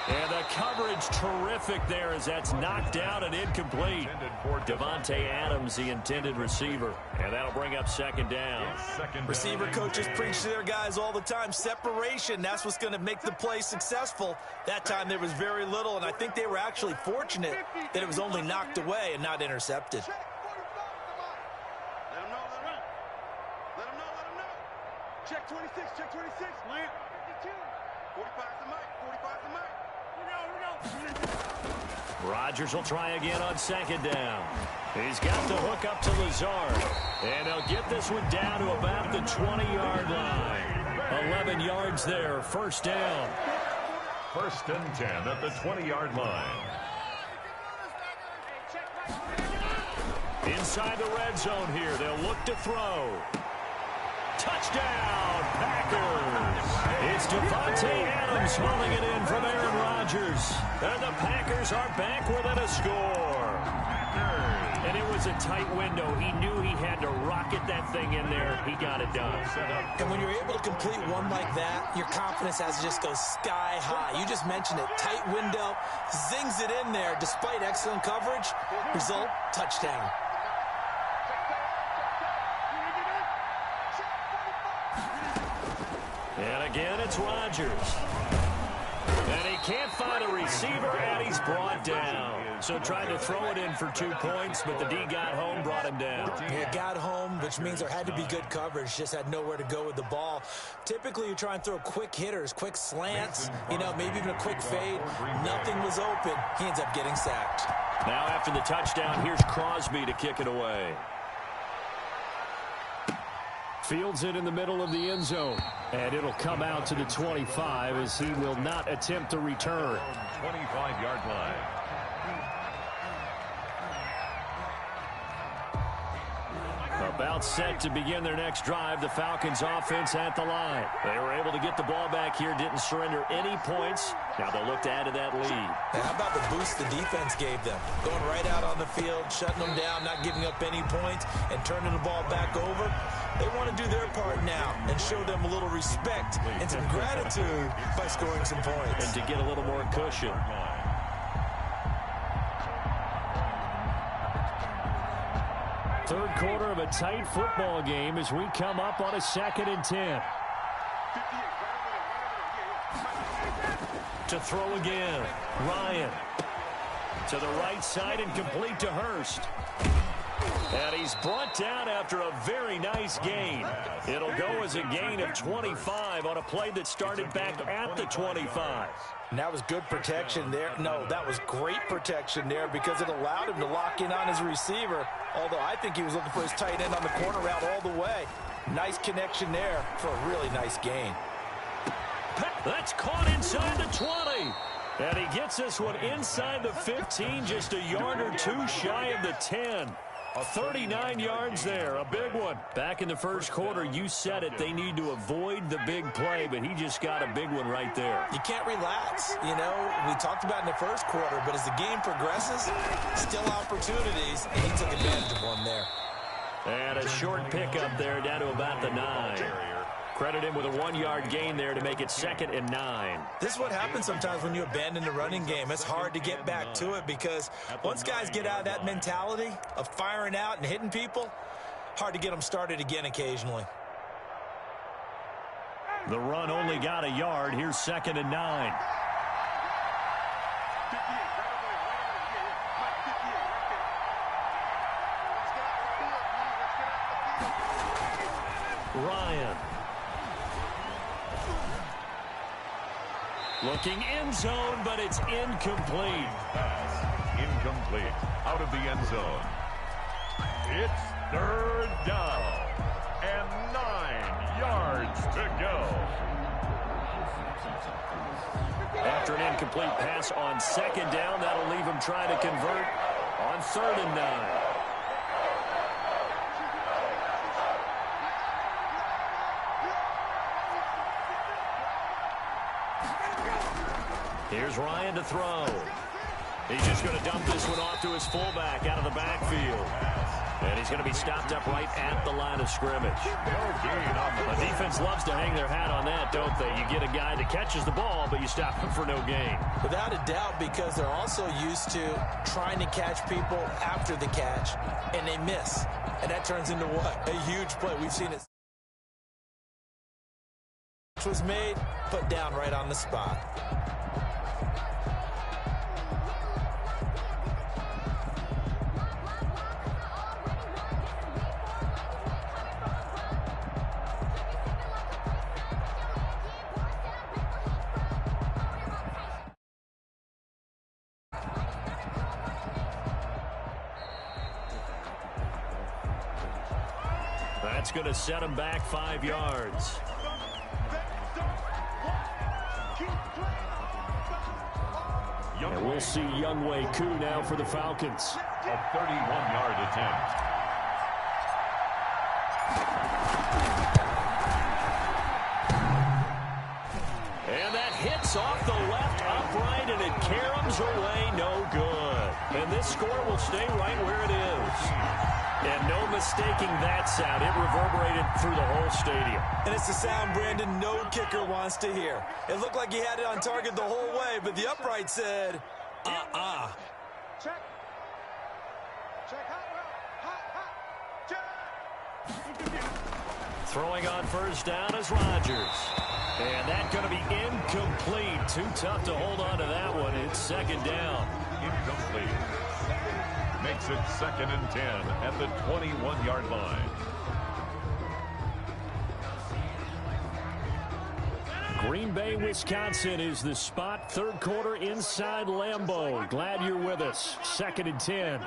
And the coverage terrific there as that's knocked down and incomplete. Devontae Adams, the intended receiver. And that'll bring up 2nd down. Receiver coaches preach to their guys all the time. Separation, that's what's going to make the play successful. That time there was very little, and I think they were actually fortunate that it was only knocked away and not intercepted. Let him know. Check 26, check 26. 52. 45's the mic, 45's the mic. Rodgers will try again on 2nd down. He's got the hook up to Lazard. And they'll get this one down to about the 20-yard line. 11 yards there, 1st down. 1st and 10 at the 20-yard line. Inside the red zone here, they'll look to throw. Touchdown, Packers! It's Devontae Adams hauling it in from Aaron Rodgers. And the Packers are back within a score. And it was a tight window. He knew he had to rocket that thing in there. He got it done. And when you're able to complete one like that, your confidence has to just go sky high. You just mentioned it. Tight window, zings it in there despite excellent coverage. Result, touchdown. And again, it's Rodgers. And he can't find a receiver, and he's brought down. So tried to throw it in for 2 points, but the D got home, brought him down. Yeah, got home, which means there had to be good coverage. Just had nowhere to go with the ball. Typically, you try and throw quick hitters, quick slants, maybe even a quick fade. Nothing was open. He ends up getting sacked. Now after the touchdown, here's Crosby to kick it away. Fields it in the middle of the end zone. And it'll come out to the 25 as he will not attempt to return. 25-yard line. About set to begin their next drive. The Falcons offense at the line. They were able to get the ball back here, didn't surrender any points. Now they'll look to add to that lead. And how about the boost the defense gave them? Going right out on the field, shutting them down, not giving up any points, and turning the ball back over. They want to do their part now and show them a little respect and some gratitude by scoring some points. And to get a little more cushion. Third quarter of a tight football game as we come up on a 2nd and 10. To throw again. Ryan. To the right side and complete to Hurst. And he's brought down after a very nice gain. It'll go as a gain of 25 on a play that started back at the 25. And that was good protection there. No, that was great protection there because it allowed him to lock in on his receiver. Although I think he was looking for his tight end on the corner route all the way. Nice connection there for a really nice gain. That's caught inside the 20. And he gets this one inside the 15, just a yard or two shy of the 10. 39 yards there, a big one. Back in the first quarter, you said it, they need to avoid the big play, but he just got a big one right there. You can't relax. You know, we talked about in the first quarter, but as the game progresses, still opportunities, and he took advantage of one there. And a short pickup there down to about the 9. Credit him with a 1-yard gain there to make it 2nd and 9. This is what happens sometimes when you abandon the running game. It's hard to get back to it because once guys get out of that mentality of firing out and hitting people, hard to get them started again occasionally. The run only got a yard. Here's 2nd and 9. Ryan. Looking end zone, but it's incomplete. Pass incomplete. Out of the end zone. It's 3rd down. And 9 yards to go. After an incomplete pass on 2nd down, that'll leave him trying to convert on 3rd and 9. Here's Ryan to throw. He's just going to dump this one off to his fullback out of the backfield. And he's going to be stopped up right at the line of scrimmage. The defense loves to hang their hat on that, don't they? You get a guy that catches the ball, but you stop him for no gain. Without a doubt, because they're also used to trying to catch people after the catch, and they miss. And that turns into what? A huge play. We've seen it. Was made, put down right on the spot. That's going to set him back 5 yards. And we'll see Younghoe Koo now for the Falcons. A 31-yard attempt. And that hits off the left upright, and it caroms away no good. And this score will stay right where it is. And no mistaking that sound. It reverberated through the whole stadium. And it's the sound, Brandon, no kicker wants to hear. It looked like he had it on target the whole way, but the upright said, Check. Check. Hot. Check. Throwing on 1st down is Rodgers. And that's going to be incomplete. Too tough to hold on to that one. It's 2nd down. Incomplete. Makes it 2nd and 10 at the 21-yard line. Green Bay, Wisconsin is the spot. 3rd quarter inside Lambeau. Glad you're with us. 2nd and 10.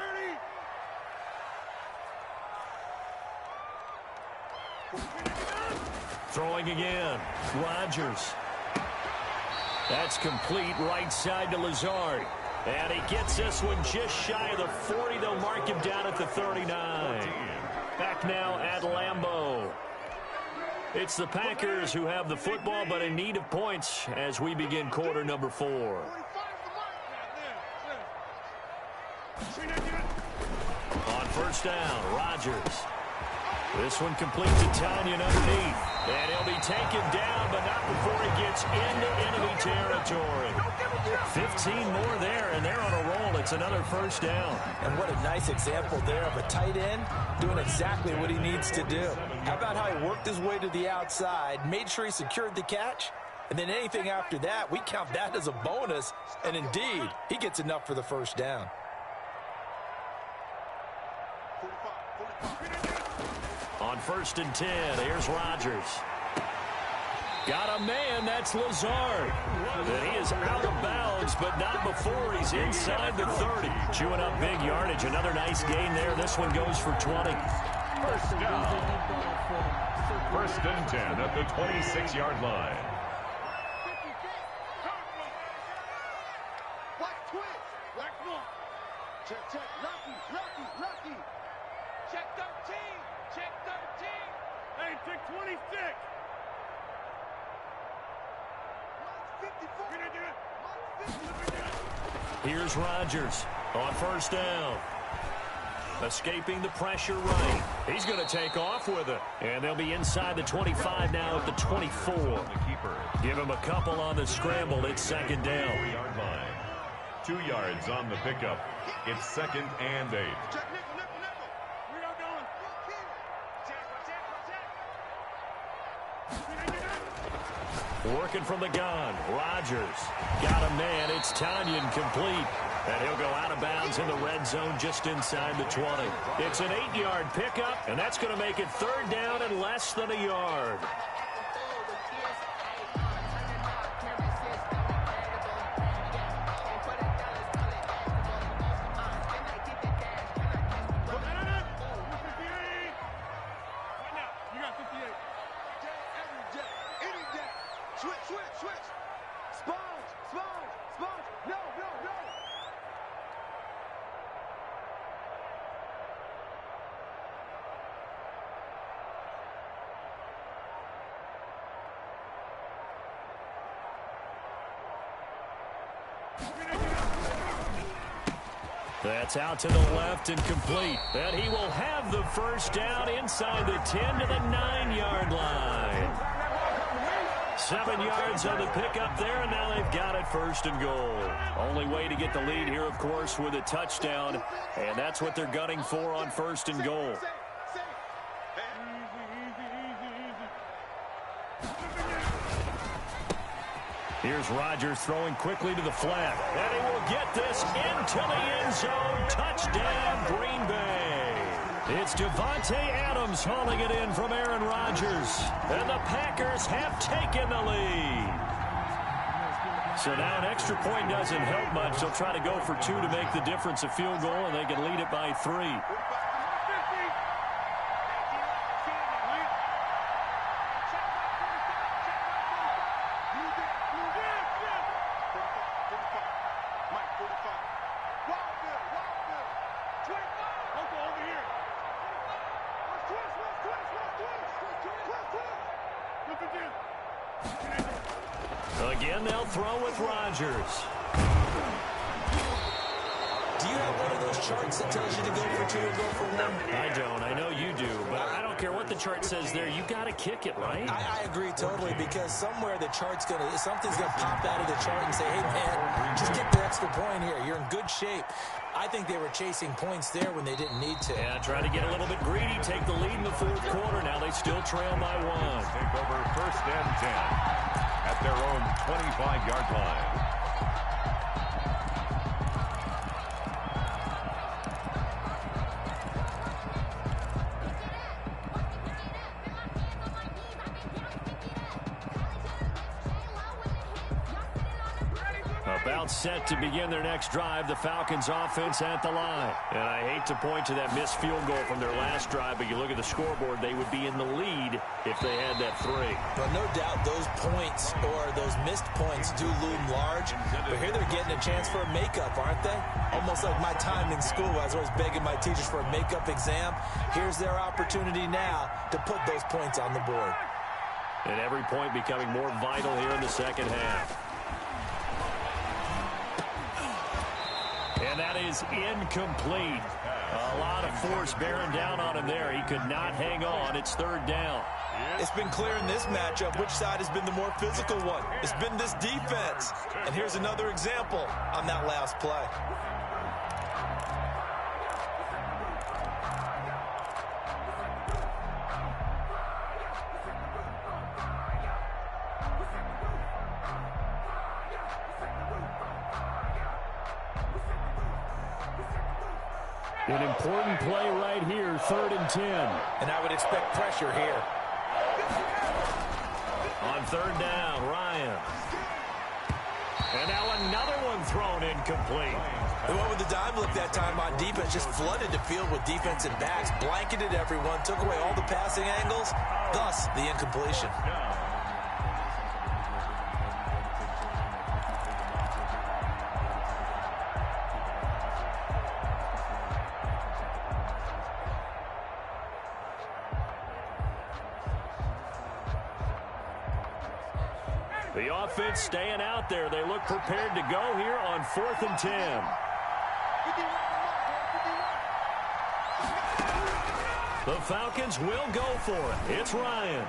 Throwing again. Rodgers. That's complete right side to Lazard. And he gets this one just shy of the 40. They'll mark him down at the 39. Back now at Lambeau. It's the Packers who have the football, but in need of points as we begin quarter number 4. On 1st down, Rodgers. This one complete to Tanyan underneath. And he'll be taken down, but not before he gets into enemy territory. 15 more there, and they're on a roll. It's another 1st down. And what a nice example there of a tight end doing exactly what he needs to do. How about how he worked his way to the outside, made sure he secured the catch, and then anything after that, we count that as a bonus. And indeed, he gets enough for the 1st down. On 1st and 10, here's Rodgers. Got a man, that's Lazard. And he is out of bounds, but not before he's inside the 30. Chewing up big yardage, another nice gain there. This one goes for 20. 1st down. 1st and 10 at the 26-yard line. Lucky. Check 13. Check 13. Hey, check 26. Here's Rodgers on first down. Escaping the pressure right. He's going to take off with it. And they'll be inside the 25 now at the 24. Give him a couple on the scramble. It's second down. 4-yard line. 2 yards on the pickup. It's 2nd and 8. Working from the gun. Rodgers got a man. It's Tanyan complete. And he'll go out of bounds in the red zone just inside the 20. It's an 8-yard pickup, and that's going to make it third down and less than a yard. Switch. Sponge. No. That's out to the left and complete. And he will have the first down inside the 10 to the 9-yard line. 7 yards on the pickup there, and now they've got it first and goal. Only way to get the lead here, of course, with a touchdown, and that's what they're gunning for on first and goal. Here's Rodgers throwing quickly to the flat, and he will get this into the end zone. Touchdown, Green Bay. It's Devontae Adams hauling it in from Aaron Rodgers, and the Packers have taken the lead. So now an extra point doesn't help much. They'll try to go for 2 to make the difference a field goal, and they can lead it by 3. Again, they'll throw with Rodgers. Do you have one of those charts that tells you to go for 2 or go for 1? I don't. I know you do, but I don't care what the chart says there. You got to kick it, right? I agree totally, because somewhere the chart's something's gonna pop out of the chart and say, hey man, just get the extra point here. You're in good shape. I think they were chasing points there when they didn't need to. Yeah, trying to get a little bit greedy, take the lead in the fourth quarter. Now they still trail by 1. Take over 1st and 10 at their own 25-yard line. About set to begin their next drive. The Falcons offense at the line. And I hate to point to that missed field goal from their last drive, but you look at the scoreboard, they would be in the lead if they had that 3. But no doubt those points or those missed points do loom large. But here they're getting a chance for a makeup, aren't they? Almost like my time in school. I was always begging my teachers for a makeup exam. Here's their opportunity now to put those points on the board. And every point becoming more vital here in the second half. And that is incomplete. A lot of force bearing down on him there. He could not hang on. It's 3rd down. It's been clear in this matchup which side has been the more physical one. It's been this defense. And here's another example on that last play. An important play right here, 3rd and 10. And I would expect pressure here. On 3rd down, Ryan. And now another one thrown incomplete. They went with the dime look that time on defense, just flooded the field with defensive backs, blanketed everyone, took away all the passing angles, thus the incompletion. The offense staying out there. They look prepared to go here on 4th and 10. The Falcons will go for it. It's Ryan.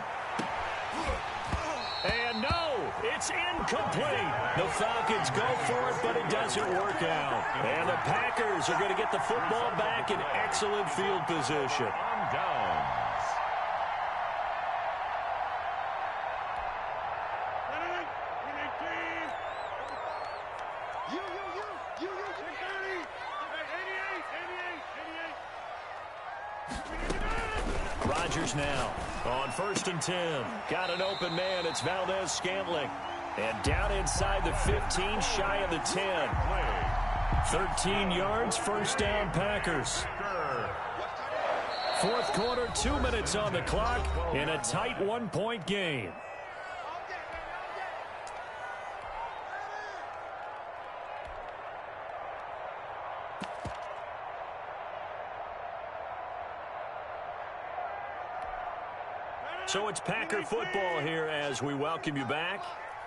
And no, it's incomplete. The Falcons go for it, but it doesn't work out. And the Packers are going to get the football back in excellent field position. On downs. Rodgers now on 1st and 10. Got an open man. It's Valdez-Scantling. And down inside the 15, shy of the 10. 13 yards, first down Packers. 4th quarter, 2 minutes on the clock in a tight 1-point game. So it's Packer football here as we welcome you back.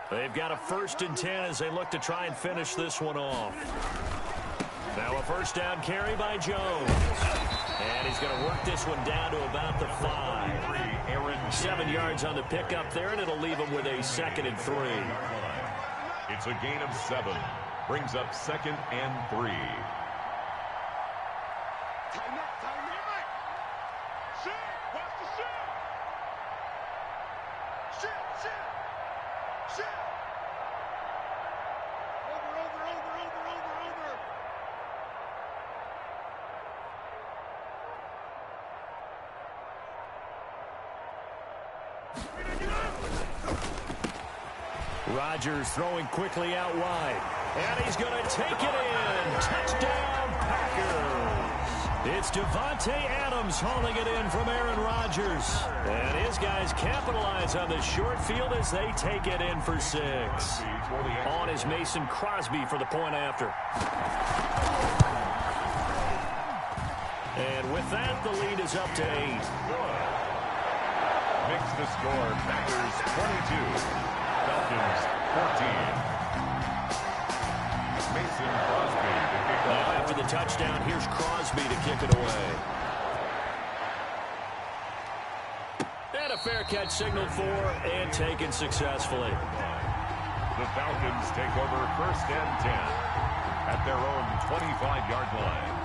They've got a 1st and 10 as they look to try and finish this one off. Now a first down carry by Jones. And he's going to work this one down to about the 5. 7 yards on the pickup there, and it'll leave him with a 2nd and 3. It's a gain of 7. Brings up 2nd and 3. Rodgers throwing quickly out wide. And he's going to take it in. Touchdown, Packers. It's Devontae Adams hauling it in from Aaron Rodgers. And his guys capitalize on the short field as they take it in for 6. On is Mason Crosby for the point after. And with that, the lead is up to 8. Makes the score Packers 22. Falcons 14. Mason Crosby to kick it off. After the touchdown, here's Crosby to kick it away. And a fair catch signaled for and taken successfully. The Falcons take over 1st and 10 at their own 25-yard line.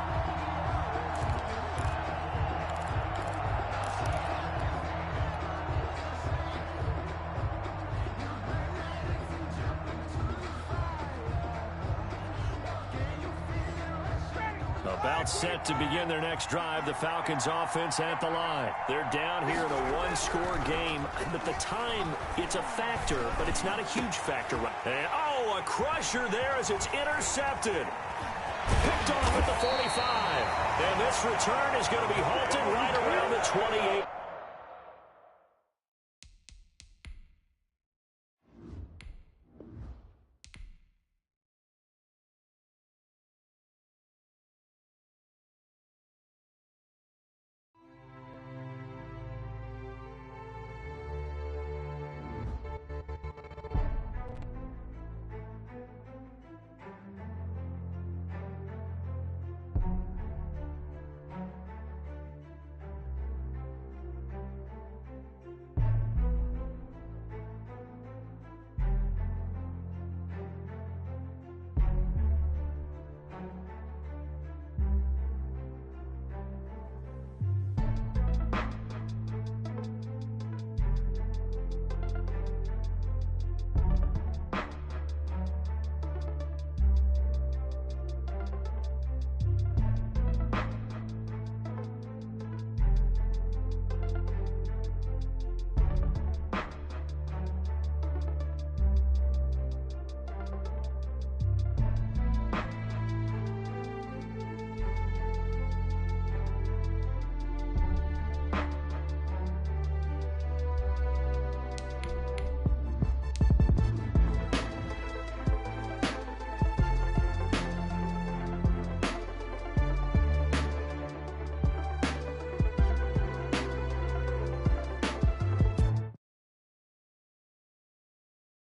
About set to begin their next drive. The Falcons offense at the line. They're down here in a one-score game. But the time, it's a factor, but it's not a huge factor. And, oh, a crusher there as it's intercepted. Picked off at the 45. And this return is going to be halted right around the 28.